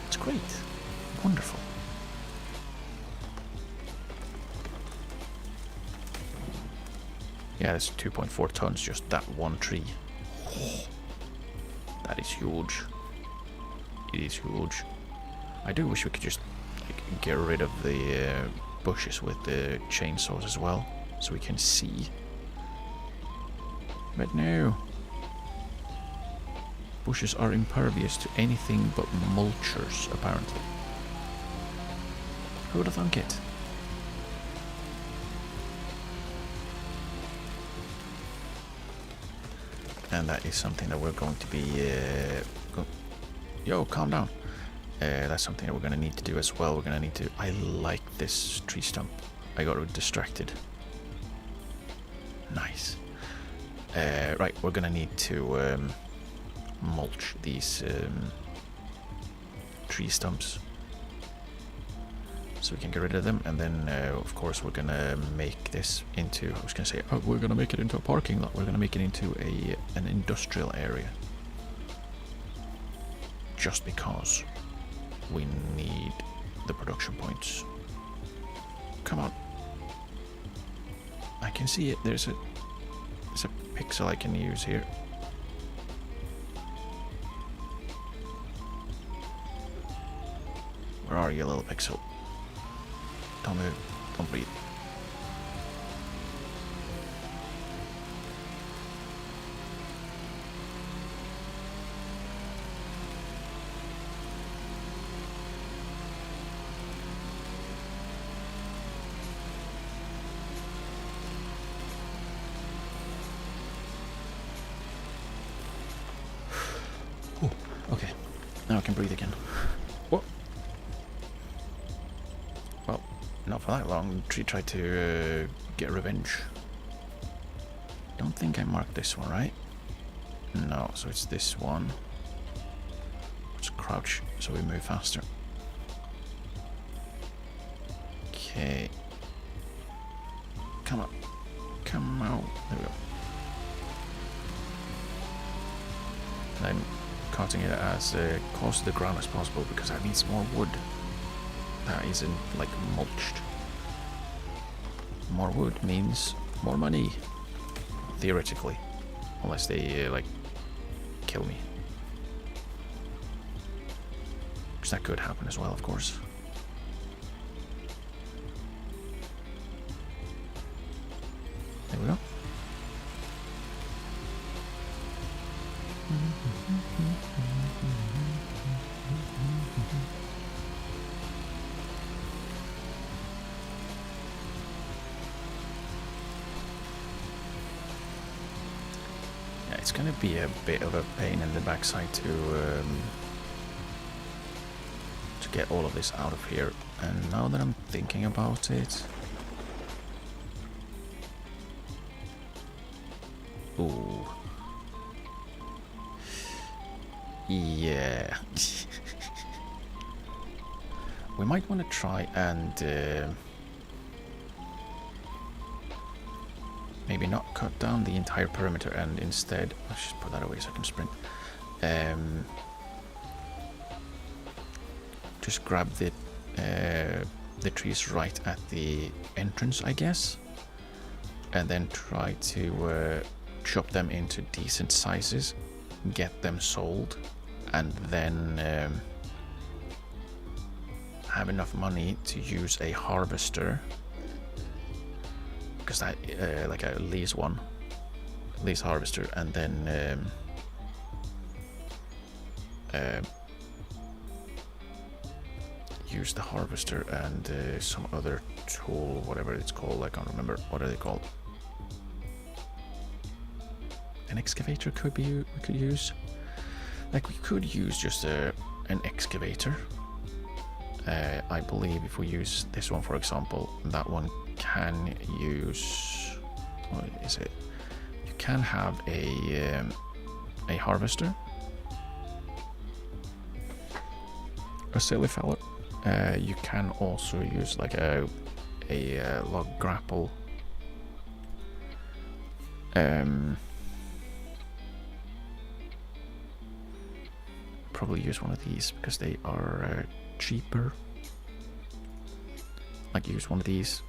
It's great. Wonderful. Yeah, that's 2.4 tons, just that one tree. That is huge. It is huge. I do wish we could just get rid of the bushes with the chainsaws as well, so we can see. But no. Bushes are impervious to anything but mulchers, apparently. Who would have thunk it? And that is something that we're going to be... Yo, calm down. That's something that we're going to need to do as well. We're going to need to... I like this tree stump. I got distracted. Nice. Right, we're going to need to mulch these tree stumps so we can get rid of them. And then, of course, we're going to make this into... I was going to say, oh, we're going to make it into a parking lot. We're going to make it into an industrial area. Just because we need the production points. Come on. I can see it. There's a pixel I can use here. Where are you, little pixel? Don't move. Don't breathe. Okay, now I can breathe again. What? Well, not for that long. Tree tried to get revenge. Don't think I marked this one, right? No, so it's this one. Let's crouch so we move faster. Okay. Come on. Come out. There we go. And I'm cutting it as close to the ground as possible because that needs more wood that isn't like mulched. More wood means more money, theoretically, unless they like kill me, because that could happen as well, of course. There we go. Yeah, it's gonna be a bit of a pain in the backside to get all of this out of here. And now that I'm thinking about it, ooh, yeah, we might want to try and maybe not cut down the entire perimeter, and instead, let's just put that away so I can sprint. Just grab the trees right at the entrance, I guess, and then try to chop them into decent sizes, get them sold, and then have enough money to use a harvester, because that like a lease harvester, and then use the harvester and some other tool, whatever it's called. I can't remember. What are they called? An excavator could be. We could use. Like we could use just an excavator. I believe if we use this one, for example, that one can use. What is it? You can have a harvester, a silly fella. You can also use like a log grapple. Probably use one of these because they are cheaper. Like use one of these,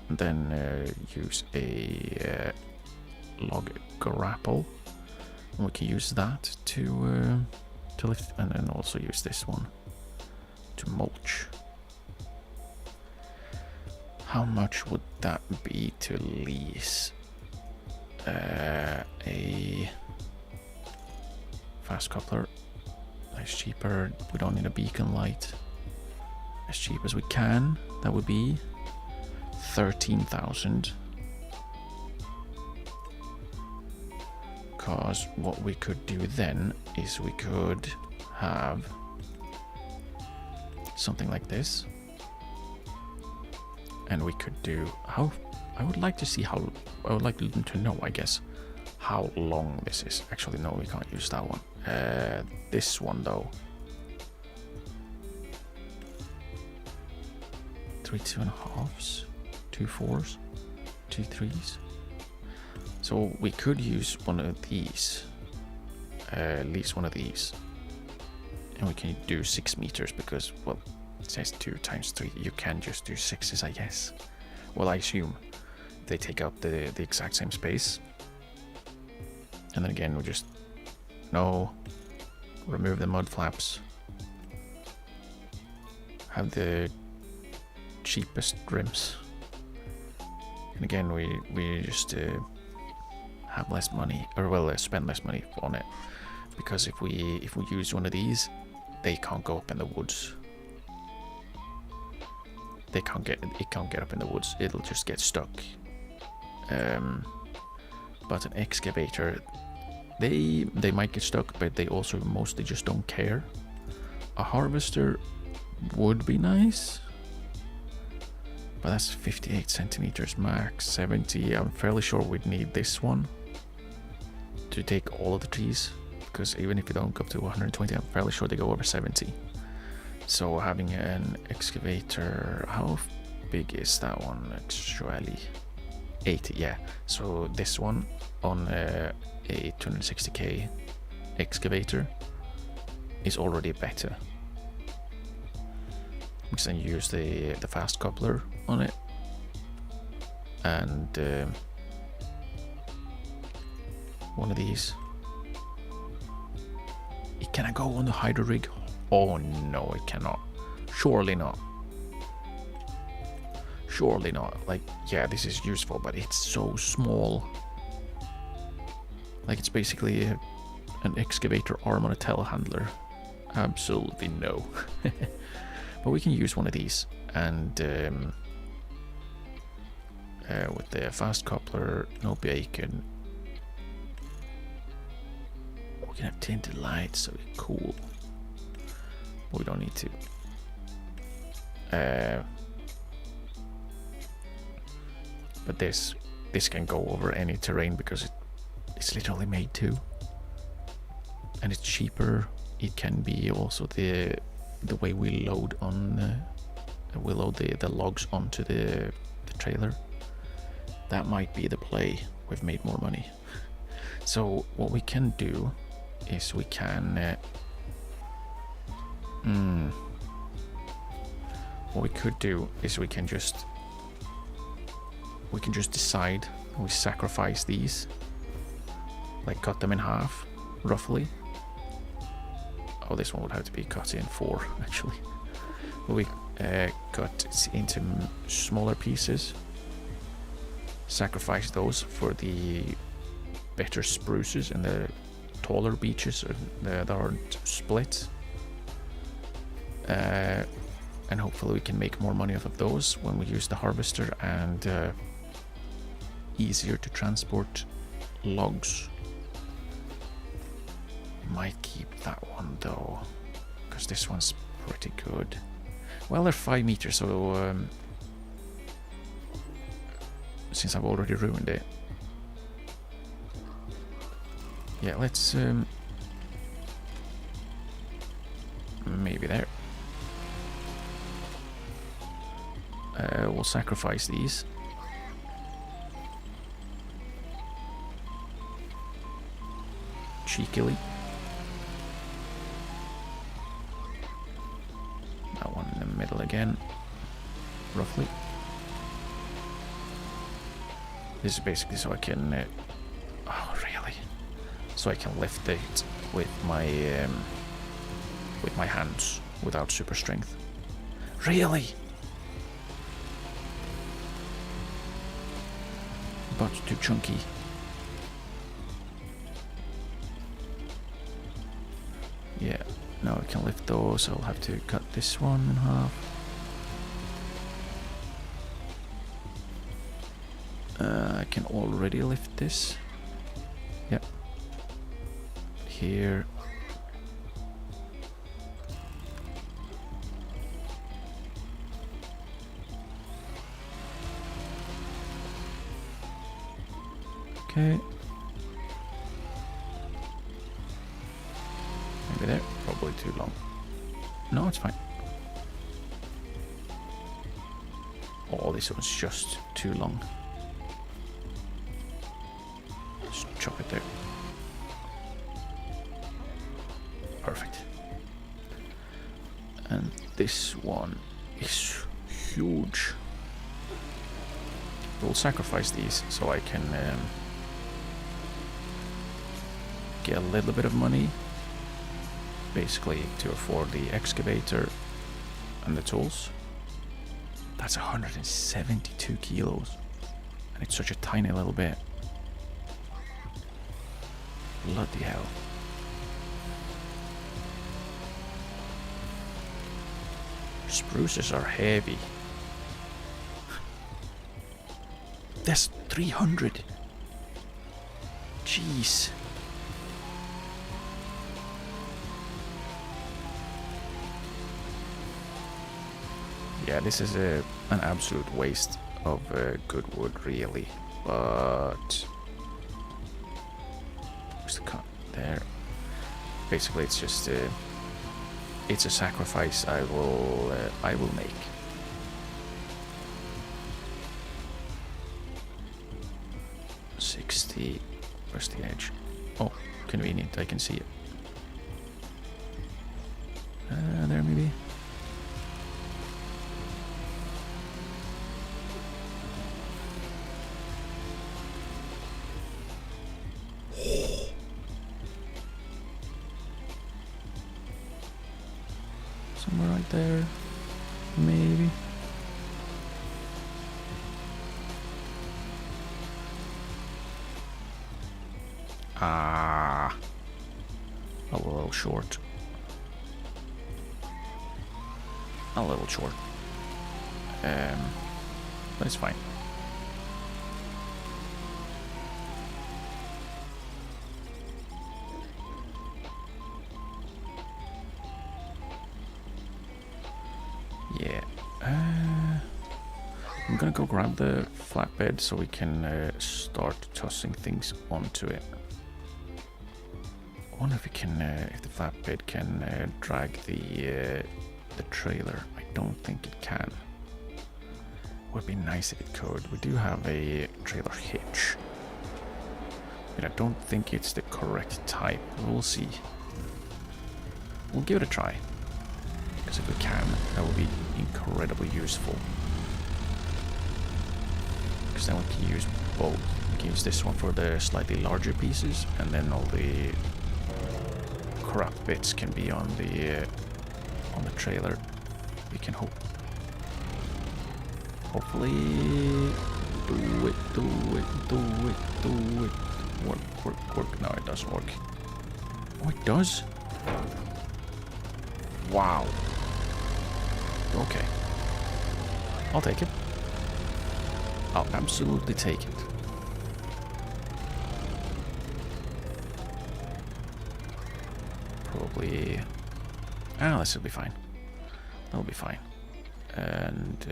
and then use a log grapple, and we can use that to lift, and then also use this one to mulch. How much would that be to lease? A fast coupler. That's cheaper. We don't need a beacon light. As cheap as we can. That would be 13,000. Because what we could do then is we could have something like this, and we could do how I would like to see how I would like to know, I guess, how long this is. Actually, no, we can't use that one. This one though, 3 2.5s, 2 4s, 2 3s. So we could use one of these, at least one of these. And we can do 6 meters because, well, it says 2 times 3. You can just do 6s, I guess. Well, I assume they take up the exact same space. And then again, we just remove the mud flaps. Have the cheapest rims. And again, we just have less money, or well, spend less money on it, because if we use one of these, they can't go up in the woods. It can't get up in the woods. It'll just get stuck. But an excavator, they might get stuck, but they also mostly just don't care. A harvester would be nice, but that's 58 centimeters max, 70. I'm fairly sure we'd need this one to take all of the trees, because even if you don't go up to 120, I'm fairly sure they go over 70. So having an excavator, how big is that one actually? 80, yeah. So this one on a 260k excavator is already better, because then you use the fast coupler on it, and one of these. Can I go on the hydro rig? Oh no, it cannot. Surely not. Surely not. Like, yeah, this is useful, but it's so small. Like, it's basically an excavator arm on a telehandler. Absolutely no. But we can use one of these, and with the fast coupler, no bacon. We can have tinted lights, so it's cool. But we don't need to. But this can go over any terrain because it's literally made to, and it's cheaper. It can be also the way we load on we load the logs onto the trailer. That might be the play. We've made more money. So what we can do is we can what we could do is we can just decide, we sacrifice these, like cut them in half roughly. Oh, this one would have to be cut in 4 actually. But we cut it into smaller pieces, sacrifice those for the better spruces and the taller beeches that aren't split, and hopefully we can make more money off of those when we use the harvester, and easier to transport logs. Might keep that one though, because this one's pretty good. Well, they're 5 meters, so since I've already ruined it, yeah, let's maybe there. We'll sacrifice these. Cheekily. That one in the middle again, roughly. This is basically so I can oh really? So I can lift it with my hands without super strength. Really? But too chunky. Yeah, now I can lift those. I'll have to cut this one in half. I can already lift this. Yep. Here. Okay. Maybe there. Probably too long. No, it's fine. Oh, this one's just too long. Just chop it there. Perfect. And this one is huge. We'll sacrifice these so I can get a little bit of money, basically to afford the excavator and the tools. That's 172 kilos, and it's such a tiny little bit. Bloody hell. Spruces are heavy. That's 300. Jeez. Yeah, this is an absolute waste of good wood, really. But where's the cut? There. Basically, it's just it's a sacrifice I will make. Where's the edge? Oh, convenient, I can see it. There maybe. Somewhere right there, maybe. Ah, a little short. A little short. But it's fine. Yeah. I'm gonna go grab the flatbed so we can start tossing things onto it. I wonder if we can, if the flatbed can drag the trailer. I don't think it can. Would be nice if it could. We do have a trailer hitch, but I don't think it's the correct type. We'll see. We'll give it a try, because if we can, that will be incredibly useful. Because then we can use both. We can use this one for the slightly larger pieces, and then all the crap bits can be on the trailer. We can hopefully do it. Work. No, it doesn't work. Oh, it does? Wow. Okay. I'll take it. I'll absolutely take it. Probably... Ah, this will be fine. That'll be fine. And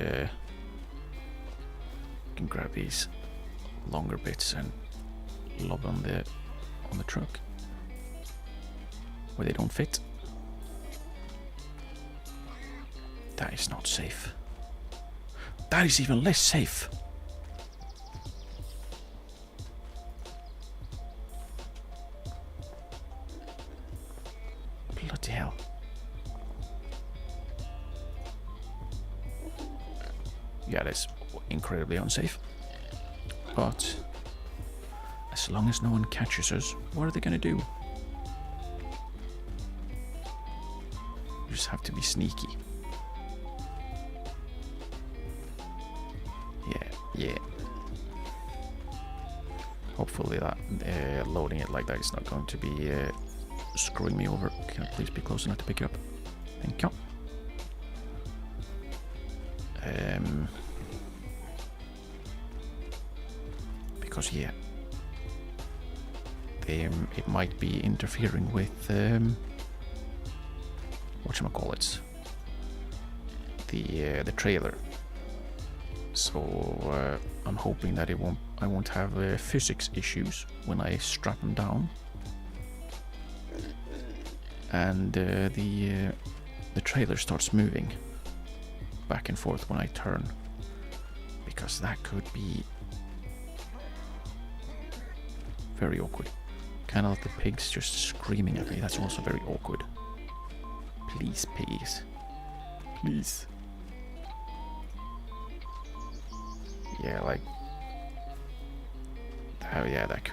can grab these longer bits and lob on the truck where they don't fit. That is not safe. That is even less safe. Bloody hell. Yeah, that's incredibly unsafe. But as long as no one catches us, what are they gonna do? You just have to be sneaky. Yeah. Hopefully that loading it like that is not going to be screwing me over. Can I please be close enough to pick it up? Thank you. Because yeah, it might be interfering with whatchamacallits, the trailer. So I'm hoping that I won't have physics issues when I strap them down, and the trailer starts moving back and forth when I turn, because that could be very awkward. Kind of like the pigs just screaming at me. That's also very awkward. Please, pigs. Please. Yeah, like... Oh yeah, that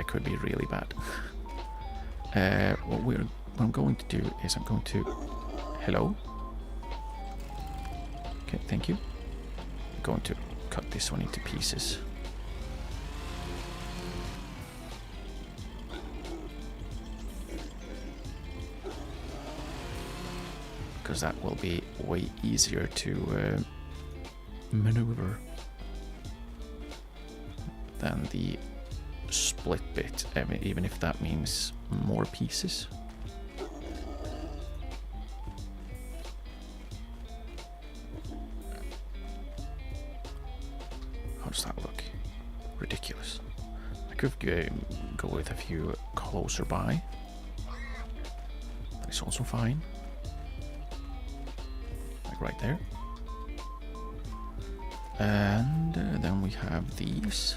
could be really bad. What I'm going to do is I'm going to... Hello? Okay, thank you. I'm going to cut this one into pieces. Because that will be way easier to maneuver than the split bit, I mean, even if that means more pieces. How does that look? Ridiculous. I could go with a few closer by. That is also fine. Like right there. And then we have these.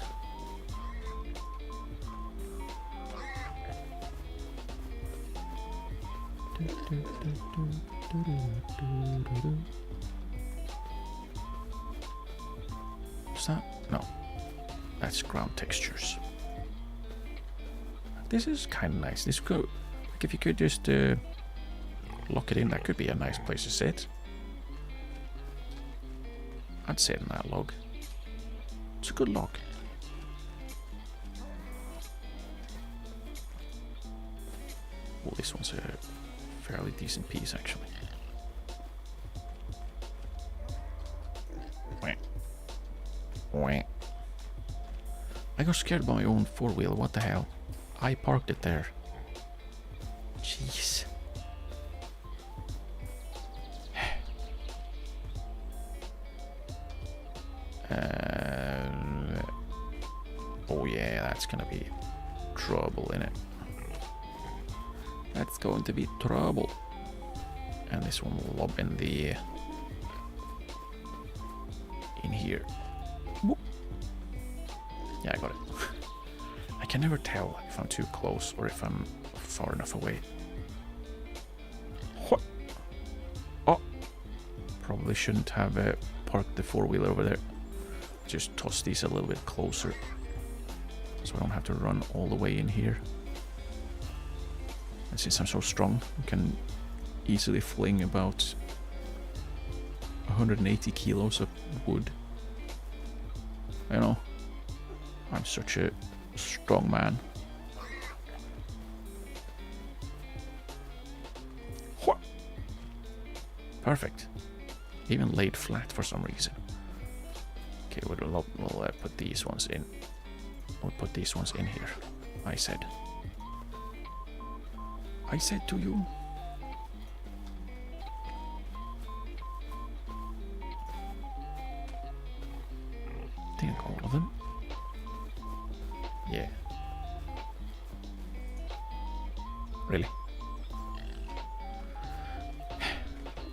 What's that? No. That's ground textures. This is kind of nice. This could, like, if you could just lock it in, that could be a nice place to sit. I'd sit in that log. It's a good log. Well, this one's a fairly decent piece, actually. I got scared by my own four-wheel, what the hell? I parked it there. Jeez. Oh yeah, that's gonna be trouble, innit? That's going to be trouble. And this one will lob in the... in here. Boop. Yeah, I got it. I can never tell if I'm too close or if I'm far enough away. What? Oh! Probably shouldn't have parked the four-wheeler over there. Just toss these a little bit closer, so I don't have to run all the way in here. And since I'm so strong, I can easily fling about 180 kilos of wood. You know, I'm such a strong man. Perfect. Even laid flat for some reason. Okay, we'll put these ones in. We'll put these ones in here. I said to you. I think all of them. Yeah. Really?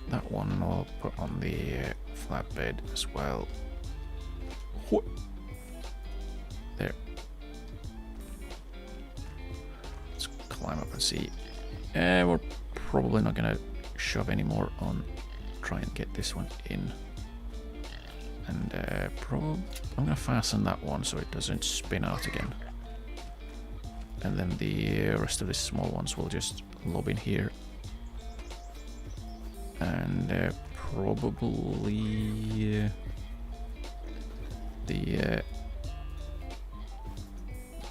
That one I'll put on the flatbed as well. There. Let's climb up and see. We're probably not gonna shove any more on. Try and get this one in. And I'm gonna fasten that one so it doesn't spin out again. And then the rest of the small ones will just lob in here. And probably the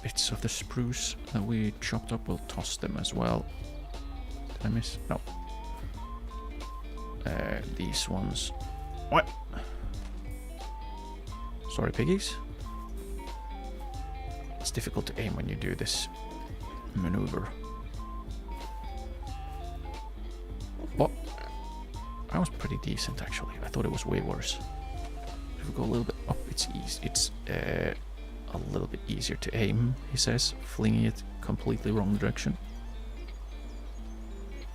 bits of the spruce that we chopped up, we'll toss them as well. Did I miss? No. These ones. What? Sorry, piggies. It's difficult to aim when you do this maneuver. Oh, that was pretty decent actually. I thought it was way worse. If we go a little bit up, it's easy. It's a little bit easier to aim, he says, flinging it completely wrong direction.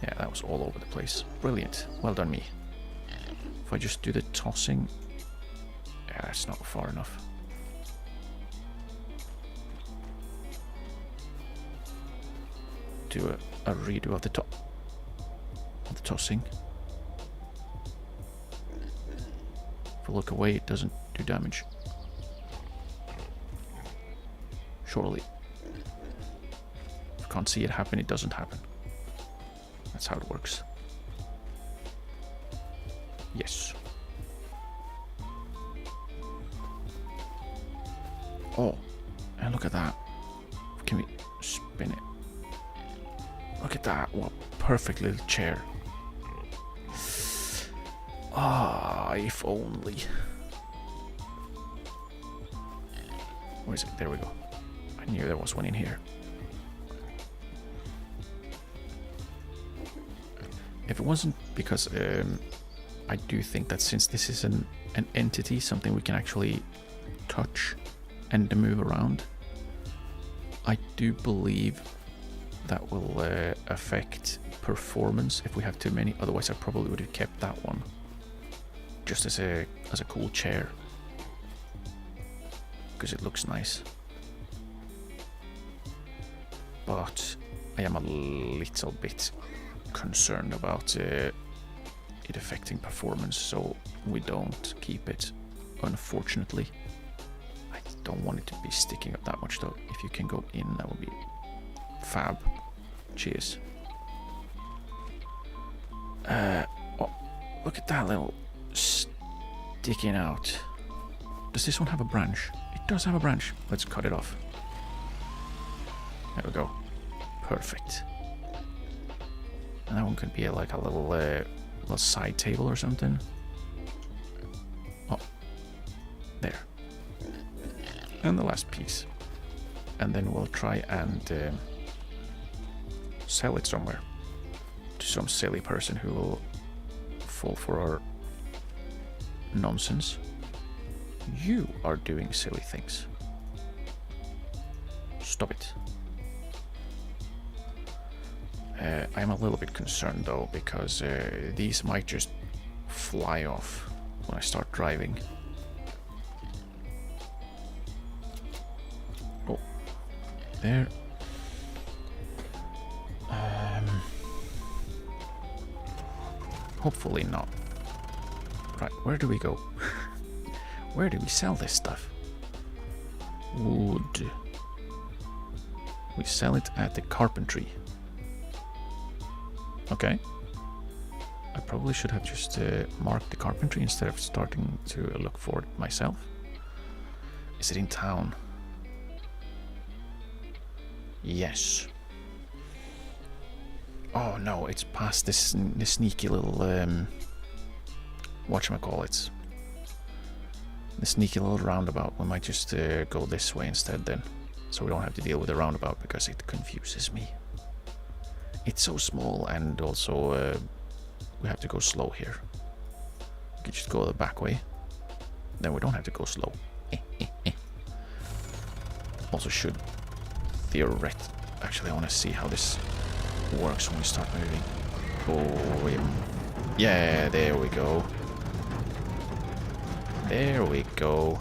Yeah, that was all over the place. Brilliant. Well done, me. If I just do the tossing, yeah, that's not far enough. Do a redo of the tossing. If I look away, it doesn't do damage. Surely. If I can't see it happen, it doesn't happen. That's how it works. Yes. Oh, and look at that. Can we spin it? Look at that. What a perfect little chair. Ah, if only. Where is it? There we go. I knew there was one in here. If it wasn't because I do think that since this is an entity, something we can actually touch and move around, I do believe that will affect performance if we have too many. Otherwise I probably would have kept that one just as a cool chair because it looks nice. But I am a little bit concerned about it affecting performance, so we don't keep it, unfortunately. I don't want it to be sticking up that much though. If you can go in, that would be fab. Cheers. Oh, look at that little sticking out. Does this one have a branch? It does have a branch. Let's cut it off. There we go. Perfect. And that one could be like a little side table or something. Oh, there. And the last piece. And then we'll try and sell it somewhere to some silly person who will fall for our nonsense. You are doing silly things. Stop it. I'm a little bit concerned though, because these might just fly off when I start driving. Oh, there. Hopefully not. Right, where do we go? Where do we sell this stuff? Wood. We sell it at the carpentry. Okay. I probably should have just marked the carpentry instead of starting to look for it myself. Is it in town? Yes. Oh no, it's past this sneaky little whatchamacallit. The sneaky little roundabout. We might just go this way instead then, so we don't have to deal with the roundabout because it confuses me. It's so small, and also we have to go slow here. We could just go the back way, then we don't have to go slow. Also should theoretically, actually I want to see how this works when we start moving. Oh yeah, there we go. There we go.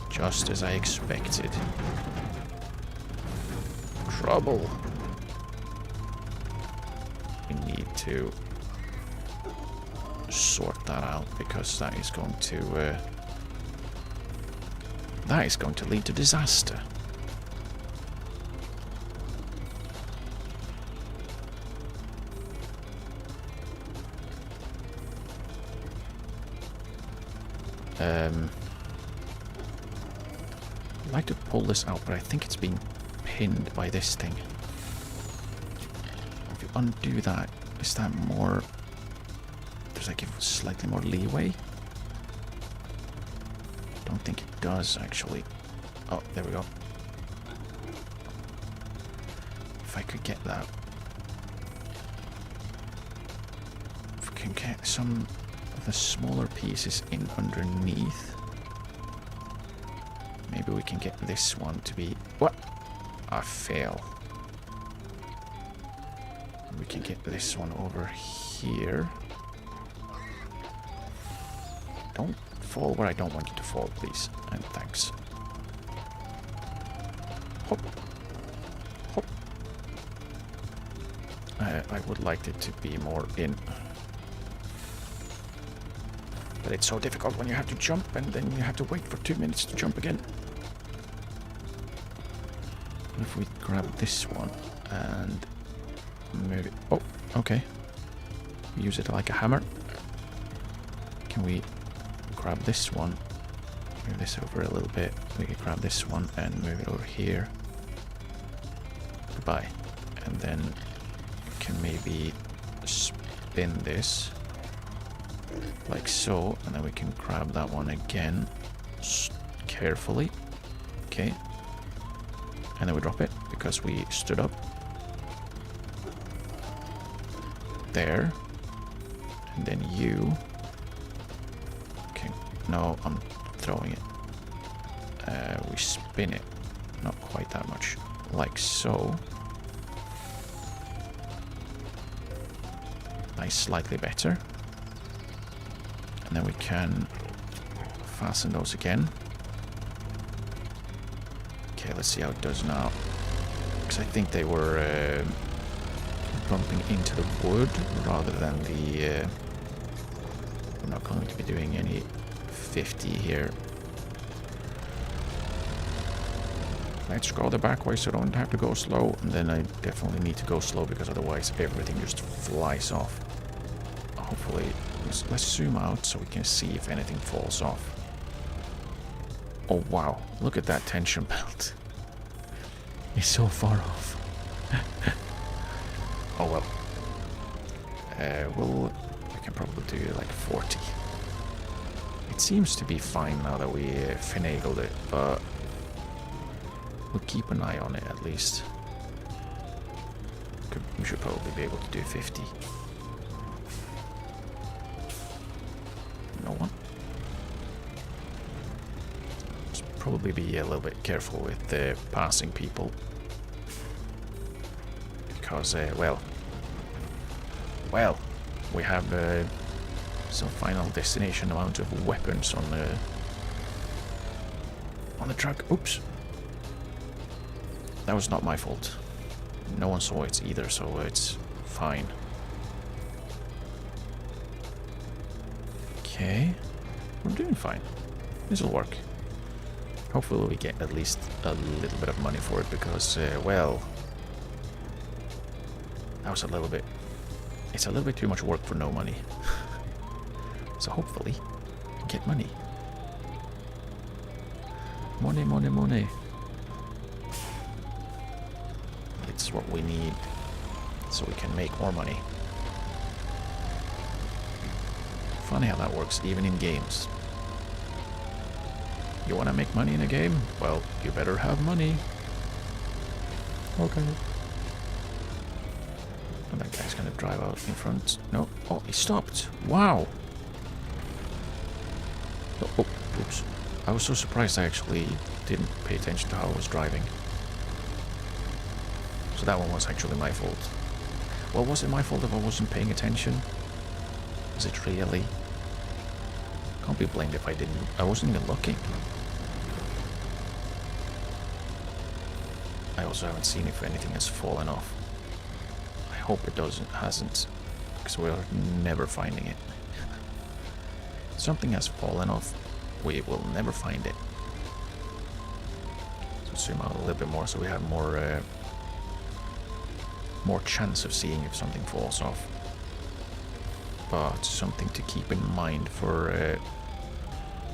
Just as I expected. Trouble. We need to sort that out because that is going to lead to disaster. I'd like to pull this out, but I think it's being pinned by this thing. If you undo that, is that more... Does that give slightly more leeway? Don't think it does, actually. Oh, there we go. If I could get that. If we can get some of the smaller pieces in underneath. Maybe we can get this one to be... What? I fail. We can get this one over here. Don't fall where I don't want you to fall, please. And thanks. Hop. Hop. I would like it to be more in. But it's so difficult when you have to jump and then you have to wait for 2 minutes to jump again. If we grab this one and move it... Oh, okay. Use it like a hammer. Can we grab this one? Move this over a little bit. We can grab this one and move it over here. Goodbye. And then we can maybe spin this like so, and then we can grab that one again carefully. Okay. And then we drop it because we stood up. There. And then you. Okay. No, I'm throwing it. We spin it. Not quite that much. Like so. Nice, slightly better. And then we can fasten those again. Okay, let's see how it does now. Because I think they were bumping into the wood rather than the... we're not going to be doing any 50 here. Let's go the back way so I don't have to go slow. And then I definitely need to go slow because otherwise everything just flies off. Hopefully, let's zoom out so we can see if anything falls off. Oh wow, look at that tension belt. It's so far off. Oh well. We can probably do like 40. It seems to be fine now that we finagled it, but we'll keep an eye on it at least. We should probably be able to do 50. No one. Let's probably be a little bit careful with passing people. Because, well, we have some final destination amount of weapons on the truck. Oops. That was not my fault. No one saw it either, so it's fine. Okay. We're doing fine. This'll work. Hopefully we get at least a little bit of money for it, because, well... that was a little bit... it's a little bit too much work for no money. So hopefully, get money. Money, money, money. It's what we need so we can make more money. Funny how that works, even in games. You want to make money in a game? Well, you better have money. Okay. And that guy's gonna drive out in front. No. Oh, he stopped. Wow. Oh, oops. I was so surprised I actually didn't pay attention to how I was driving. So that one was actually my fault. Well, was it my fault if I wasn't paying attention? Was it really? Can't be blamed if I didn't. I wasn't even looking. I also haven't seen if anything has fallen off. I hope it hasn't, because we're never finding it. Something has fallen off. We will never find it. So zoom out a little bit more so we have more chance of seeing if something falls off. But something to keep in mind for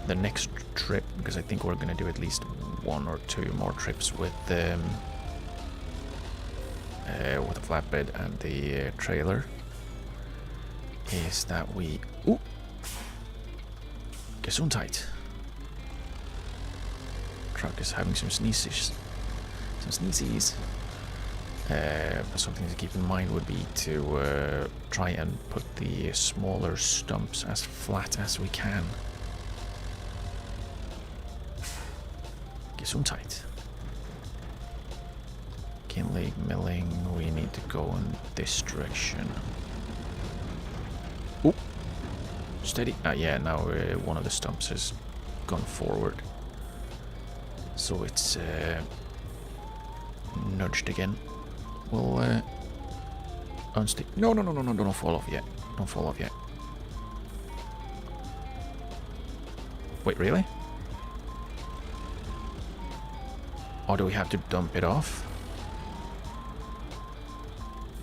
the next trip, because I think we're going to do at least 1 or 2 more trips with the flatbed and the trailer, is that we... Ooh! Gesundheit. Truck is having some sneezes. But something to keep in mind would be to try and put the smaller stumps as flat as we can. Gesundheit. Kinley, milling, we need to go in this direction. Oop! Steady. Yeah, now one of the stumps has gone forward. So it's nudged again. We'll unstick. No, don't fall off yet. Don't fall off yet. Wait, really? Or do we have to dump it off?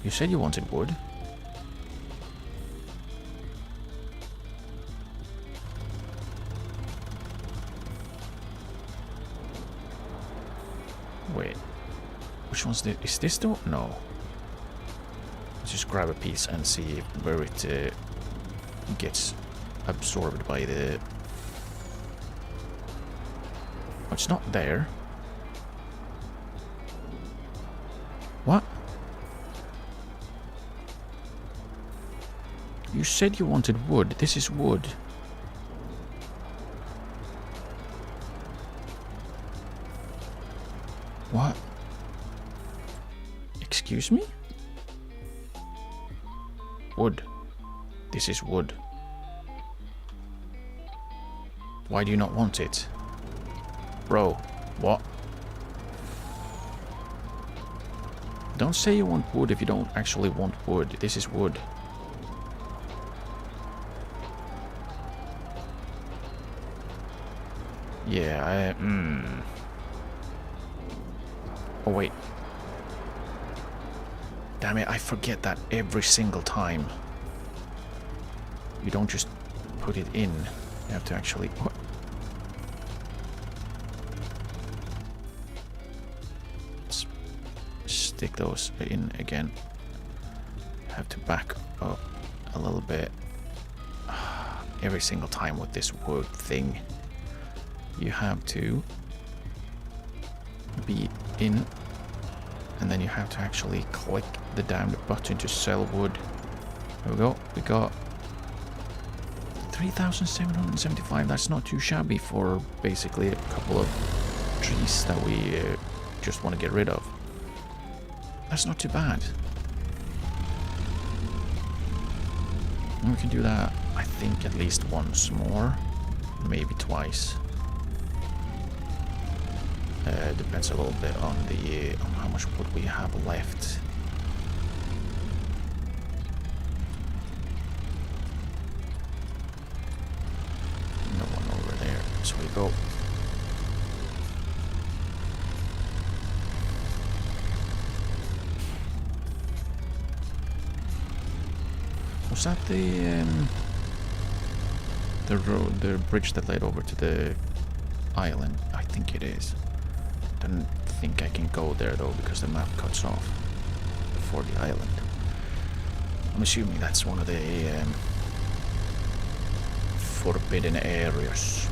You said you wanted wood. Wait. Which one's this? Is this the... No. Let's just grab a piece and see where it gets absorbed by the... Oh, it's not there. What? You said you wanted wood. This is wood. What? Excuse me? Wood. This is wood. Why do you not want it? Bro, what? Don't say you want wood if you don't actually want wood. This is wood. Yeah, Oh, wait. Damn it, I forget that every single time. You don't just put it in. You have to actually... What? Let's stick those in again. to back up a little bit. Every single time with this wood thing, you have to be in, and then you have to actually click the damned button to sell wood. There we go. We got 3,775. That's not too shabby for basically a couple of trees that we just want to get rid of. That's not too bad. And we can do that, I think, at least once more, maybe twice. Depends a little bit on the on how much wood we have left. No one over there, so we go. Was that the road, the bridge that led over to the island? I think it is. Don't think I can go there though because the map cuts off before the island. I'm assuming that's one of the forbidden areas.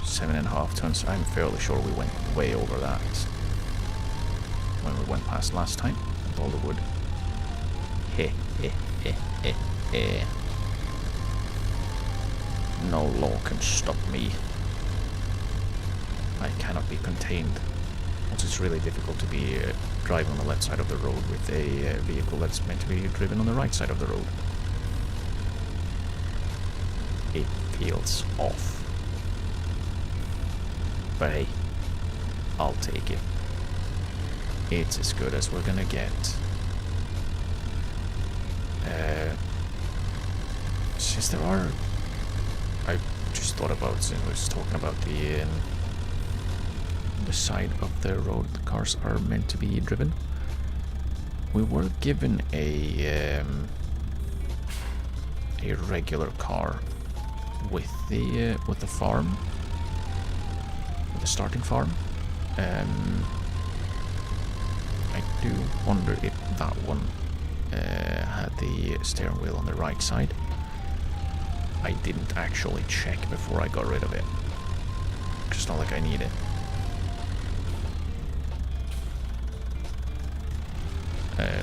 Seven and a half tons. I'm fairly sure we went way over that when we went past last time with all the wood. Heh heh heh heh heh. No law can stop me. I cannot be contained. Also, it's really difficult to be driving on the left side of the road with a vehicle that's meant to be driven on the right side of the road. It feels off. But hey, I'll take it. It's as good as we're gonna get. Since there are... I just thought about, since I was talking about the side of the road the cars are meant to be driven. We were given a regular car with the farm. The starting farm. I do wonder if that one had the steering wheel on the right side. I didn't actually check before I got rid of it. It's not like I need it.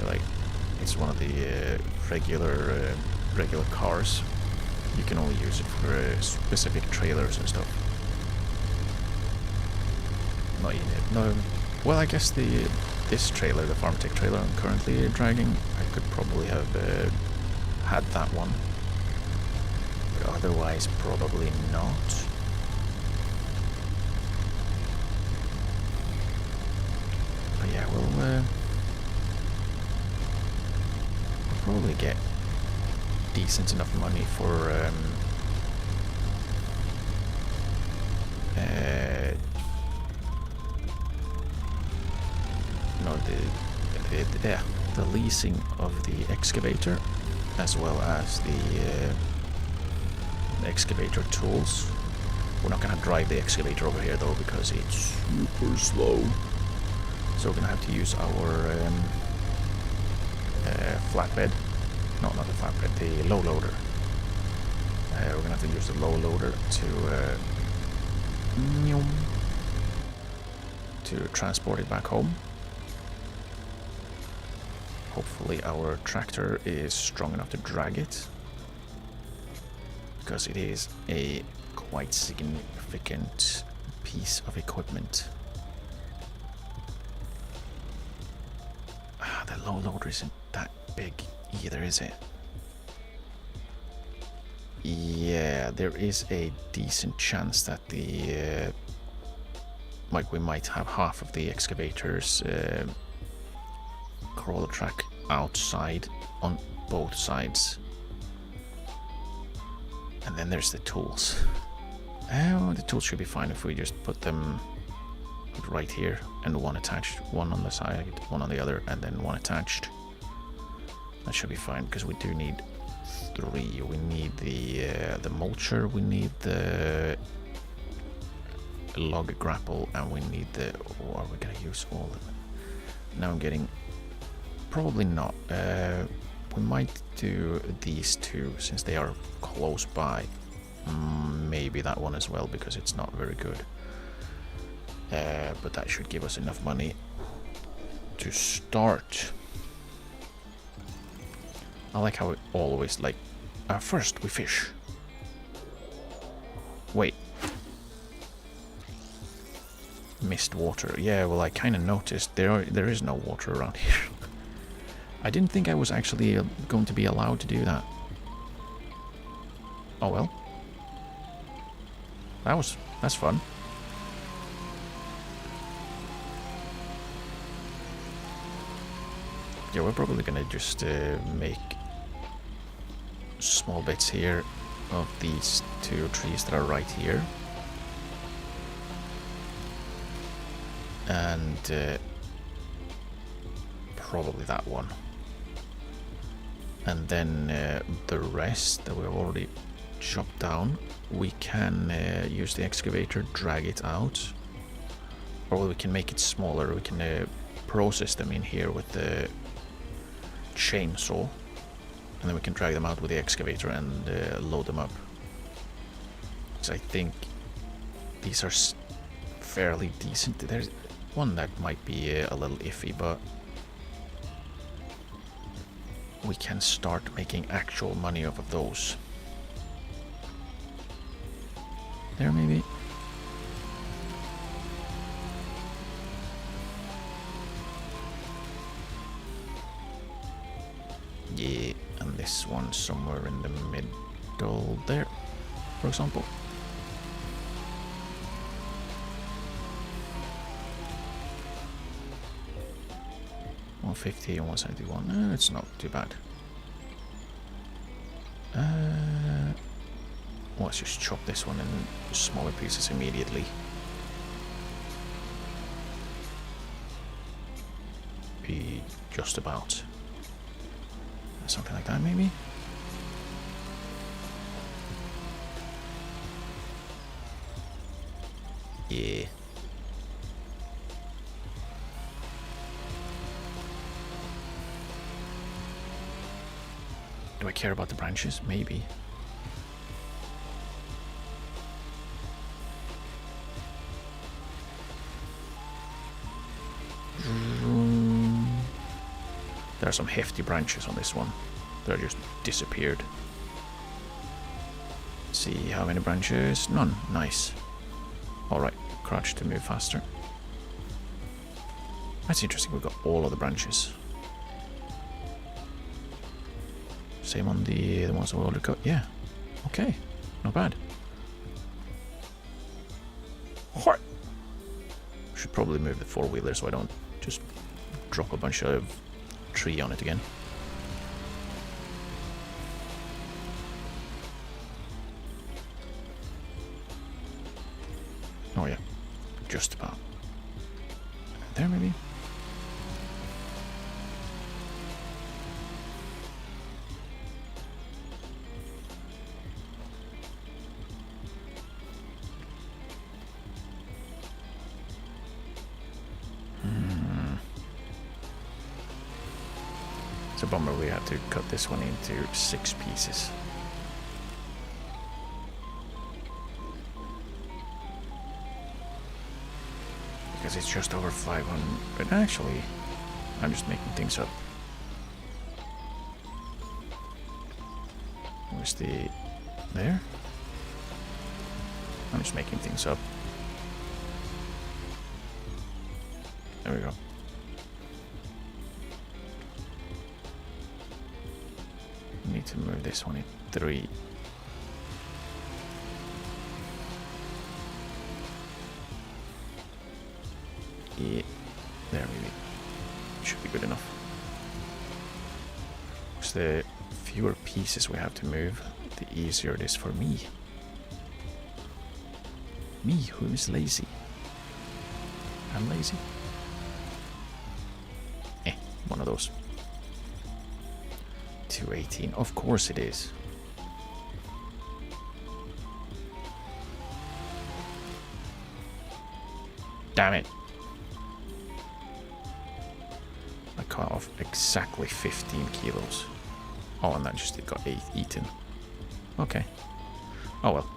Like, it's one of the regular cars. You can only use it for specific trailers and stuff. Not in it. No. Well, I guess this trailer, the FarmTech trailer I'm currently dragging, I could probably have had that one, but otherwise probably not. But yeah, we'll probably get decent enough money for the leasing of the excavator, as well as the excavator tools. We're not gonna drive the excavator over here though because it's super slow. So we're gonna have to use our flatbed. No, not the flatbed, the low loader. We're gonna have to use the low loader to transport it back home. Hopefully our tractor is strong enough to drag it, because it is a quite significant piece of equipment. The low loader isn't that big either, is it? Yeah, there is a decent chance that the like we might have half of the excavator's crawler track outside on both sides, and then there's the tools. The tools should be fine if we just put them right here, and one attached, one on the side, one on the other, and then one attached. That should be fine, because we do need 3. We need the mulcher, we need the log grapple, and we need the... Or are we gonna use all of it? Now I'm getting... Probably not. We might do these two, since they are close by. Maybe that one as well, because it's not very good. But that should give us enough money to start. I like how it always, like... first we fish. Wait. Missed water. Yeah, well, I kind of noticed there is no water around here. I didn't think I was actually going to be allowed to do that. Oh well. That's fun. Yeah, we're probably gonna just make small bits here of these two trees that are right here. And probably that one. And then the rest that we've already chopped down, we can use the excavator, drag it out. Or we can make it smaller. We can process them in here with the chainsaw. And then we can drag them out with the excavator and load them up. So I think these are fairly decent. There's one that might be a little iffy, but we can start making actual money off of those. There, maybe. Yeah, and this one somewhere in the middle there, for example. $150 and 171. It's not too bad. Let's just chop this one in smaller pieces immediately. Be just about. Something like that, maybe? Yeah. Do I care about the branches? Maybe. There are some hefty branches on this one. They're just disappeared. Let's see how many branches. None. Nice. Alright, crouch to move faster. That's interesting, we've got all of the branches. Same on the ones that we already cut. Yeah. Okay. Not bad. What? Should probably move the four-wheeler so I don't just drop a bunch of tree on it again. Oh yeah, just about. There maybe? It's a bummer we had to cut this one into 6 pieces. Because it's just over 500. But actually, I'm just making things up. Where's the... there? I'm just making things up. There we go. Need to move this one in 3. Yeah, there maybe. Should be good enough. Because the fewer pieces we have to move, the easier it is for me. Me, who is lazy. I'm lazy. One of those. 218, of course it is. Damn it. I cut off exactly 15 kilos. Oh, and that just got eaten. Okay. Oh well.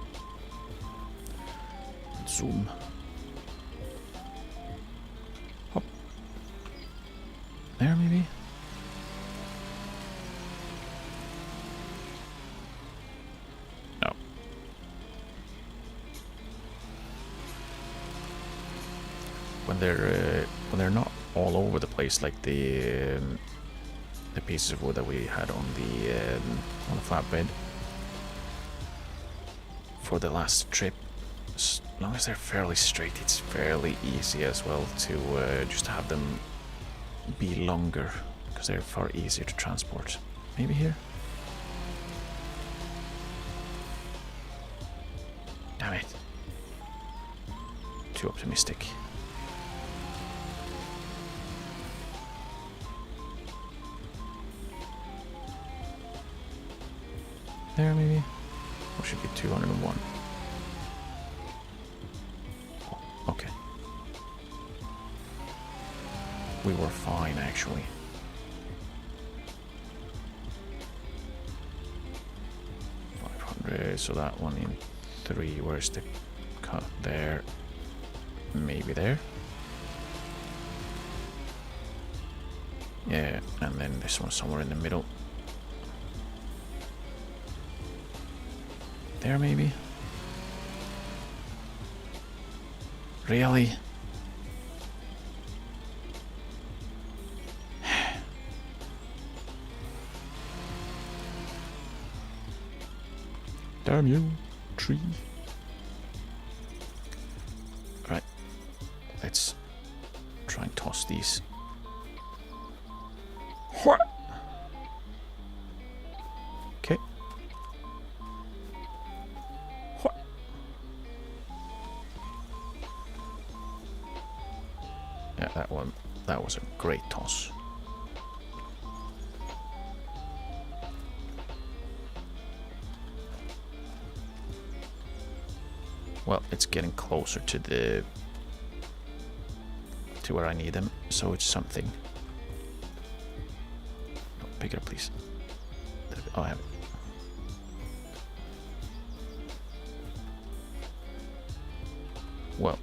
Zoom. Hop. There, maybe? No. When they're not all over the place like the pieces of wood that we had on the flatbed for the last trip, as long as they're fairly straight, it's fairly easy as well to just have them be longer because they're far easier to transport. Maybe here? Damn it. Too optimistic. There maybe? Or should be 201. Oh, okay. We were fine actually. So that one in 3. Where's the cut? There. Maybe there. Yeah, and then this one somewhere in the middle. There maybe? Really? Damn you, tree. Right. Let's try and toss these. What? Okay. What? Yeah, that was a great toss. Well, it's getting closer to where I need them, so it's something. No, pick it up, please. Oh, I have it. Well,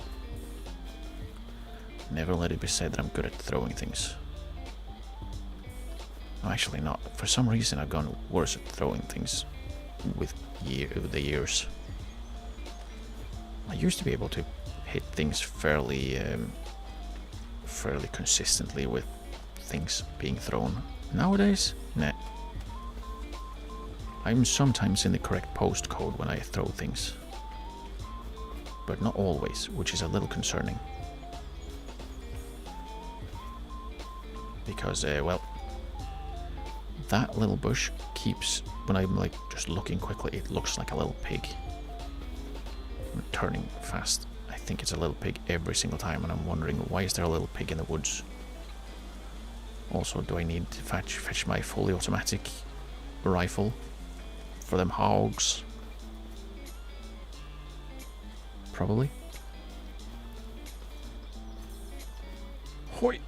never let it be said that I'm good at throwing things. No, actually not. For some reason, I've gone worse at throwing things with the years. I used to be able to hit things fairly consistently with things being thrown. Nowadays, nah. I'm sometimes in the correct postcode when I throw things, but not always, which is a little concerning. Because, well, that little bush keeps, when I'm like just looking quickly, it looks like a little pig. I'm turning fast. I think it's a little pig every single time, and I'm wondering, why is there a little pig in the woods? Also, do I need to fetch my fully automatic rifle for them hogs? Probably. Hoi!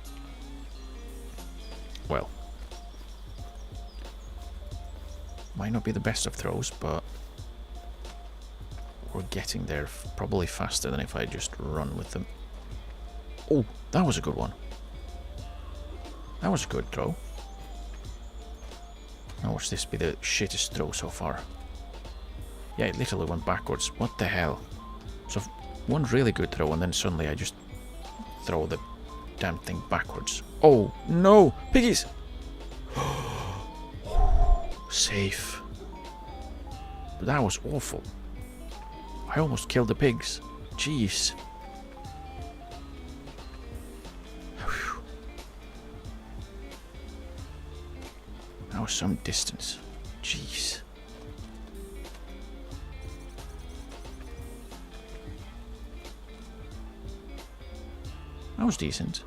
Well, might not be the best of throws, but we're getting there probably faster than if I just run with them. Oh, that was a good one. That was a good throw. Now watch this be the shittest throw so far. Yeah, it literally went backwards. What the hell? So one really good throw and then suddenly I just throw the damn thing backwards. Oh no! Piggies! Safe. That was awful. I almost killed the pigs. Jeez. That was some distance. Jeez. That was decent.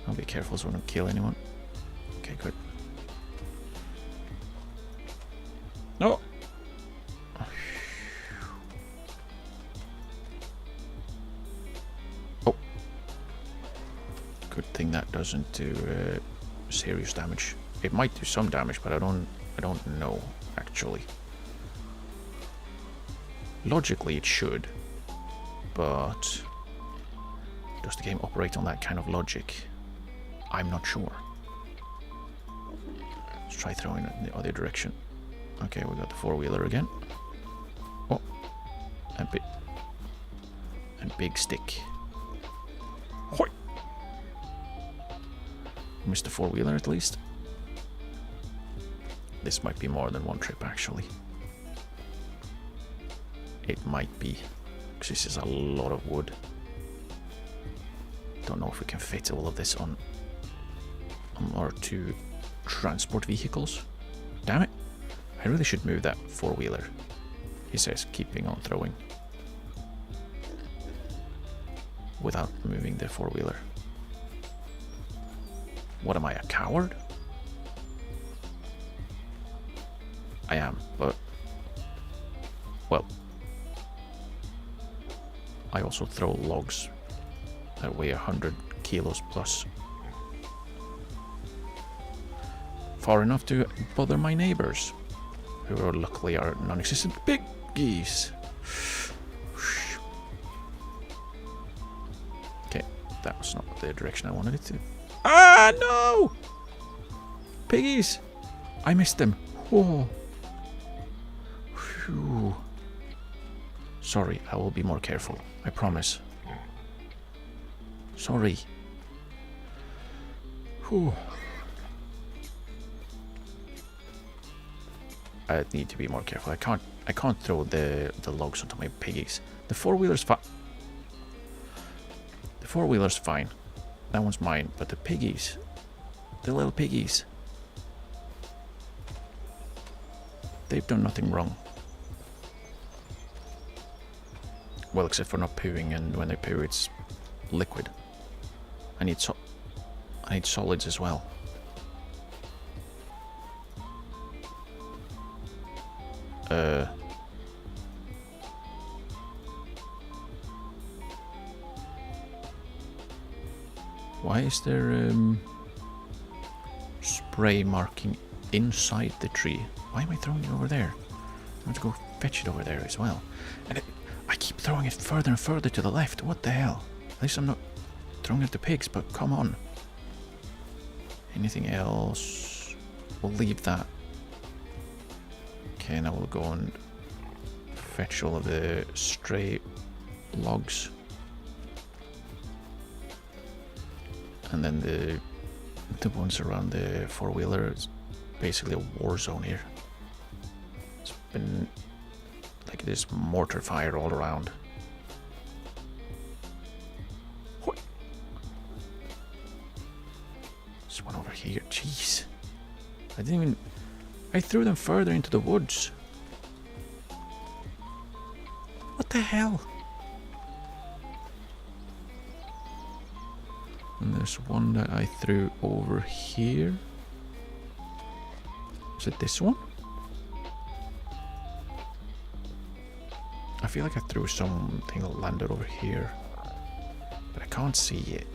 I'll be careful so I don't kill anyone. Okay, good. No! doesn't do serious damage. It might do some damage, but I don't know actually. Logically, it should, but does the game operate on that kind of logic? I'm not sure. Let's try throwing it in the other direction. Okay, we got the four-wheeler again. Oh, and big stick. Hoi! Missed the four-wheeler at least. This might be more than one trip actually. It might be, because this is a lot of wood. Don't know if we can fit all of this on our two transport vehicles. Damn it! I really should move that four-wheeler. He says, keeping on throwing. Without moving the four-wheeler. What am I, a coward? I am, but... well... I also throw logs that weigh 100 kilos plus. Far enough to bother my neighbors, who are luckily are non-existent piggies. Okay, that was not the direction I wanted it to. Ah, no! Piggies! I missed them. Whoa. Phew. Sorry, I will be more careful. I promise. Sorry. Whew. I need to be more careful. I can't throw the logs onto my piggies. The four-wheeler's fine. The four-wheeler's fine. That one's mine, but the piggies, the little piggies, they've done nothing wrong. Well, except for not pooing, and when they poo, it's liquid. I need solids as well. Why is there spray marking inside the tree? Why am I throwing it over there? I have to go fetch it over there as well. And I keep throwing it further and further to the left. What the hell? At least I'm not throwing it at the pigs, but come on. Anything else? We'll leave that. Okay, now we'll go and fetch all of the stray logs. And then the ones around the four-wheeler, it's basically a war zone here. It's been like this mortar fire all around. This one over here, jeez. I threw them further into the woods. What the hell? And there's one that I threw over here. Is it this one? I feel like I threw something that landed over here, but I can't see it.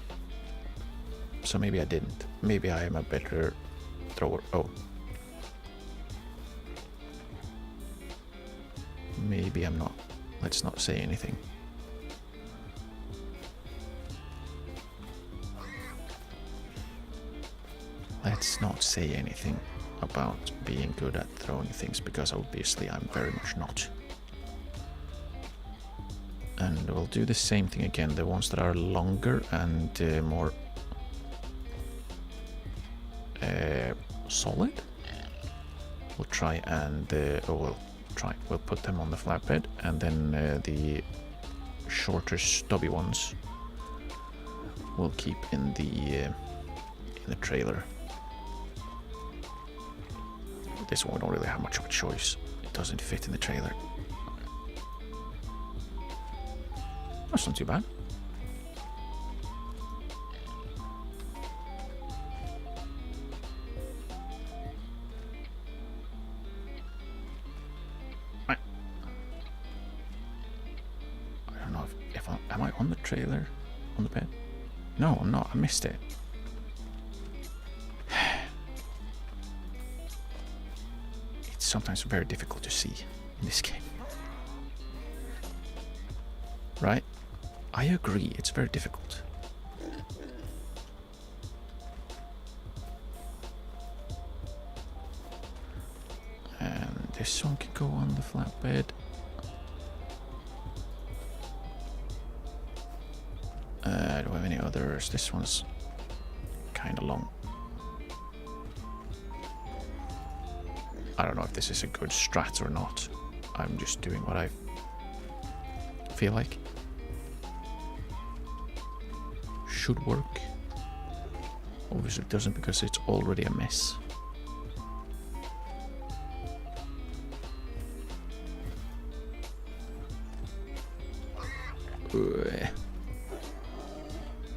So maybe I didn't. Maybe I am a better thrower. Oh. Maybe I'm not. Let's not say anything. Let's not say anything about being good at throwing things, because obviously I'm very much not. And we'll do the same thing again. The ones that are longer and more solid, we'll try and we'll put them on the flatbed, and then the shorter stubby ones we'll keep in the trailer. This one we don't really have much of a choice. It doesn't fit in the trailer. That's not too bad. I don't know if am I on the trailer, on the bed? No, I'm not. I missed it. sometimes very difficult to see in this game. Right? I agree, it's very difficult. And this one can go on the flatbed. Do we have any others? This one's kind of long. I don't know if this is a good strat or not. I'm just doing what I feel like should work. Obviously it doesn't because it's already a mess.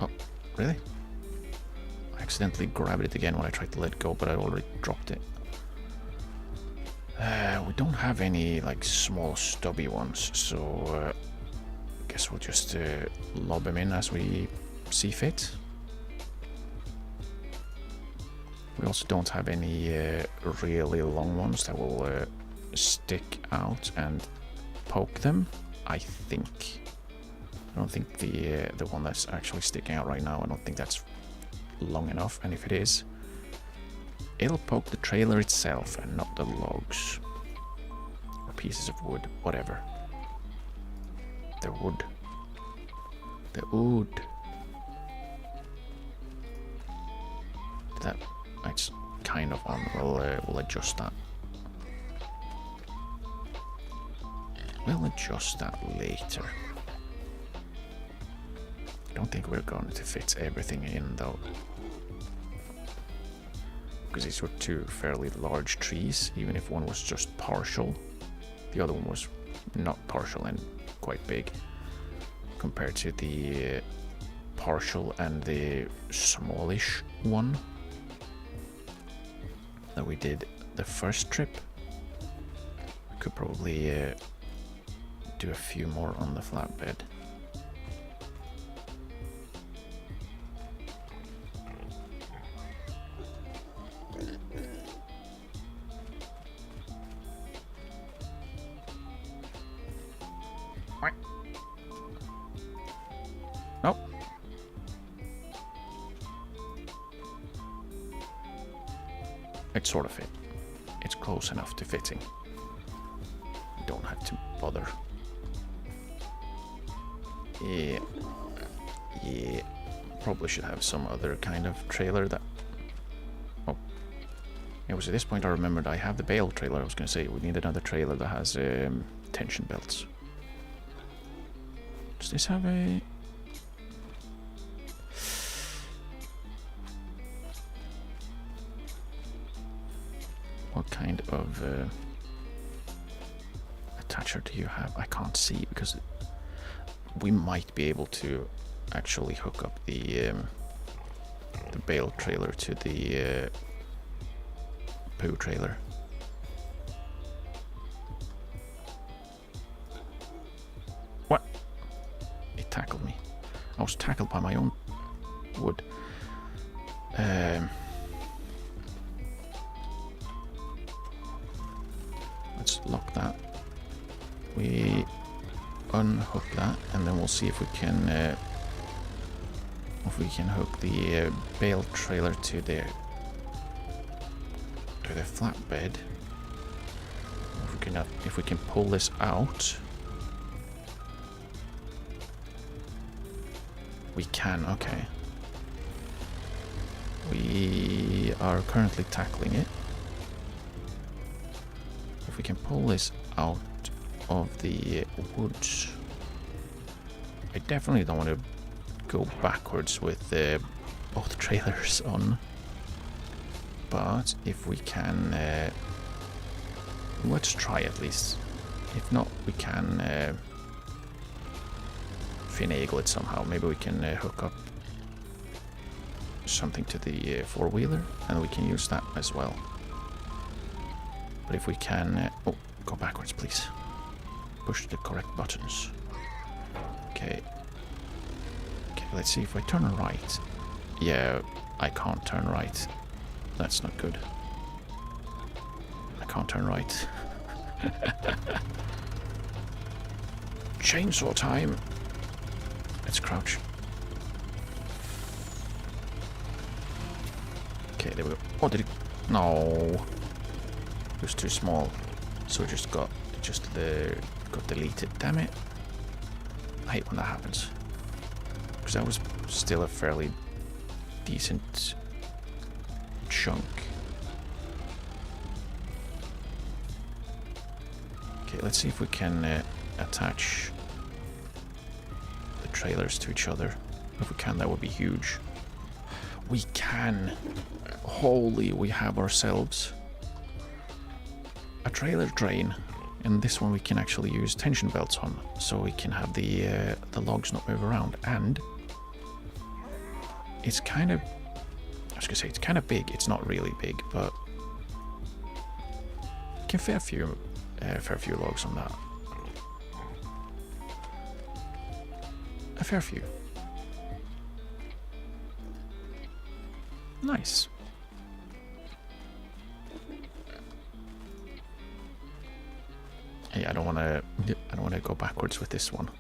Oh, really? I accidentally grabbed it again when I tried to let go, but I already dropped it. We don't have any like small stubby ones, so I guess we'll just lob them in as we see fit. We also don't have any really long ones that will stick out and poke them, I think. I don't think the one that's actually sticking out right now, I don't think that's long enough, and if it is, it'll poke the trailer itself and not the logs. Or pieces of wood, whatever. The wood. The wood. That it's kind of on. We'll adjust that. We'll adjust that later. I don't think we're going to fit everything in though, because these were two fairly large trees. Even if one was just partial, the other one was not partial and quite big compared to the partial and the smallish one that we did the first trip. We could probably do a few more on the flatbed. Nope. It sort of fit. It's close enough to fitting. You don't have to bother. Yeah. Yeah. Probably should have some other kind of trailer that... Oh. It was at this point I remembered I have the bale trailer. I was going to say we need another trailer that has tension belts. Does this have a... What kind of attacher do you have? I can't see because we might be able to actually hook up the bale trailer to the poo trailer. What? It tackled me. I was tackled by my own wood. Let's lock that. We unhook that, and then we'll see if we can hook the bale trailer to the flatbed. If we can pull this out, we can. Okay. We are currently tackling it. If we can pull this out of the woods, I definitely don't want to go backwards with both trailers on, but if we can, let's try at least. If not, we can finagle it somehow. Maybe we can hook up something to the four-wheeler and we can use that as well. But if we can... oh, go backwards, please. Push the correct buttons. Okay. Okay, let's see if I turn right. Yeah, I can't turn right. That's not good. I can't turn right. Chainsaw time. Let's crouch. Okay, there we go. Oh, did it? No. It was too small. So it just got deleted. Damn it. I hate when that happens. Because that was still a fairly decent chunk. Okay, let's see if we can attach the trailers to each other. If we can, that would be huge. We can. Holy, we have ourselves a trailer train. And this one we can actually use tension belts on, so we can have the logs not move around. And it's kind of, I was gonna say it's kind of big. It's not really big, but you can fit a fair few logs on that. A fair few. Nice. Yeah, I don't want to go backwards with this one,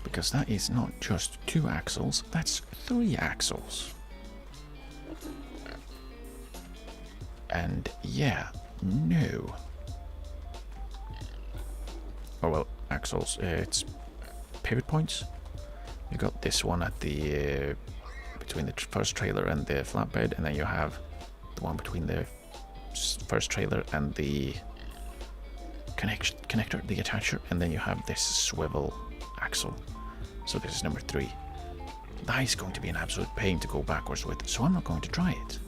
because that is not just 2 axles, that's 3 axles. And yeah, no. Oh well, axles. It's pivot points. You got this one at the between the first trailer and the flatbed, and then you have the one between the first trailer and the connector, the attacher, and then you have this swivel axle. So this is number 3. That is going to be an absolute pain to go backwards with, so I'm not going to try it.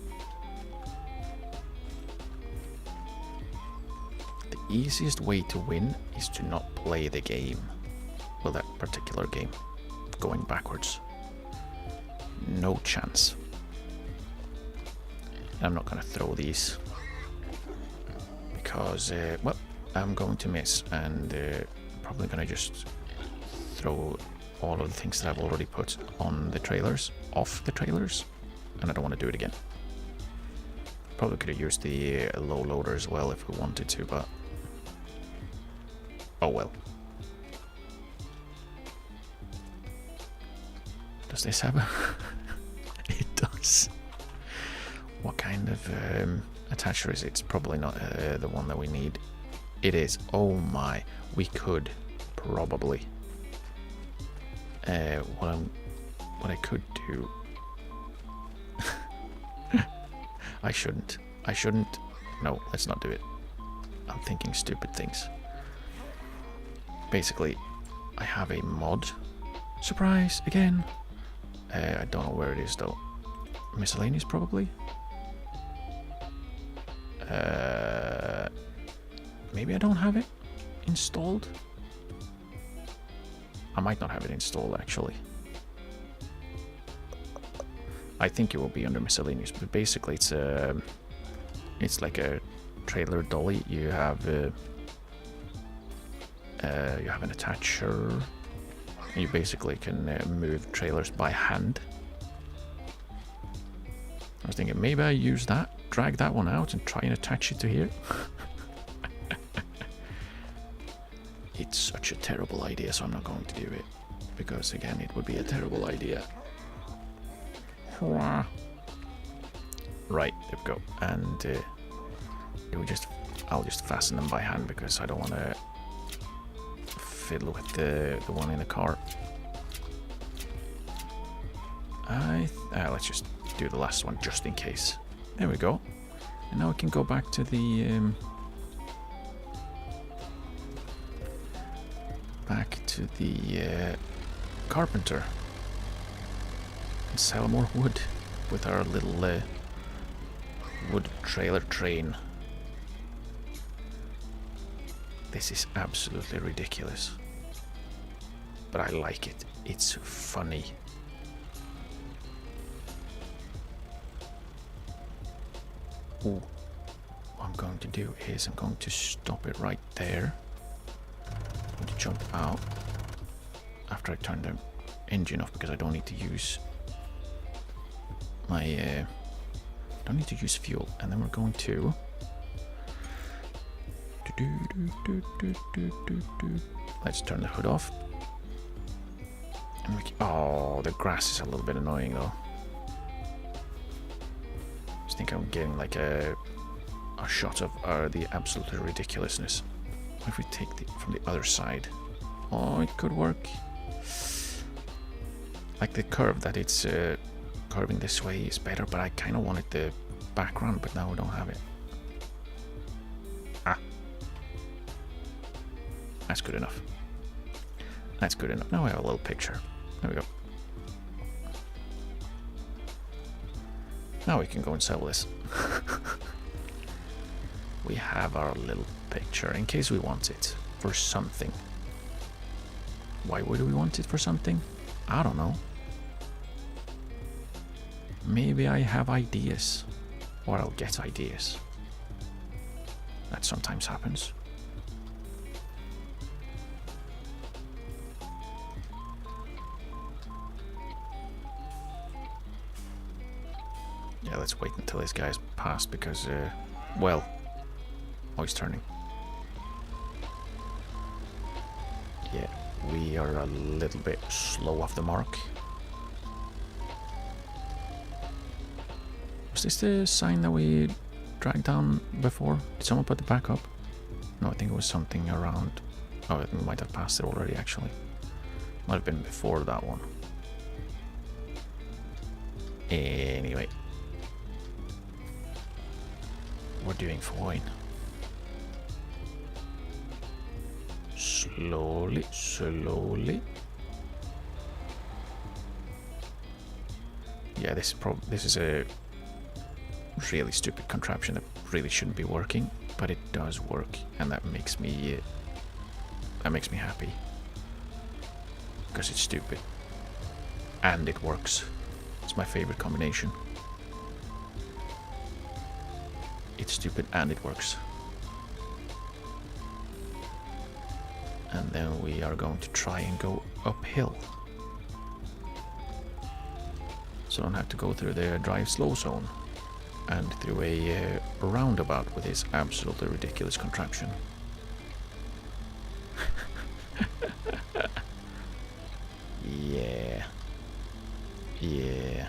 The easiest way to win is to not play the game. Well, that particular game. Going backwards. No chance. I'm not going to throw these. Because, well, I'm going to miss, and probably going to just throw all of the things that I've already put on the trailers off the trailers, and I don't want to do it again. Probably could have used the low loader as well if we wanted to, but oh well. Does this have a... It does. What kind of attacher is it? It's probably not the one that we need. It is. Oh my. We could probably. What I could do. I shouldn't. No, let's not do it. I'm thinking stupid things. Basically, I have a mod. Surprise again. I don't know where it is though. Miscellaneous probably. Maybe I don't have it installed. I might not have it installed actually. I think it will be under miscellaneous, but basically it's like a trailer dolly. You have an attacher. You basically can move trailers by hand. I was thinking maybe I use that, drag that one out and try and attach it to here. It's such a terrible idea, so I'm not going to do it. Because again, it would be a terrible idea. Right, there we go. And I'll just fasten them by hand because I don't want to fiddle with the one in the car. Let's just do the last one just in case. There we go. And now we can go back to the carpenter and sell more wood with our little wood trailer train. This is absolutely ridiculous, but I like it. It's funny. Ooh. What I'm going to do is I'm going to stop it right there. I'm going to jump out after I turn the engine off because I don't need to use my don't need to use fuel. And then we're going to Let's turn the hood off. And oh, the grass is a little bit annoying though. I think I'm getting like a shot of the absolute ridiculousness. What if we take it from the other side? Oh, it could work. Like the curve that it's curving this way is better, but I kind of wanted the background, but now we don't have it. Ah. That's good enough. That's good enough. Now we have a little picture. There we go. Now we can go and sell this. We have our little picture in case we want it for something. Why would we want it for something? I don't know. Maybe I have ideas, or I'll get ideas. That sometimes happens. Yeah, let's wait until this guy's passed because, well, oh, he's turning. Yeah, we are a little bit slow off the mark. Was this the sign that we dragged down before? Did someone put it back up? No, I think it was something around... Oh, I think we might have passed it already, actually. Might have been before that one. Anyway. We're doing fine. Slowly, slowly. Yeah, this is a really stupid contraption that really shouldn't be working, but it does work, and that makes me happy because it's stupid and it works. It's my favorite combination. It's stupid and it works. And then we are going to try and go uphill, so I don't have to go through the drive slow zone and through a roundabout with this absolutely ridiculous contraption. Yeah. Yeah.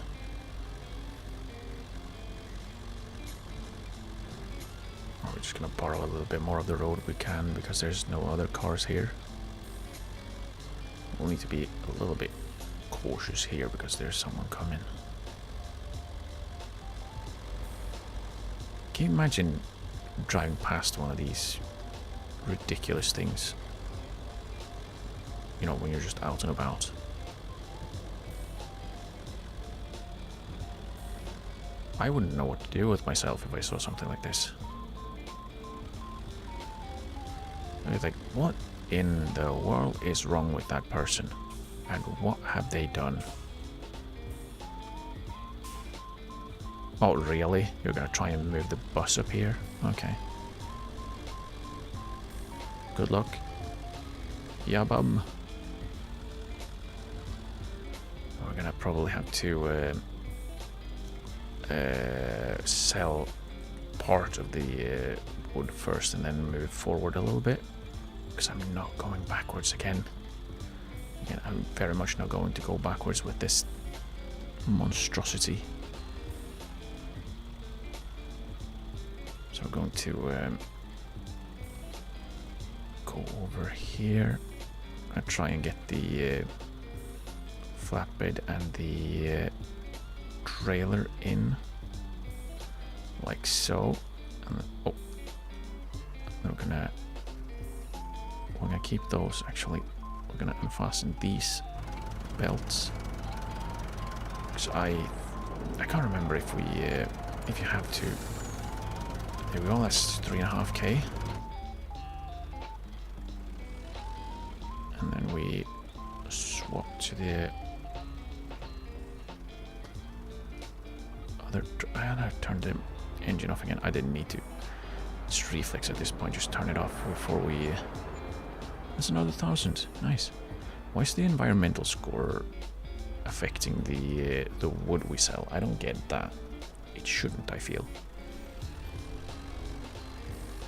We're just gonna borrow a little bit more of the road if we can, because there's no other cars here. We'll need to be a little bit cautious here because there's someone coming. Can you imagine driving past one of these ridiculous things? You know, when you're just out and about. I wouldn't know what to do with myself if I saw something like this. I'd be like, what in the world is wrong with that person? And what have they done? Oh, really? You're gonna try and move the bus up here? Okay. Good luck. Yeah, bum. We're gonna probably have to sell part of the wood first and then move forward a little bit, because I'm not going backwards again. Again, I'm very much not going to go backwards with this monstrosity. So we're going to go over here. I'm gonna try and get the flatbed and the trailer in, like so. And then, oh, we're gonna keep those. Actually, we're gonna unfasten these belts, because I can't remember if we if you have to. There we go. That's 3.5K, and then we swap to the other. I turned the engine off again. I didn't need to. It's reflex at this point. Just turn it off before we. That's another 1,000. Nice. Why is the environmental score affecting the wood we sell? I don't get that. It shouldn't, I feel.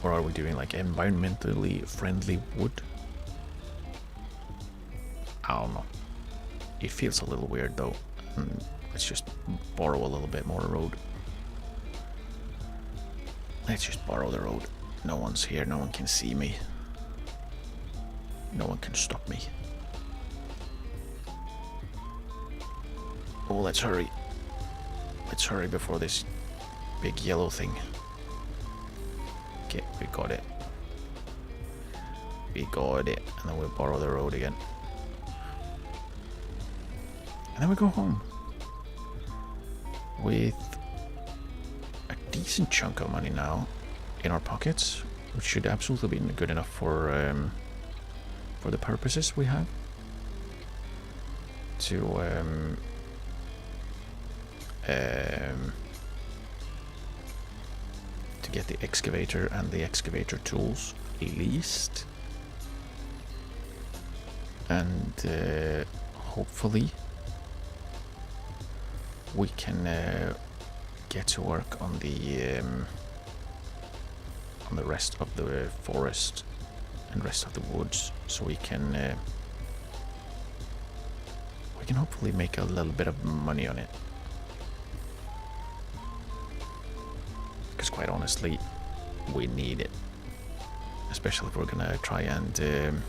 Or are we doing like environmentally friendly wood? I don't know. It feels a little weird though. Let's just borrow a little bit more road. Let's just borrow the road. No one's here, no one can see me. No one can stop me. Oh, let's hurry. Let's hurry before this big yellow thing. Okay, we got it. We got it. And then we'll borrow the road again. And then we go home. With a decent chunk of money now in our pockets. Which should absolutely be good enough for the purposes we have. To get the excavator and the excavator tools at least, and hopefully we can get to work on the rest of the forest and rest of the woods, so we can hopefully make a little bit of money on it. Because quite honestly, we need it. Especially if we're gonna try and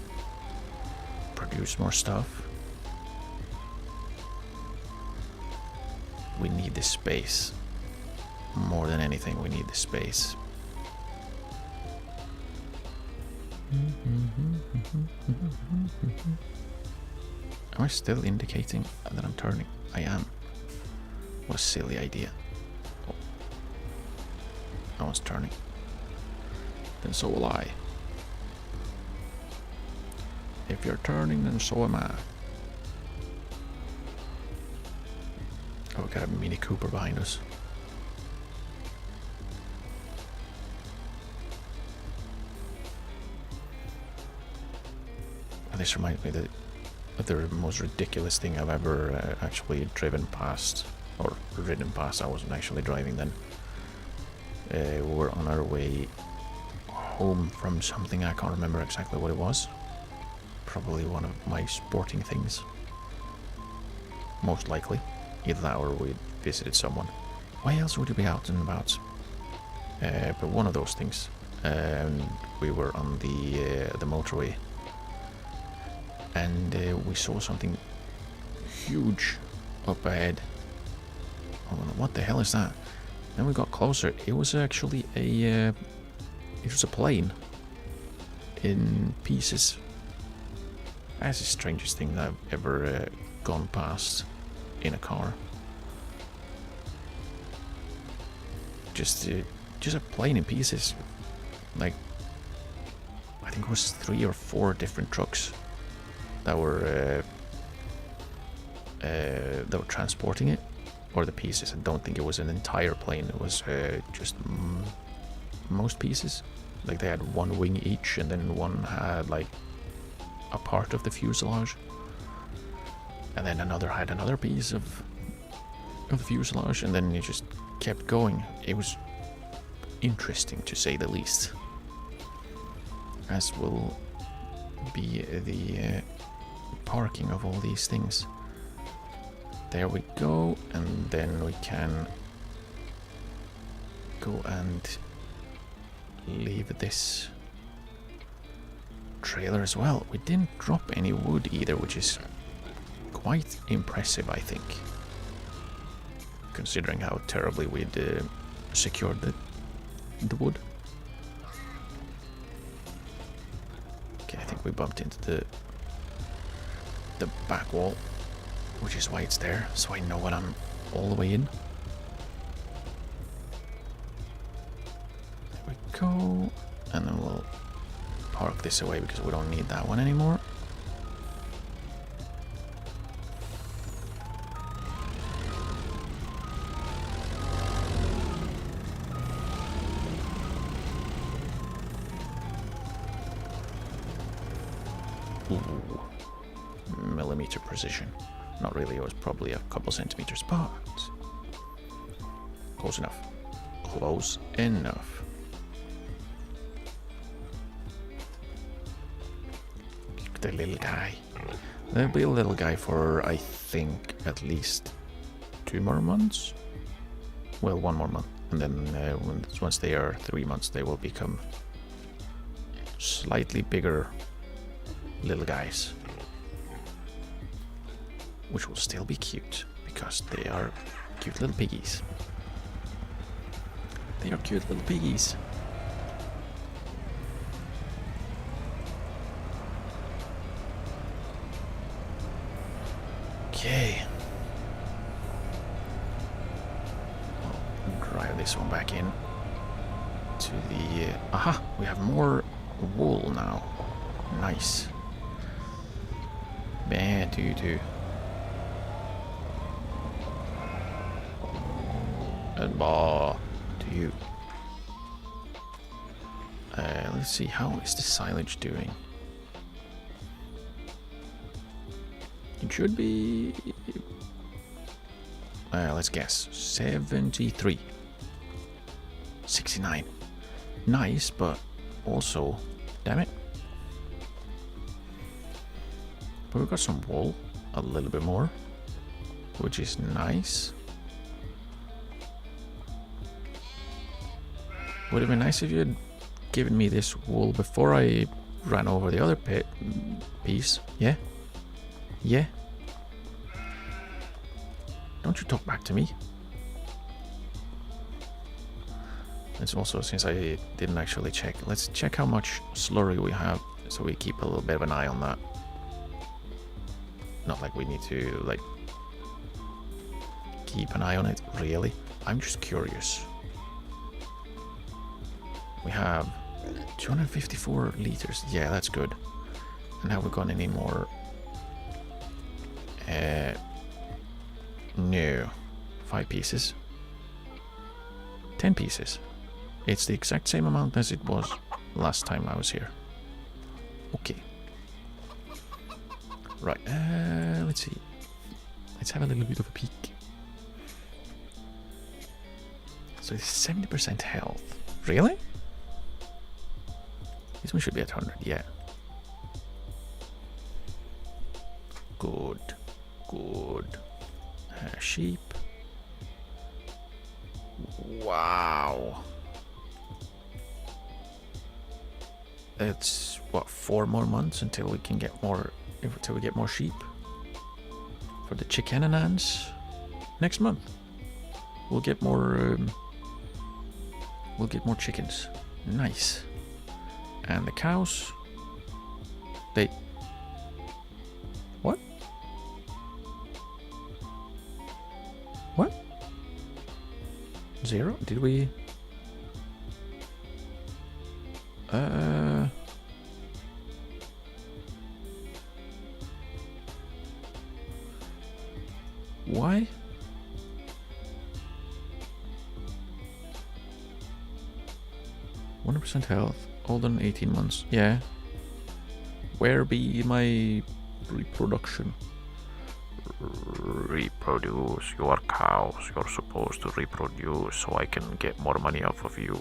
produce more stuff. We need the space. More than anything, we need the space. Am I still indicating that I'm turning? I am. What a silly idea. Oh. No one's turning. Then so will I. If you're turning, then so am I. Oh, we got a Mini Cooper behind us. Oh, this reminds me that the most ridiculous thing I've ever actually driven past, or ridden past. I wasn't actually driving then. We were on our way home from something, I can't remember exactly what it was. Probably one of my sporting things. Most likely. Either that or we visited someone. Why else would you be out and about? But one of those things. We were on the motorway. And we saw something huge up ahead. Oh, what the hell is that? Then we got closer. It was actually a plane in pieces. That's the strangest thing that I've ever gone past in a car. Just a plane in pieces. Like, I think it was 3 or 4 different trucks that were transporting it, or the pieces. I don't think it was an entire plane. It was just most pieces. Like they had one wing each, and then one had like a part of the fuselage, and then another had another piece of the fuselage, and then it just kept going. It was interesting to say the least, as will be the parking of all these things. There we go, and then we can go and leave this trailer as well. We didn't drop any wood either, which is quite impressive, I think, considering how terribly we'd secured the wood. Okay, I think we bumped into the back wall, which is why it's there, so I know when I'm all the way in. There we go, and then we'll park this away because we don't need that one anymore. Ooh. Millimeter precision. Not really, it was probably a couple centimeters, but close enough. Close enough. the little guy. There'll be a little guy for, I think, at least 2 more months. Well, 1 more month. And then once they are 3 months, they will become slightly bigger little guys. Which will still be cute, because they are cute little piggies. They are cute little piggies. Okay. I'll drive this one back in to the... aha! We have more wool now. Nice. Man, do. And bah to you. Let's see, how is the silage doing? It should be... let's guess. 73. 69. Nice, but also... damn it. But we've got some wool. A little bit more. Which is nice. Would have been nice if you had given me this wool before I ran over the other piece. Yeah? Yeah? Don't you talk back to me. It's also, since I didn't actually check, let's check how much slurry we have, so we keep a little bit of an eye on that. Not like we need to, like, keep an eye on it, really. I'm just curious. We have 254 liters. Yeah, that's good. And have we got any more? No. 5 pieces. 10 pieces. It's the exact same amount as it was last time I was here. Okay. Right, let's see. Let's have a little bit of a peek. So it's 70% health. Really? This one should be at 100, yeah. Good. Sheep. Wow. It's what, 4 more months until we can get more, until we get more sheep for the chickenanans. Next month we'll get more. We'll get more chickens. Nice. And the cows. They. What? What? 0? Did we? Why? %100% health, older than 18 months. Yeah. Where be my reproduction? Reproduce your cows. You're supposed to reproduce so I can get more money off of you.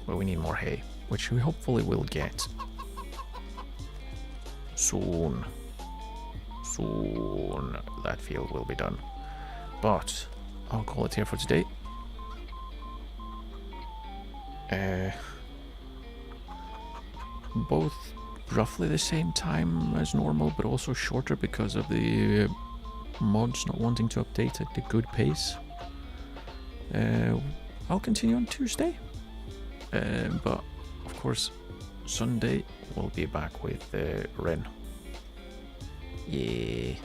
But we need more hay, which we hopefully will get soon. Soon that field will be done. But I'll call it here for today. Both roughly the same time as normal, but also shorter because of the mods not wanting to update at the good pace. I'll continue on Tuesday, but of course Sunday we'll be back with Ren. Yeah.